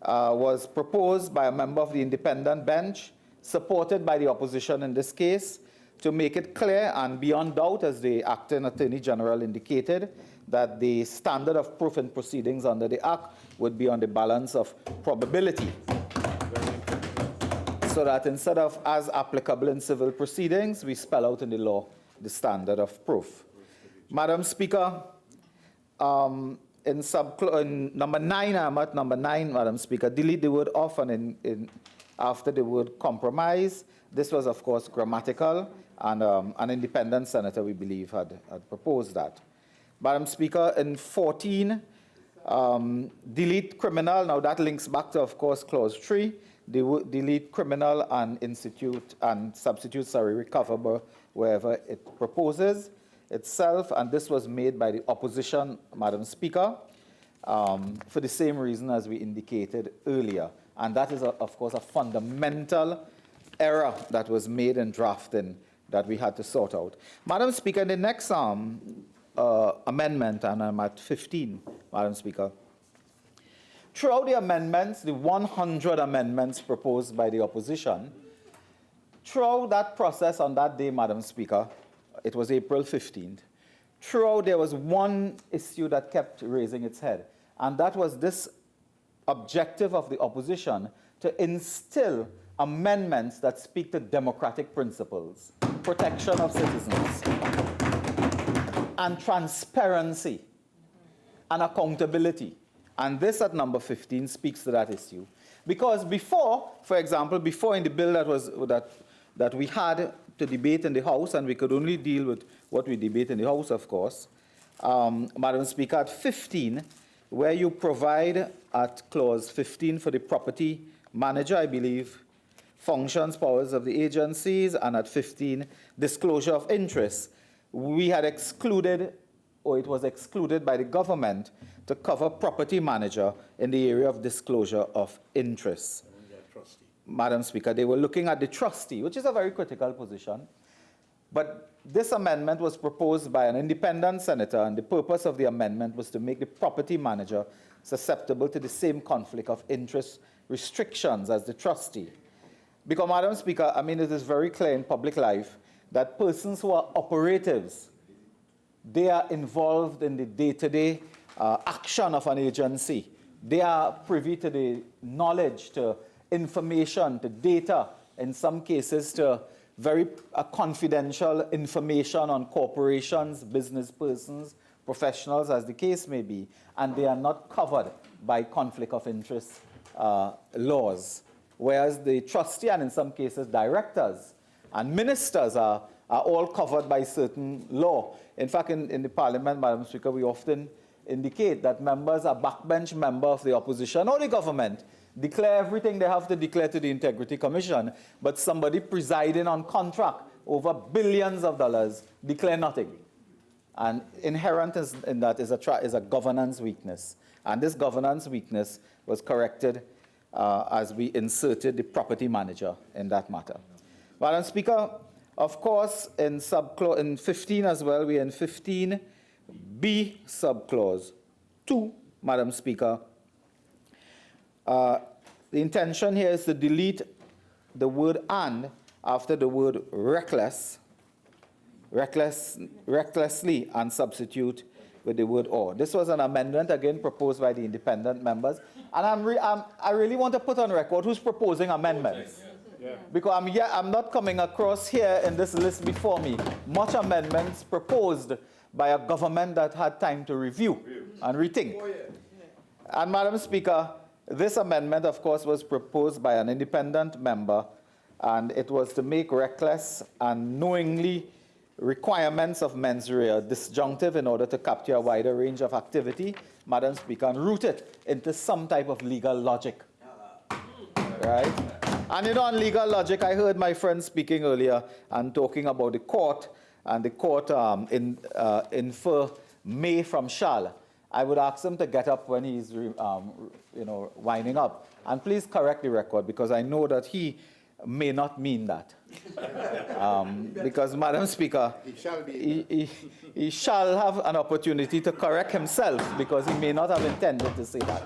was proposed by a member of the independent bench, supported by the opposition in this case, to make it clear and beyond doubt, as the acting Attorney General indicated, that the standard of proof in proceedings under the Act would be on the balance of probability. So that instead of as applicable in civil proceedings, we spell out in the law the standard of proof. Madam Speaker, in number 9, I'm at number 9, Madam Speaker, delete the word off and after the word compromise. This was, of course, grammatical, and an independent senator, we believe, had proposed that. Madam Speaker, in 14, delete criminal. Now, that links back to, of course, Clause 3. delete criminal and substitute recoverable wherever it proposes itself. And this was made by the opposition, Madam Speaker, for the same reason as we indicated earlier. And that is, of course, a fundamental error that was made in drafting that we had to sort out. Madam Speaker, the next amendment, and I'm at 15, Madam Speaker. Throughout the amendments, the 100 amendments proposed by the opposition, throughout that process on that day, Madam Speaker, it was April 15th, throughout there was one issue that kept raising its head, and that was this objective of the opposition to instill amendments that speak to democratic principles, protection of citizens, and transparency and accountability. And this at number 15 speaks to that issue. Because before, for example, before in the bill that we had to debate in the House, and we could only deal with what we debate in the House, of course, Madam Speaker, at 15, where you provide at clause 15 for the property manager, I believe, functions, powers of the agencies, and at 15, disclosure of interests, we had excluded, or it was excluded by the government, to cover property manager in the area of disclosure of interests. Madam Speaker, they were looking at the trustee, which is a very critical position. But this amendment was proposed by an independent senator, and the purpose of the amendment was to make the property manager susceptible to the same conflict of interest restrictions as the trustee. Because, Madam Speaker, I mean, it is very clear in public life that persons who are operatives, they are involved in the day-to-day action of an agency. They are privy to the knowledge, to information, to data, in some cases to very confidential information on corporations, business persons, professionals, as the case may be, and they are not covered by conflict of interest laws. Whereas the trustee, and in some cases directors and ministers, are all covered by certain law. In fact, in the Parliament, Madam Speaker, we often indicate that members are backbench member of the opposition or the government, declare everything they have to declare to the Integrity Commission, but somebody presiding on contract over billions of dollars declare nothing. And inherent in that is a governance weakness. And this governance weakness was corrected as we inserted the property manager in that matter. Madam Speaker, of course, in 15 as well, we are in 15B subclause 2, Madam Speaker. The intention here is to delete the word "and" after the word recklessly, and substitute with the word "or." This was an amendment, again, proposed by the independent members. And I really want to put on record who's proposing amendments. Yeah. Because I'm not coming across here in this list before me much amendments proposed by a government that had time to review and rethink. And, Madam Speaker, this amendment, of course, was proposed by an independent member, and it was to make reckless and knowingly requirements of mens rea disjunctive in order to capture a wider range of activity, Madam Speaker, and root it into some type of legal logic. Right? And you know, on legal logic, I heard my friend speaking earlier and talking about the court, and the court infer may from shall. I would ask him to get up when he's winding up. And please correct the record, because I know that he may not mean that. Because, Madam Speaker, he shall have an opportunity to correct himself, because he may not have intended to say that.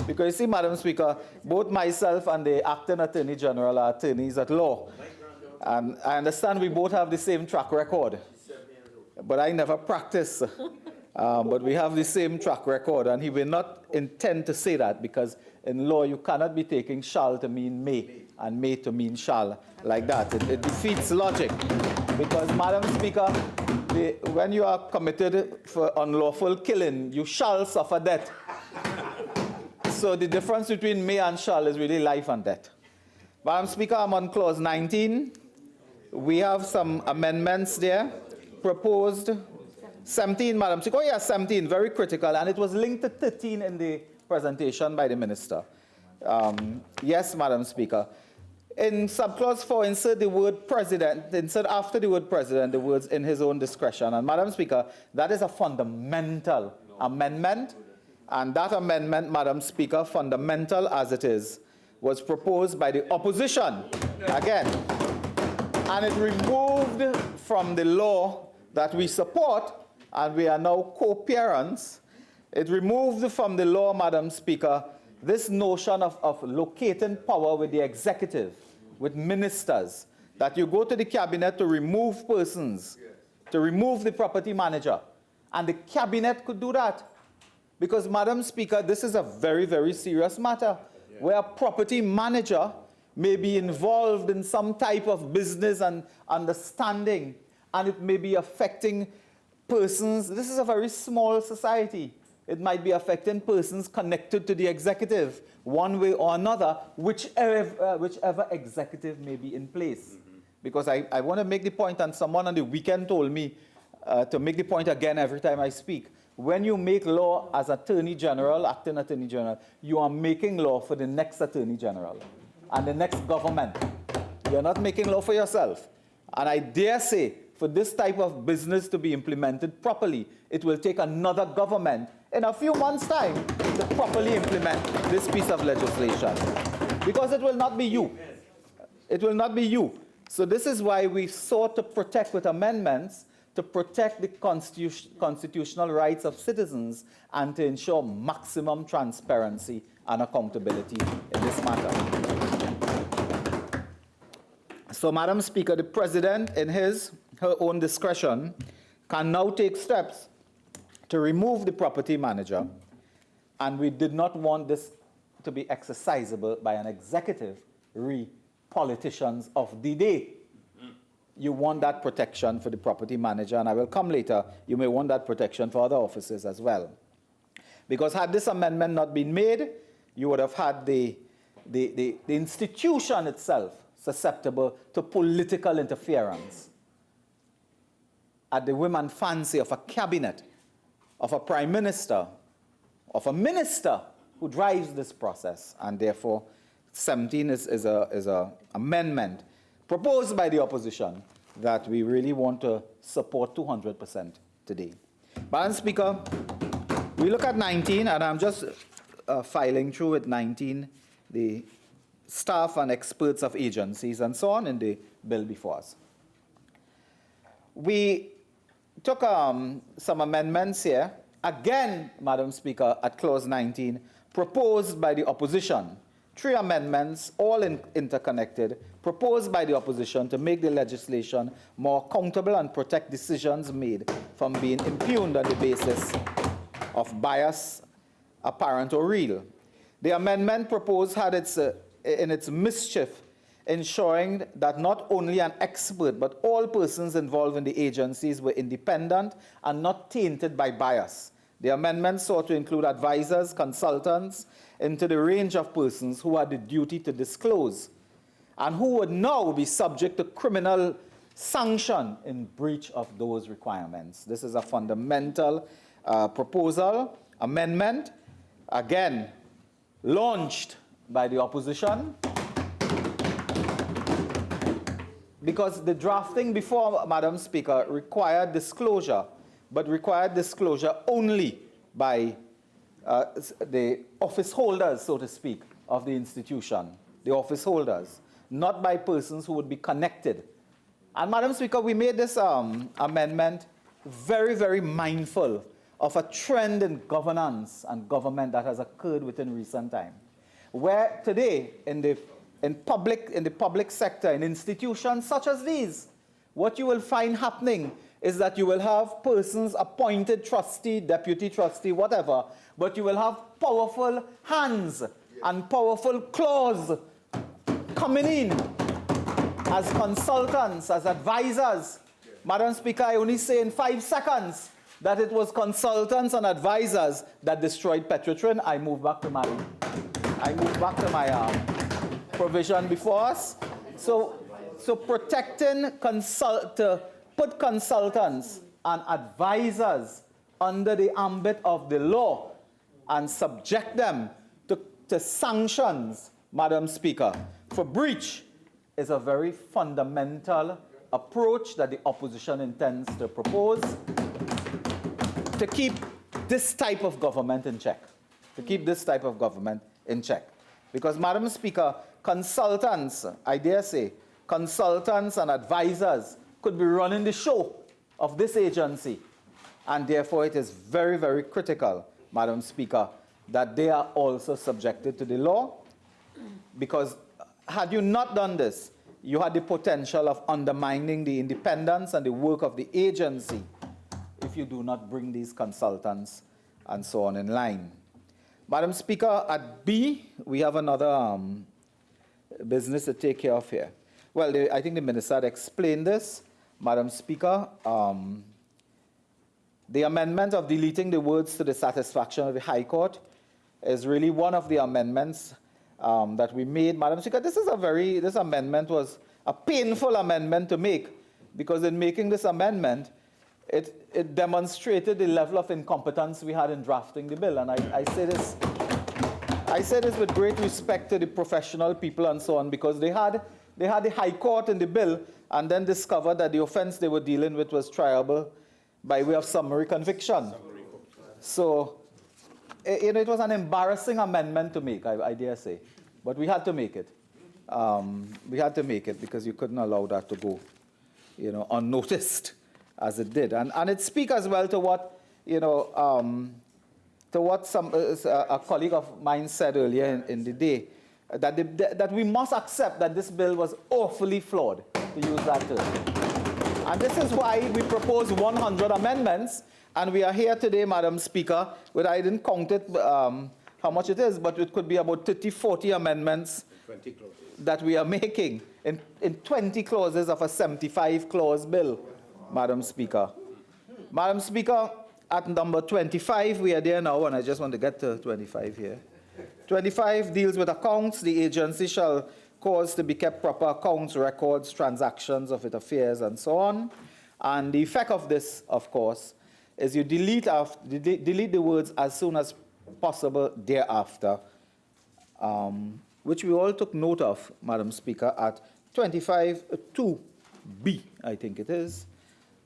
Because, you see, Madam Speaker, both myself and the acting Attorney General are attorneys at law. And I understand we both have the same track record. But I never practice. But we have the same track record, and he will not intend to say that, because in law you cannot be taking shall to mean may, and may to mean shall, like that. It defeats logic. Because, Madam Speaker, when you are committed for unlawful killing, you shall suffer death. So the difference between may and shall is really life and death. Madam Speaker, I'm on clause 19. We have some amendments there proposed. 17, Madam Speaker. Oh, yeah, 17, very critical. And it was linked to 13 in the presentation by the Minister. Yes, Madam Speaker. In subclause 4, insert the word president, insert after the word president the words in his own discretion. And Madam Speaker, that is a fundamental amendment. And that amendment, Madam Speaker, fundamental as it is, was proposed by the opposition again. And it removed from the law that we support, and we are now co-parents, it removed from the law, Madam Speaker, this notion of locating power with the executive, with ministers, that you go to the cabinet to remove persons, to remove the property manager, and the cabinet could do that. Because, Madam Speaker, this is a very, very serious matter, where a property manager may be involved in some type of business and understanding, and it may be affecting persons. This is a very small society. It might be affecting persons connected to the executive, one way or another, whichever executive may be in place. Because I want to make the point, and someone on the weekend told me to make the point again every time I speak. When you make law as Attorney General, acting Attorney General, you are making law for the next Attorney General and the next government. You're not making law for yourself. And I dare say, for this type of business to be implemented properly, it will take another government in a few months' time to properly implement this piece of legislation. Because it will not be you. It will not be you. So this is why we sought to protect with amendments, to protect the constitutional rights of citizens and to ensure maximum transparency and accountability in this matter. So, Madam Speaker, the President, in her own discretion, can now take steps to remove the property manager, and we did not want this to be exercisable by an executive, politicians of the day. You want that protection for the property manager, and I will come later, you may want that protection for other officers as well. Because had this amendment not been made, you would have had the institution itself susceptible to political interference at the whim and fancy of a cabinet, of a prime minister, of a minister who drives this process. And therefore, 17 is an amendment proposed by the opposition that we really want to support 200% today. Madam Speaker, we look at 19, and I'm just filing through with 19, the staff and experts of agencies and so on in the bill before us. We took some amendments here, again, Madam Speaker, at clause 19, proposed by the opposition. 3 amendments, all interconnected, proposed by the opposition to make the legislation more accountable and protect decisions made from being impugned on the basis of bias, apparent or real. The amendment proposed had in its mischief ensuring that not only an expert, but all persons involved in the agencies were independent and not tainted by bias. The amendment sought to include advisors, consultants, into the range of persons who had the duty to disclose and who would now be subject to criminal sanction in breach of those requirements. This is a fundamental proposal, amendment, again, launched by the opposition, because the drafting before, Madam Speaker, required disclosure, but required disclosure only by the office holders, so to speak, of the institution, the office holders, not by persons who would be connected. And Madam Speaker, we made this amendment very, very mindful of a trend in governance and government that has occurred within recent time, where today in the public sector, in institutions such as these, what you will find happening is that you will have persons appointed trustee, deputy trustee, whatever, but you will have powerful hands and powerful claws coming in as consultants, as advisors. Madam Speaker, I only say in 5 seconds that it was consultants and advisors that destroyed Petrotrin. I move back to my provision before us. So protecting to put consultants and advisors under the ambit of the law and subject them to to sanctions, Madam Speaker, for breach is a very fundamental approach that the opposition intends to propose to keep this type of government in check. To keep this type of government in check. Because, Madam Speaker, consultants, I dare say, consultants and advisors could be running the show of this agency. And therefore, it is very, very critical, Madam Speaker, that they are also subjected to the law. Because had you not done this, you had the potential of undermining the independence and the work of the agency if you do not bring these consultants and so on in line. Madam Speaker, at B, we have another business to take care of here. Well, I think the Minister had explained this. Madam Speaker, the amendment of deleting the words to the satisfaction of the High Court is really one of the amendments that we made. Madam Speaker, this amendment was a painful amendment to make, because in making this amendment, it demonstrated the level of incompetence we had in drafting the bill. And I say this with great respect to the professional people and so on, because they had the High Court in the bill and then discovered that the offense they were dealing with was triable by way of summary conviction. So, it was an embarrassing amendment to make, I dare say. But we had to make it. We had to make it because you couldn't allow that to go, unnoticed as it did. And it speaks as well to what, to what a colleague of mine said earlier in the day, that we must accept that this bill was awfully flawed, to use that term. And this is why we propose 100 amendments, and we are here today, Madam Speaker, with, I didn't count it, how much it is, but it could be about 30, 40 amendments that we are making in 20 clauses of a 75-clause bill, Madam Speaker. Madam Speaker, at number 25, we are there now, and I just want to get to 25 here. 25 deals with accounts. The agency shall cause to be kept proper accounts, records, transactions of its affairs, and so on. And the effect of this, of course, is you delete the words as soon as possible thereafter, which we all took note of, Madam Speaker, at 25(2)(b), I think it is.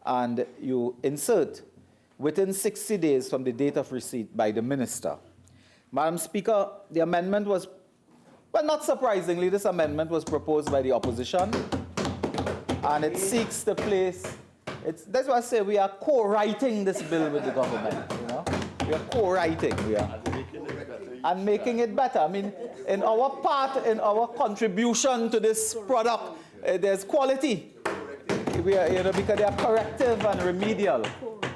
And you insert within 60 days from the date of receipt by the Minister. Madam Speaker, the amendment was, well, not surprisingly, this amendment was proposed by the opposition, and it seeks to place, that's why I say we are co-writing this bill with the government, We are co-writing, and making it better. I mean, in our part, in our contribution to this product, there's quality. We are, because they are corrective and remedial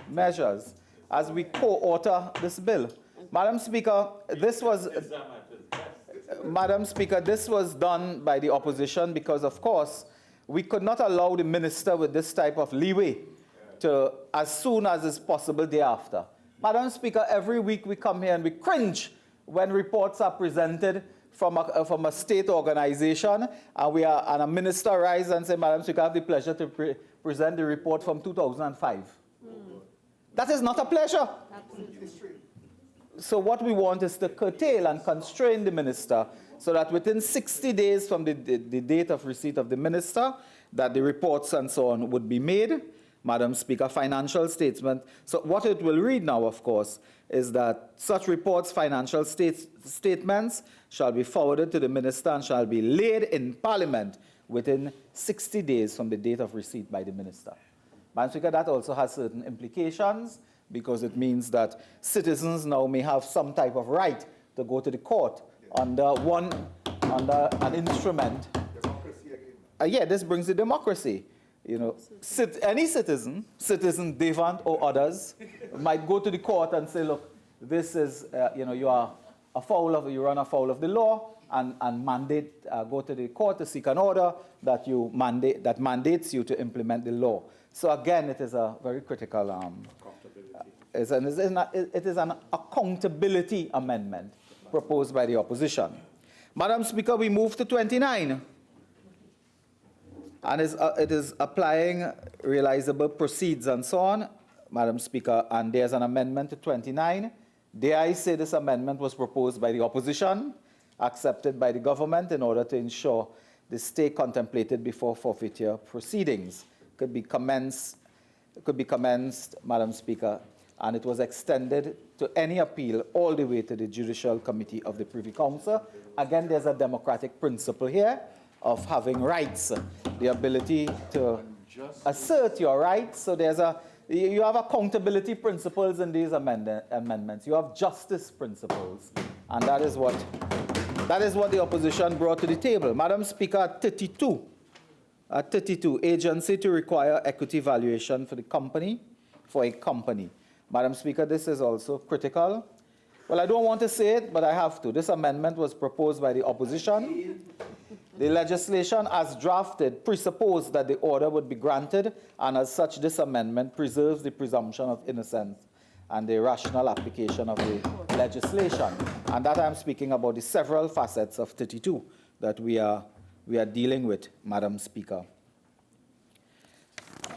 measures as we co-author this bill. Madam Speaker, this was done by the opposition because, of course, we could not allow the minister with this type of leeway to, as soon as is possible thereafter. Madam Speaker, every week we come here and we cringe when reports are presented from a state organization, and a minister rises and says, Madam Speaker, I have the pleasure to present the report from 2005. That is not a pleasure. Absolutely. So what we want is to curtail and constrain the minister so that within 60 days from the date of receipt of the minister, that the reports and so on would be made. Madam Speaker, financial statement. So what it will read now, of course, is that such reports, financial statements, shall be forwarded to the minister and shall be laid in Parliament within 60 days from the date of receipt by the minister. Madam Speaker, that also has certain implications, because it means that citizens now may have some type of right to go to the court under an instrument. This brings the democracy. Any citizen Devant or others, might go to the court and say, look, this is, you run afoul of the law, and go to the court to seek an order that mandates you to implement the law. So again, it is a very critical, it is an accountability amendment proposed by the opposition. Madam Speaker, we move to 29. And it is applying realizable proceeds and so on, Madam Speaker, and there's an amendment to 29. Dare I say this amendment was proposed by the opposition, accepted by the government in order to ensure the stay contemplated before forfeiture proceedings could be commenced, Madam Speaker, and it was extended to any appeal all the way to the Judicial Committee of the Privy Council. Again, there's a democratic principle here of having rights, the ability to assert your rights. So you have accountability principles in these amendments. You have justice principles, and that is what the opposition brought to the table. Madam Speaker, at 32, agency to require equity valuation for a company. Madam Speaker, this is also critical. Well, I don't want to say it, but I have to. This amendment was proposed by the opposition. The legislation as drafted presupposed that the order would be granted, and as such, this amendment preserves the presumption of innocence and the rational application of the legislation. And that I'm speaking about the several facets of 32 that we are dealing with, Madam Speaker.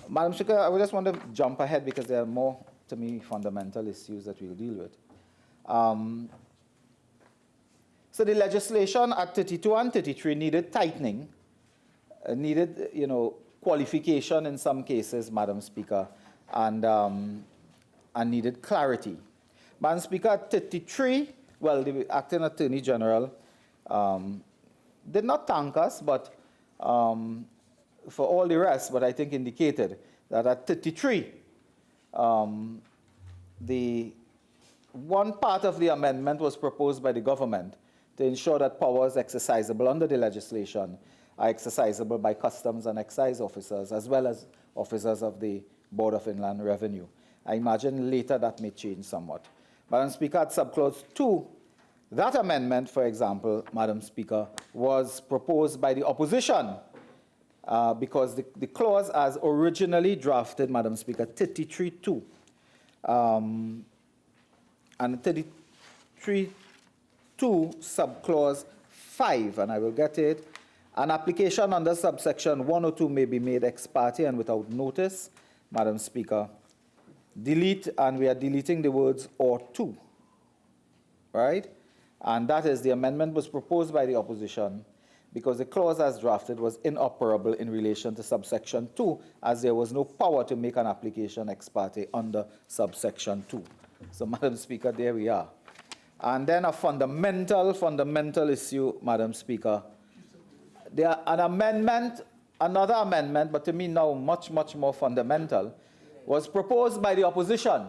Madam Speaker, I just want to jump ahead because there are more, to me, fundamental issues that we'll deal with. So the legislation at 32 and 33 needed tightening, needed, qualification in some cases, Madam Speaker, and needed clarity. Madam Speaker, at 33, well, the Acting Attorney General did not thank us, but for all the rest, but I think indicated that at 33, the one part of the amendment was proposed by the government to ensure that powers exercisable under the legislation are exercisable by customs and excise officers, as well as officers of the Board of Inland Revenue. I imagine later that may change somewhat. Madam Speaker, at subclause 2, that amendment, for example, Madam Speaker, was proposed by the opposition because the clause as originally drafted, Madam Speaker, 33.2, and 33.2 subclause 5, and I will get it. An application under subsection 102 may be made ex parte and without notice, Madam Speaker. Delete, and we are deleting the words or to, right? And that is, the amendment was proposed by the opposition because the clause as drafted was inoperable in relation to subsection 2, as there was no power to make an application ex parte under subsection 2. So, Madam Speaker, there we are. And then a fundamental issue, Madam Speaker. There an amendment, another amendment, but to me now much, much more fundamental, was proposed by the opposition.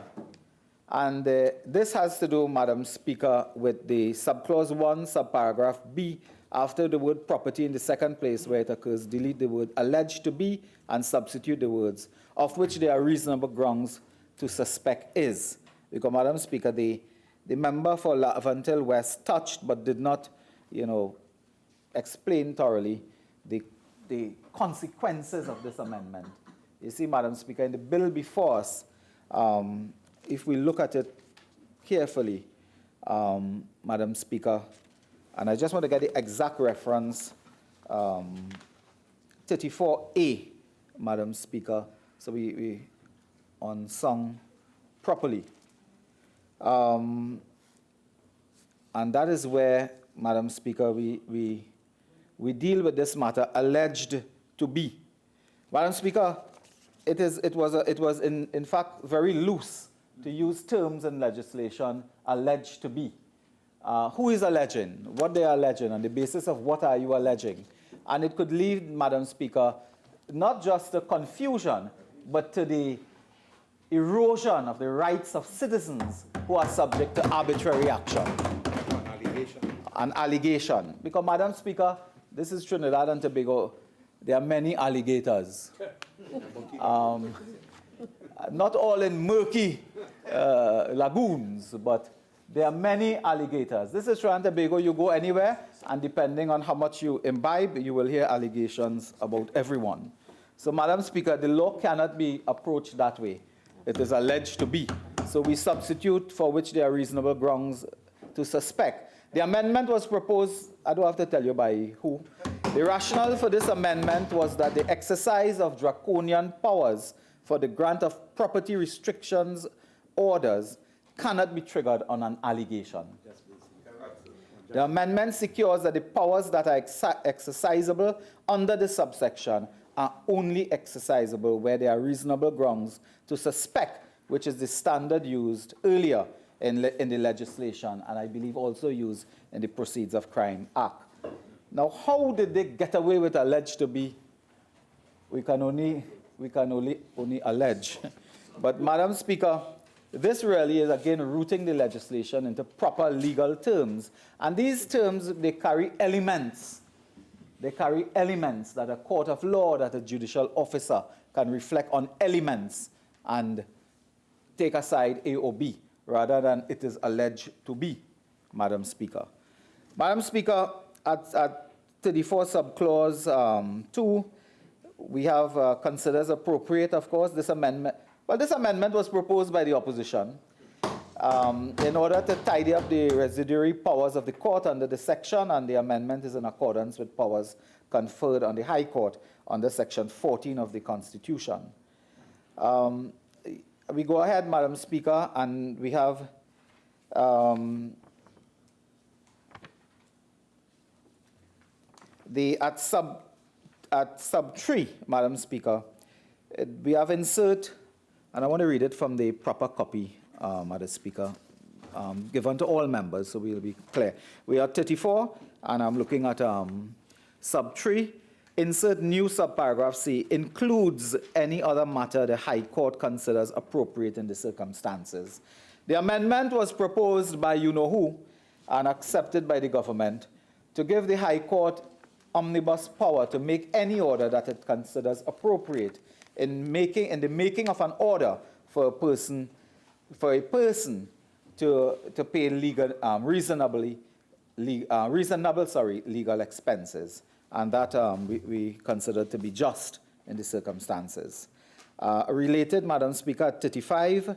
And this has to do, Madam Speaker, with the subclause 1, subparagraph B, after the word property in the second place where it occurs, delete the word alleged to be and substitute the words, of which there are reasonable grounds to suspect is. Because, Madam Speaker, the member for Lavantil West touched but did not, explain thoroughly the consequences of this amendment. You see, Madam Speaker, in the bill before us, if we look at it carefully, Madam Speaker, and I just want to get the exact reference, 34A, Madam Speaker, so we unsung properly. And that is where, Madam Speaker, we deal with this matter alleged to be. Madam Speaker, it was in fact very loose to use terms in legislation alleged to be. Who is alleging? What they are alleging? On the basis of what are you alleging? And it could lead, Madam Speaker, not just to confusion, but to the erosion of the rights of citizens who are subject to arbitrary action. An allegation. Because, Madam Speaker, this is Trinidad and Tobago. There are many alligators. Not all in murky lagoons, but there are many alligators. This is Trinidad and Tobago. You go anywhere, and depending on how much you imbibe, you will hear allegations about everyone. So, Madam Speaker, the law cannot be approached that way. It is alleged to be. So we substitute for which there are reasonable grounds to suspect. The amendment was proposed, I don't have to tell you by who. The rationale for this amendment was that the exercise of draconian powers for the grant of property restrictions orders cannot be triggered on an allegation. The amendment secures that the powers that are exercisable under the subsection are only exercisable where there are reasonable grounds to suspect, which is the standard used earlier in the legislation, and I believe also used in the Proceeds of Crime Act. Now, how did they get away with alleged to be? We can only allege. But, Madam Speaker, this really is, again, rooting the legislation into proper legal terms. And these terms, they carry elements. They carry elements that a court of law, that a judicial officer can reflect on elements and take aside A or B, rather than it is alleged to be, Madam Speaker. Madam Speaker, at 34 subclause 2, we have considers appropriate, of course, this amendment. Well, this amendment was proposed by the opposition in order to tidy up the residuary powers of the court under the section, and the amendment is in accordance with powers conferred on the High Court under Section 14 of the Constitution. We go ahead, Madam Speaker, and we have at sub 3, Madam Speaker, we have insert, and I want to read it from the proper copy, Madam Speaker, given to all members, so we'll be clear. We are 34, and I'm looking at sub 3. Insert new subparagraph C, includes any other matter the High Court considers appropriate in the circumstances. The amendment was proposed by you-know-who and accepted by the government to give the High Court omnibus power to make any order that it considers appropriate in the making of an order for a person to pay reasonable legal expenses, and that we consider to be just in the circumstances. Related, Madam Speaker, at 35,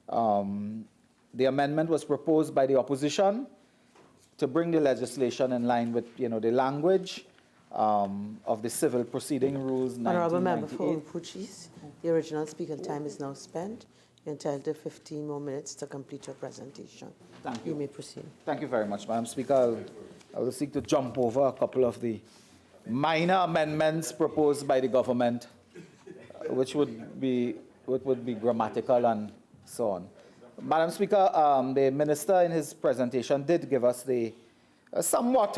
the amendment was proposed by the opposition to bring the legislation in line with, the language of the civil proceeding rules. Honourable Member for Puchis, the original speaking time is now spent. You're entitled to 15 more minutes to complete your presentation. Thank you. You may proceed. Thank you very much, Madam Speaker. I will seek to jump over a couple of the minor amendments proposed by the government, which would be grammatical and so on. Madam Speaker, the Minister in his presentation did give us the somewhat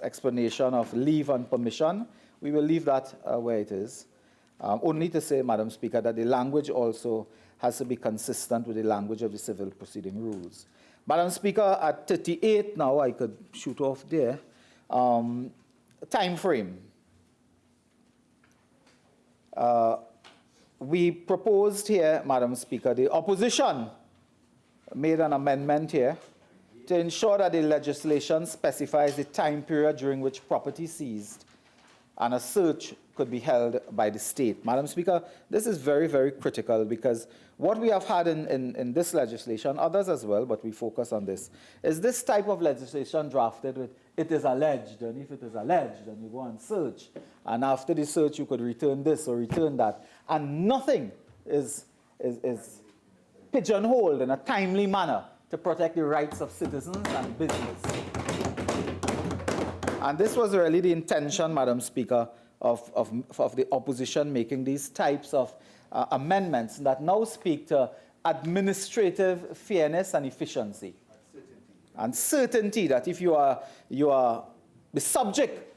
explanation of leave and permission. We will leave that where it is. Only to say, Madam Speaker, that the language also has to be consistent with the language of the civil proceeding rules. Madam Speaker, at 38 now, I could shoot off there. Time frame. We proposed here, Madam Speaker, the opposition made an amendment here to ensure that the legislation specifies the time period during which property seized and a search could be held by the state. Madam Speaker, this is very, very critical, because what we have had in this legislation, others as well, but we focus on this, is this type of legislation drafted with, it is alleged, and if it is alleged, then you go and search, and after the search you could return this or return that, and nothing is pigeonholed in a timely manner to protect the rights of citizens and business. And this was really the intention, Madam Speaker, of the opposition making these types of amendments that now speak to administrative fairness and efficiency. And certainty that if you are the subject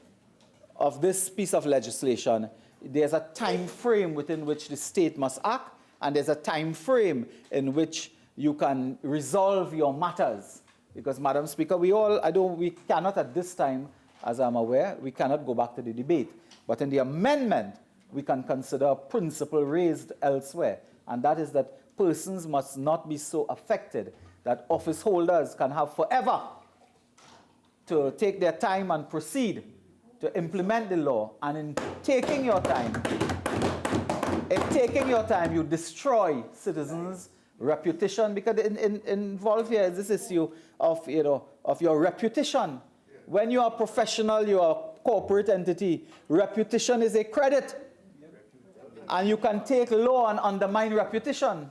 of this piece of legislation, there's a time frame within which the state must act, and there's a time frame in which you can resolve your matters. Because, Madam Speaker, we cannot at this time, as I'm aware, we cannot go back to the debate. But in the amendment, we can consider a principle raised elsewhere, and that is that persons must not be so affected that office holders can have forever to take their time and proceed to implement the law. And in taking your time, you destroy citizens' reputation, because involved here is this issue of your reputation. When you are professional, you are a corporate entity, reputation is a credit. And you can take law and undermine reputation.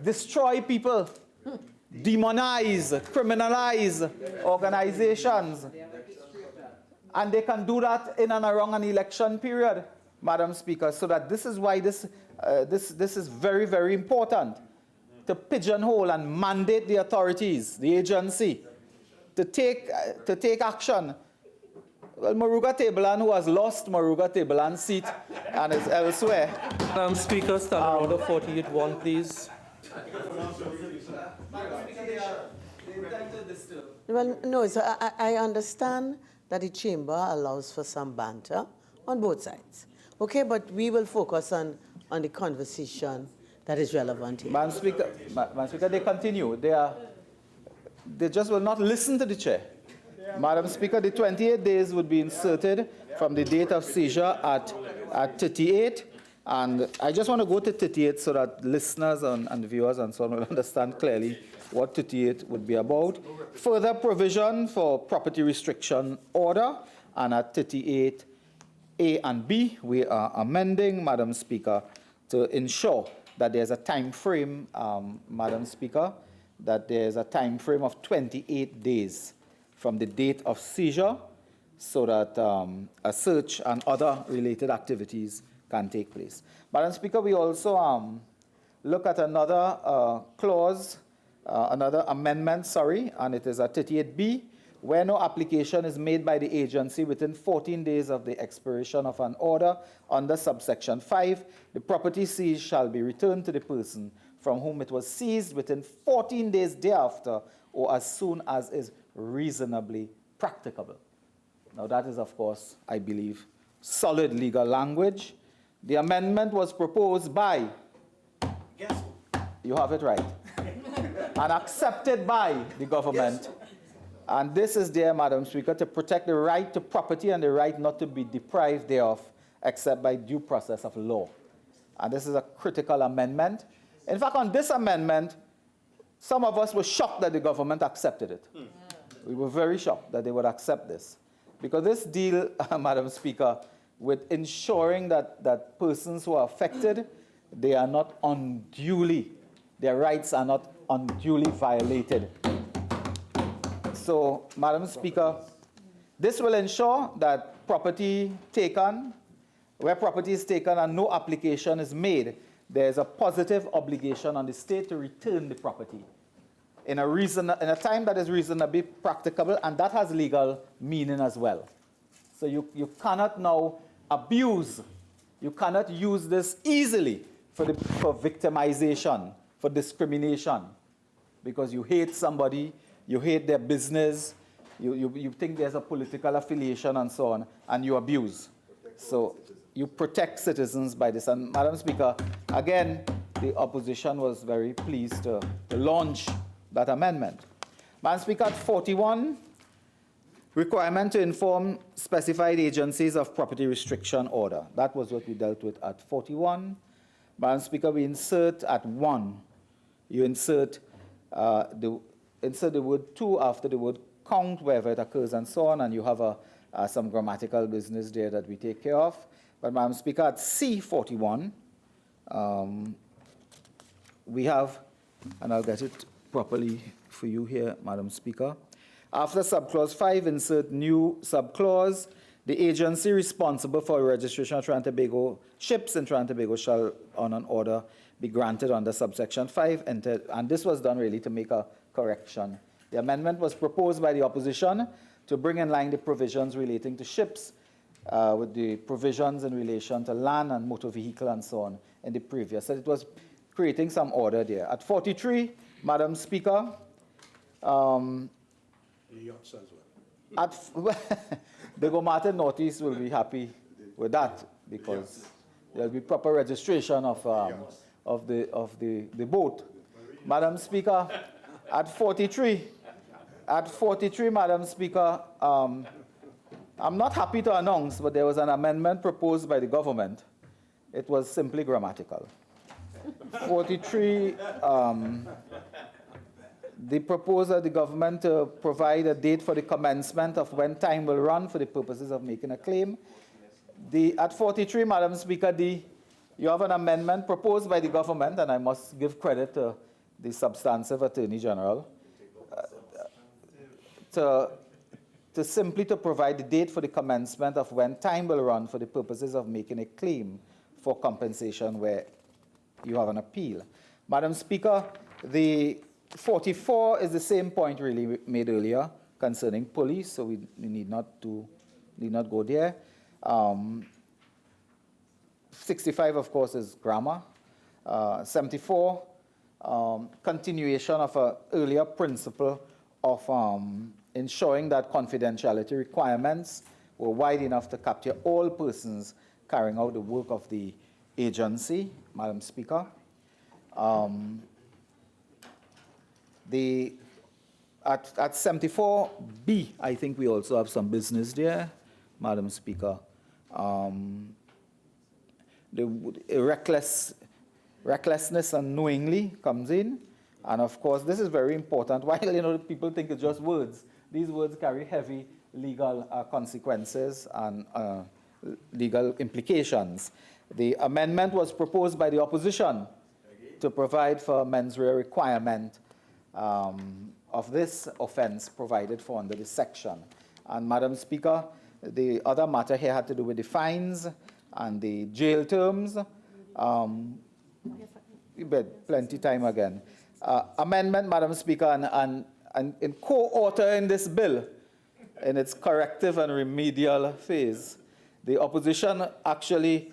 Destroy people. demonize, criminalize organizations. And they can do that in and around an election period, Madam Speaker. So that this is why this is very, very important, to pigeonhole and mandate the authorities, the agency, to take action. Well, Maruga Tebelan, who has lost Maruga Tebelan's seat and is elsewhere. Madam Speaker, Standing Order 48-1, please. Well, no, so I understand that the chamber allows for some banter on both sides. Okay, but we will focus on the conversation that is relevant here. Madam Speaker, they continue. They just will not listen to the chair. Madam Speaker, the 28 days would be inserted from the date of seizure at 38. And I just want to go to 38 so that listeners and viewers and so on will understand clearly what 38 would be about. Further provision for property restriction order. And at 38A and B, we are amending, Madam Speaker, to ensure that there's a time frame, Madam Speaker, that there's a time frame of 28 days from the date of seizure so that a search and other related activities can take place. Madam Speaker, we also look at another clause, another amendment, and it is at 38B, where no application is made by the agency within 14 days of the expiration of an order under subsection 5, the property seized shall be returned to the person from whom it was seized within 14 days thereafter or as soon as is reasonably practicable. Now that is, of course, I believe, solid legal language. The amendment was proposed by, guess who? You have it right, and accepted by the government. And this is there, Madam Speaker, to protect the right to property and the right not to be deprived thereof except by due process of law. And this is a critical amendment. In fact, on this amendment, some of us were shocked that the government accepted it. We were very shocked that they would accept this. Because this deal, Madam Speaker, with ensuring that persons who are affected, they are not unduly, their rights are not unduly violated. So, Madam Speaker, this will ensure that property taken, where property is taken and no application is made, there is a positive obligation on the state to return the property in a time that is reasonably practicable, and that has legal meaning as well. So you cannot now abuse, you cannot use this easily for victimization, for discrimination, because you hate somebody, you hate their business, you think there's a political affiliation and so on, and you abuse. So you protect citizens by this. And Madam Speaker, again, the opposition was very pleased to launch that amendment. Madam Speaker, at 41, requirement to inform specified agencies of property restriction order. That was what we dealt with at 41. Madam Speaker, we insert at 1. You insert the word to after the word count, wherever it occurs and so on, and you have some grammatical business there that we take care of. But Madam Speaker, at C41, we have, and I'll get it properly for you here, Madam Speaker. After subclause 5, insert new subclause. The agency responsible for registration of Trinidad and Tobago ships in Trinidad and Tobago shall, on an order, be granted under subsection 5. And this was done really to make a correction. The amendment was proposed by the opposition to bring in line the provisions relating to ships with the provisions in relation to land and motor vehicle and so on in the previous. So it was creating some order there. At 43, Madam Speaker, the Martin Northeast will be happy with that because there'll be proper registration of the boat. Madam Speaker, at 43, Madam Speaker, I'm not happy to announce, but there was an amendment proposed by the government. It was simply grammatical. 43, the proposal of the government to provide a date for the commencement of when time will run for the purposes of making a claim. At 43, Madam Speaker, you have an amendment proposed by the government, and I must give credit to the substantive Attorney General to simply to provide the date for the commencement of when time will run for the purposes of making a claim for compensation where you have an appeal. Madam Speaker, the 44 is the same point really made earlier concerning police, so we need not go there. 65, of course, is grammar. 74, continuation of an earlier principle of ensuring that confidentiality requirements were wide enough to capture all persons carrying out the work of the agency, Madam Speaker. At 74B, I think we also have some business there, Madam Speaker. The recklessness unknowingly comes in. And of course, this is very important. While people think it's just words, these words carry heavy legal consequences and legal implications. The amendment was proposed by the opposition to provide for a mens rea requirement of this offense provided for under this section. And Madam Speaker, the other matter here had to do with the fines and the jail terms. You bet, plenty time again. Amendment, Madam Speaker, and in co-author in this bill, in its corrective and remedial phase, the opposition actually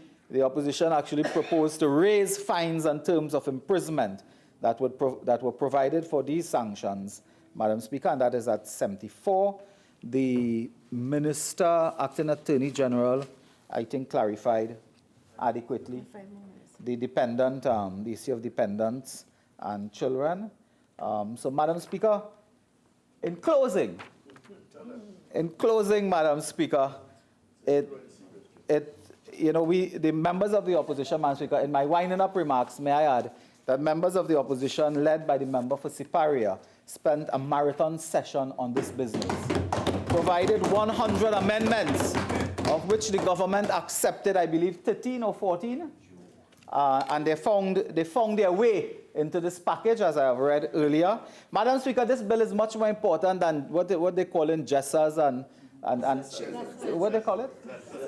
proposed to raise fines and terms of imprisonment that were provided for these sanctions, Madam Speaker, and that is at 74. The Minister, Acting Attorney General, I think clarified adequately the issue of dependents and children. So, Madam Speaker, in closing, Madam Speaker, the members of the opposition, Madam Speaker, in my winding up remarks, may I add that members of the opposition, led by the member for Siparia, spent a marathon session on this business, provided 100 amendments, of which the government accepted, I believe, 13 or 14, and they found their way into this package, as I have read earlier. Madam Speaker, this bill is much more important than what they call in jessers and what they call it?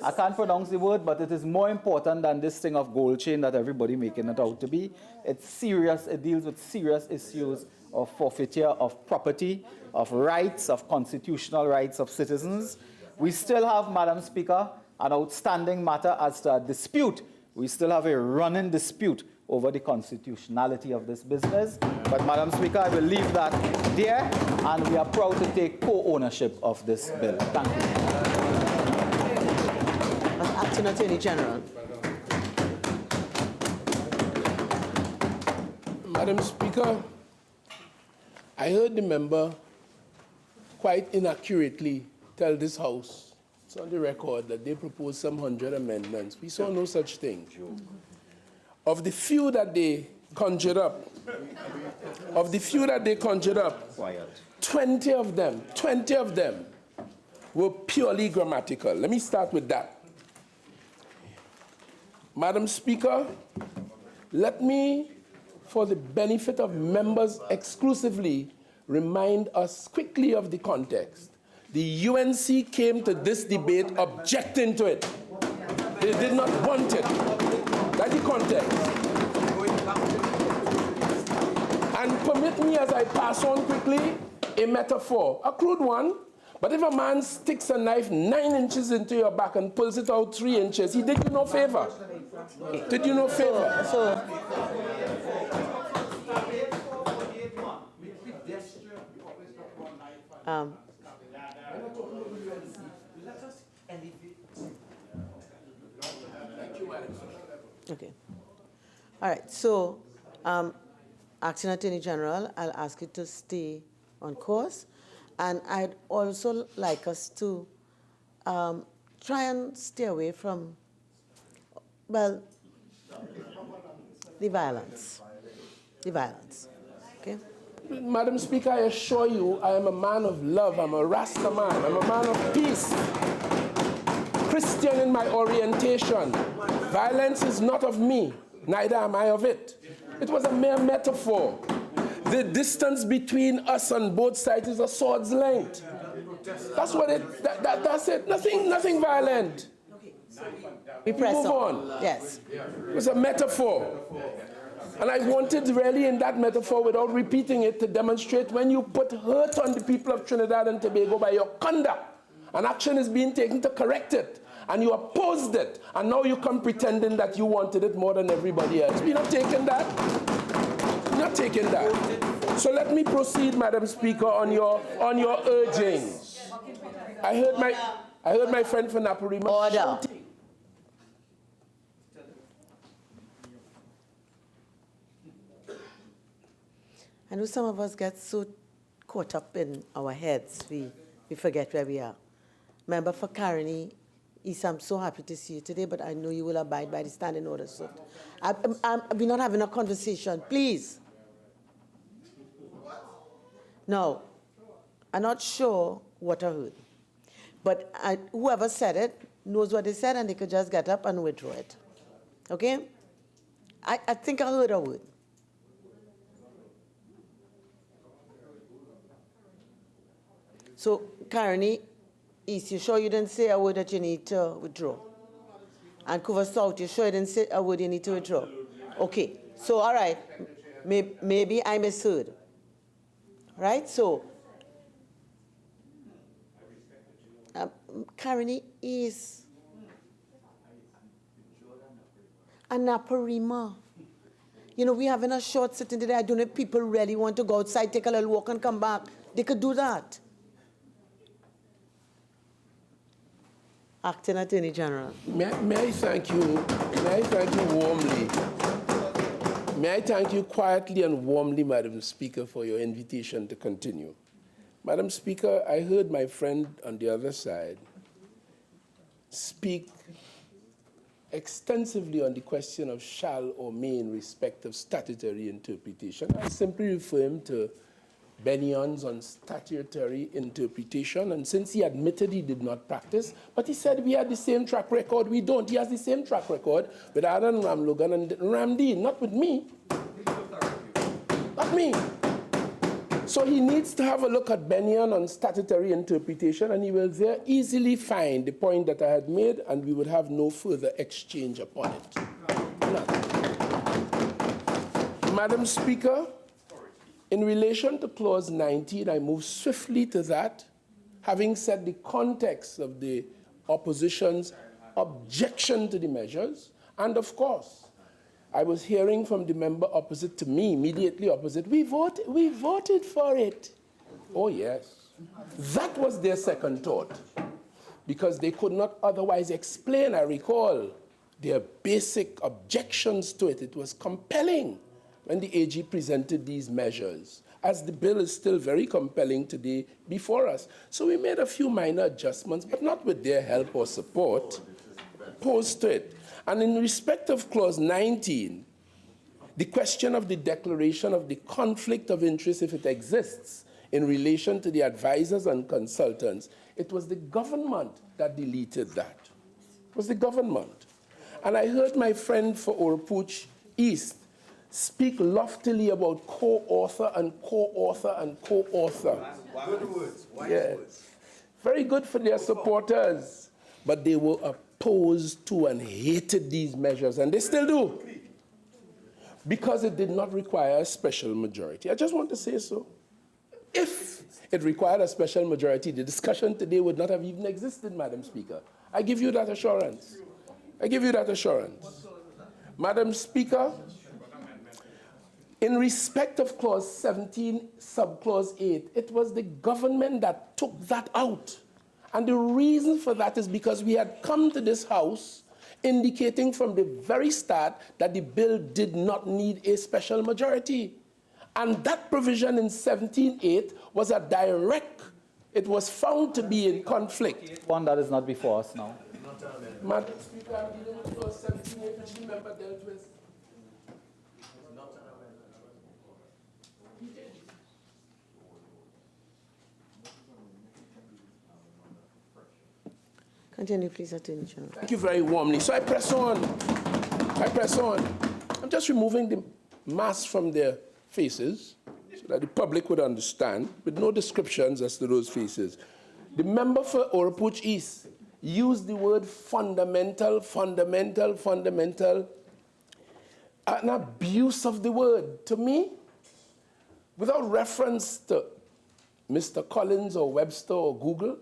I can't pronounce the word, but it is more important than this thing of gold chain that everybody making it out to be. It's serious. It deals with serious issues of forfeiture of property, of rights, of constitutional rights of citizens. We still have, Madam Speaker, an outstanding matter as to a dispute. We still have a running dispute over the constitutionality of this business. But, Madam Speaker, I will leave that there, and we are proud to take co-ownership of this bill. Thank you. Acting Attorney General. Madam Speaker, I heard the member quite inaccurately tell this House, it's on the record, that they proposed some 100 amendments. We saw no such thing. Of the few that they conjured up, 20 of them were purely grammatical. Let me start with that. Madam Speaker, let me, for the benefit of members exclusively, remind us quickly of the context. The UNC came to this debate objecting to it. They did not want it. That's the context. And permit me, as I pass on quickly, a metaphor, a crude one, but if a man sticks a knife 9 inches into your back and pulls it out 3 inches, he did you no favor. Did you no favor? Okay. All right. So, Acting Attorney General, I'll ask you to stay on course. And I'd also like us to try and stay away from, well, the violence. The violence. Okay? Madam Speaker, I assure you, I am a man of love. I'm a Rasta man. I'm a man of peace. Christian in my orientation. Violence is not of me, neither am I of it. It was a mere metaphor. The distance between us on both sides is a sword's length. That's what that's it. Nothing violent. We press move on. Yes. It was a metaphor. And I wanted really in that metaphor, without repeating it, to demonstrate when you put hurt on the people of Trinidad and Tobago by your conduct, and action is being taken to correct it, and you opposed it, and now you come pretending that you wanted it more than everybody else. We're not taking that. We're not taking that. So let me proceed, Madam Speaker, on your urgings. I heard my friend from Naparima shouting. I know some of us get so caught up in our heads, we forget where we are. Member for Caroni, Issa, I'm so happy to see you today, but I know you will abide by the standing order. So we're not having a conversation, please. No, I'm not sure what I heard. But whoever said it knows what they said, and they could just get up and withdraw it. Okay? I think I heard a word. So, Caroni, East, you sure you didn't say a word that you need to withdraw? And Couva South, you sure you didn't say a word you need to withdraw? Okay, so all right, maybe I misheard. Right, so, Caroni is a Naparima. You know, we're having a short sitting today. I don't know if people really want to go outside, take a little walk and come back. They could do that. Acting Attorney General. May I thank you? May I thank you warmly? May I thank you quietly and warmly, Madam Speaker, for your invitation to continue. Madam Speaker, I heard my friend on the other side speak extensively on the question of shall or may in respect of statutory interpretation. I simply refer him to Benion's on statutory interpretation, and since he admitted he did not practice, but he said we had the same track record, we don't. He has the same track record with Aaron Ramlogan and Ramdi, not with me. Not me. So he needs to have a look at Benion on statutory interpretation, and he will there easily find the point that I had made, and we would have no further exchange upon it. Madam Speaker, in relation to Clause 19, I move swiftly to that, having said the context of the opposition's objection to the measures. And of course, I was hearing from the member opposite to me, immediately opposite, we voted for it. Oh, yes. That was their second thought, because they could not otherwise explain, I recall, their basic objections to it. It was compelling when the AG presented these measures, as the bill is still very compelling today before us. So we made a few minor adjustments, but not with their help or support, opposed to it. And in respect of Clause 19, the question of the declaration of the conflict of interest, if it exists, in relation to the advisors and consultants, it was the government that deleted that. It was the government. And I heard my friend for Orpuch East speak loftily about co-author and co-author and co-author. Good words. Yeah. Very good for their supporters, but they were opposed to and hated these measures, and they still do, because it did not require a special majority. I just want to say so. If it required a special majority, the discussion today would not have even existed, Madam Speaker. I give you that assurance. I give you that assurance. Madam Speaker, in respect of Clause 17, Subclause 8, it was the government that took that out. And the reason for that is because we had come to this House indicating from the very start that the bill did not need a special majority. And that provision in 17.8 was a direct, it was found to be in conflict. One that is not before us now. Madam Speaker, I'm dealing with Clause 17.8, which the member dealt with. Continue, please, Attorney General. Thank you very warmly. So I press on. I press on. I'm just removing the mask from their faces. So that the public would understand, with no descriptions as to those faces. The member for Oropouche East used the word fundamental, fundamental, fundamental, an abuse of the word. To me, without reference to Mr. Collins or Webster or Google,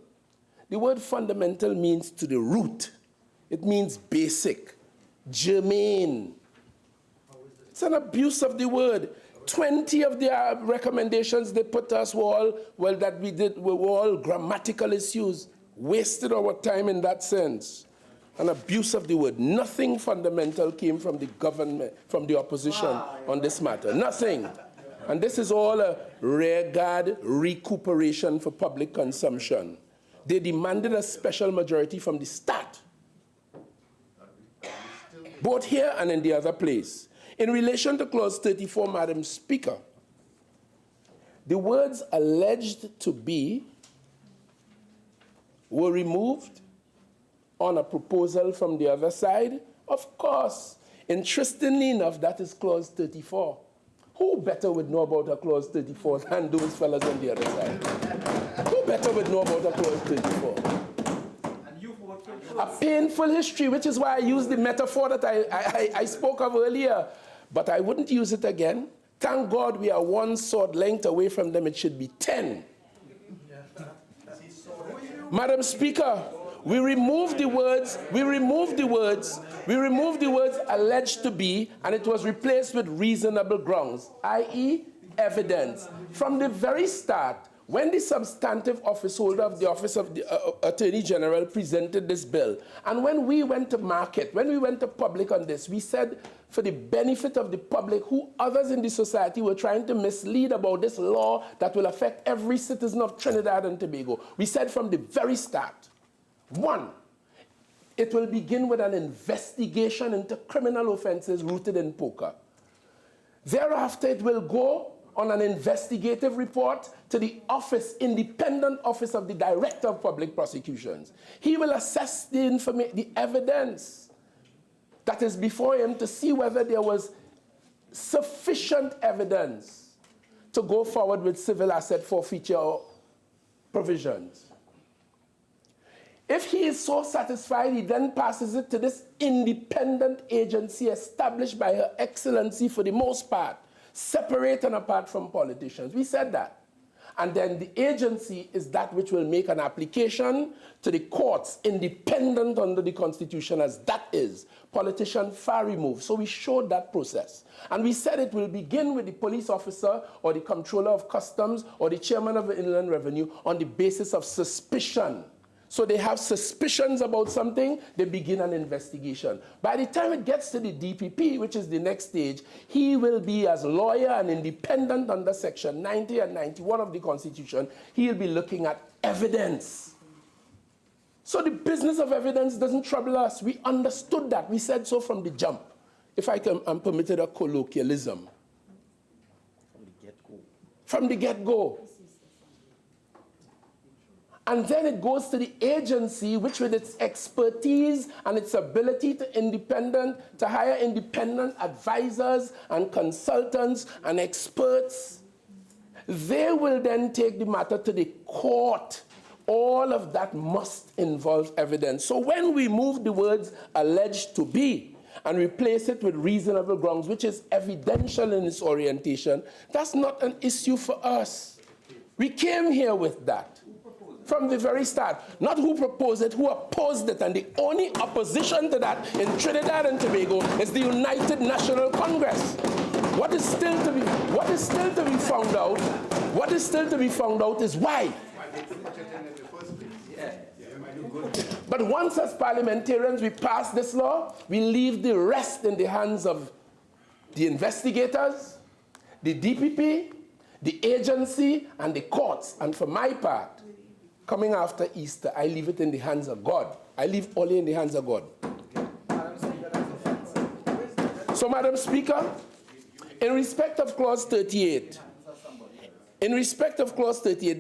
the word fundamental means to the root. It means basic, germane. It's an abuse of the word. 20 of the recommendations they put us were all grammatical issues. Wasted our time in that sense. An abuse of the word. Nothing fundamental came from the government, from the opposition on this matter. Nothing. And this is all a rearguard recuperation for public consumption. They demanded a special majority from the start, both here and in the other place. In relation to Clause 34, Madam Speaker, the words alleged to be were removed on a proposal from the other side. Of course, interestingly enough, that is Clause 34. Who better would know about a Clause 34 than those fellas on the other side? Who better would know about a Clause 34? A painful history, which is why I used the metaphor that I spoke of earlier. But I wouldn't use it again. Thank God we are one sword length away from them. It should be 10. Madam Speaker, we removed the words alleged to be, and it was replaced with reasonable grounds, i.e. evidence. From the very start, when the substantive office holder of the Office of the Attorney General presented this bill, and when we went to market, when we went to public on this, we said for the benefit of the public who others in the society were trying to mislead about this law that will affect every citizen of Trinidad and Tobago. We said from the very start, 1, it will begin with an investigation into criminal offenses rooted in poker. Thereafter, it will go on an investigative report to the office, independent office of the Director of Public Prosecutions. He will assess the evidence that is before him to see whether there was sufficient evidence to go forward with civil asset forfeiture provisions. If he is so satisfied, he then passes it to this independent agency established by Her Excellency for the most part, separate and apart from politicians. We said that. And then the agency is that which will make an application to the courts, independent under the Constitution as that is. Politician far removed. So we showed that process. And we said it will begin with the police officer or the controller of customs or the chairman of the Inland Revenue on the basis of suspicion. So they have suspicions about something, they begin an investigation. By the time it gets to the DPP, which is the next stage, he will be as lawyer and independent under Section 90 and 91 of the Constitution. He'll be looking at evidence. So the business of evidence doesn't trouble us. We understood that. We said so from the jump. If I'm permitted a colloquialism. From the get-go. And then it goes to the agency, which with its expertise and its ability to hire independent advisors and consultants and experts, they will then take the matter to the court. All of that must involve evidence. So when we move the words alleged to be and replace it with reasonable grounds, which is evidential in its orientation, that's not an issue for us. We came here with that. From the very start. Not who proposed it, who opposed it. And the only opposition to that in Trinidad and Tobago is the United National Congress. What is still to be found out is why. But once as parliamentarians we pass this law, we leave the rest in the hands of the investigators, the DPP, the agency, and the courts. And for my part, coming after Easter, I leave it in the hands of God. I leave only in the hands of God. So, Madam Speaker, in respect of Clause 38,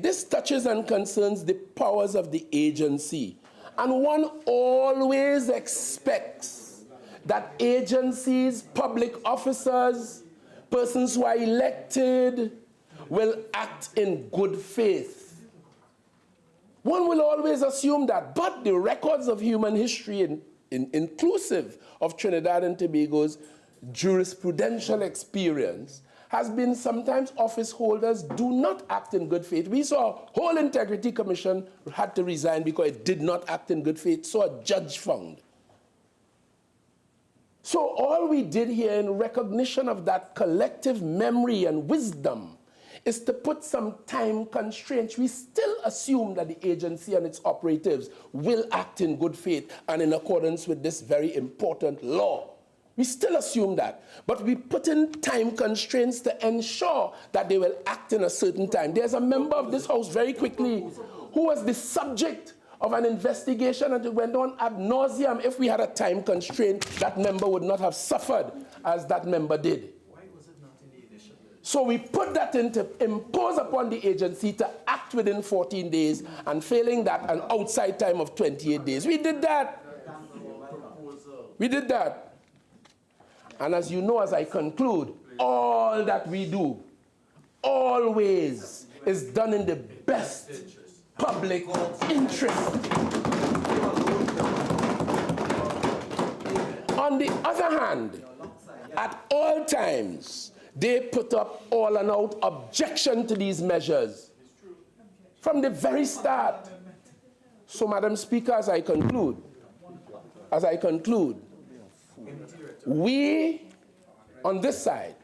this touches and concerns the powers of the agency. And one always expects that agencies, public officers, persons who are elected, will act in good faith. One will always assume that, but the records of human history, inclusive of Trinidad and Tobago's jurisprudential experience, has been sometimes office holders do not act in good faith. We saw whole integrity commission had to resign because it did not act in good faith, so a judge found. So all we did here in recognition of that collective memory and wisdom is to put some time constraints. We still assume that the agency and its operatives will act in good faith and in accordance with this very important law. We still assume that, but we put in time constraints to ensure that they will act in a certain time. There's a member of this House, very quickly, who was the subject of an investigation and it went on ad nauseum. If we had a time constraint, that member would not have suffered as that member did. Why was it not in the initial? So we put that in to impose upon the agency to act within 14 days and failing that, an outside time of 28 days. We did that. We did that. And as you know, as I conclude, all that we do, always, is done in the best public interest. On the other hand, at all times, they put up all and out objection to these measures from the very start. So, Madam Speaker, as I conclude, we, on this side,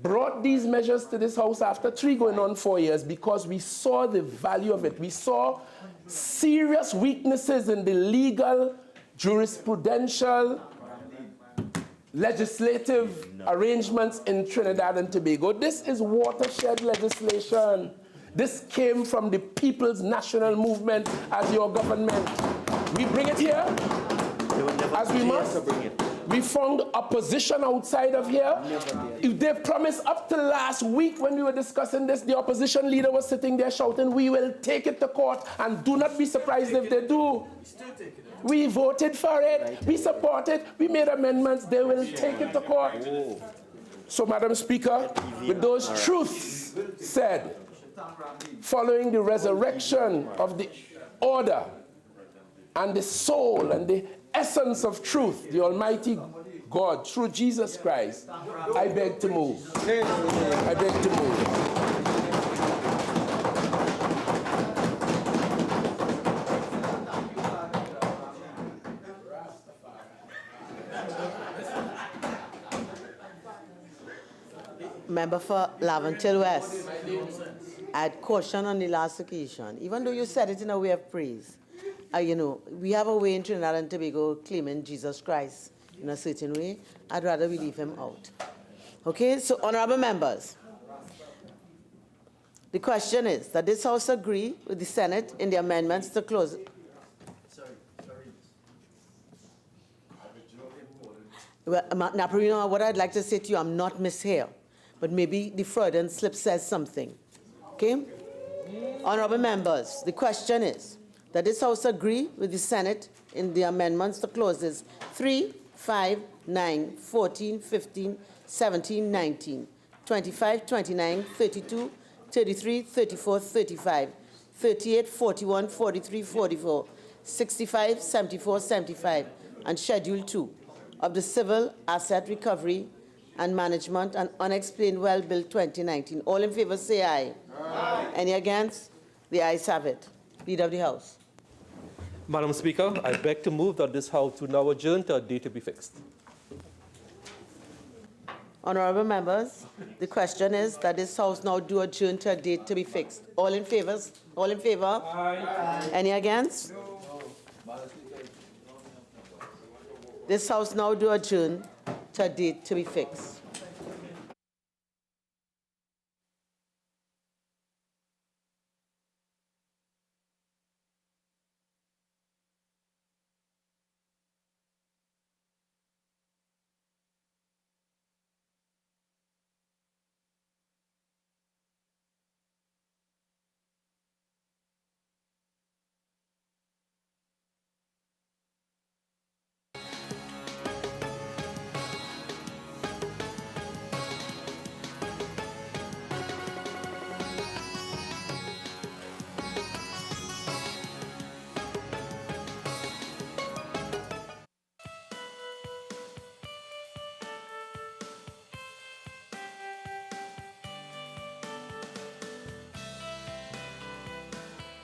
brought these measures to this House after 3 going on 4 years because we saw the value of it. We saw serious weaknesses in the legal, jurisprudential, legislative arrangements in Trinidad and Tobago. This is watershed legislation. This came from the People's National Movement as your government. We bring it here as we must. We found opposition outside of here. If they promised up to last week when we were discussing this, the opposition leader was sitting there shouting, we will take it to court, and do not be surprised if they do. We voted for it, we support it, we made amendments, they will take it to court. So, Madam Speaker, with those truths said, following the resurrection of the order and the soul and the essence of truth, the Almighty God, through Jesus Christ, I beg to move. I beg to move. Member for Laventille West, I had caution on the last occasion, even though you said it in a way of praise. You know, we have a way in Trinidad and Tobago claiming Jesus Christ in a certain way. I'd rather we leave him out. Okay, so honorable members, the question is that this House agree with the Senate in the amendments to close. Well, Naparino, what I'd like to say to you, I'm not Miss Hare, but maybe the Freudian slip says something. Okay? Honorable members, the question is that this House agree with the Senate in the amendments to clauses 3, 5, 9, 14, 15, 17, 19, 25, 29, 32, 33, 34, 35, 38, 41, 43, 44, 65, 74, 75, and Schedule 2 of the Civil Asset Recovery and Management and Unexplained Well Bill 2019. All in favor say aye. Aye. Any against? The ayes have it. Leader of the House. Madam Speaker, I beg to move that this House will now adjourn to a date to be fixed. Honorable members, the question is that this House now do adjourn to a date to be fixed. All in favor? All in favor? Aye. Any against? No. This House now do adjourn to a date to be fixed.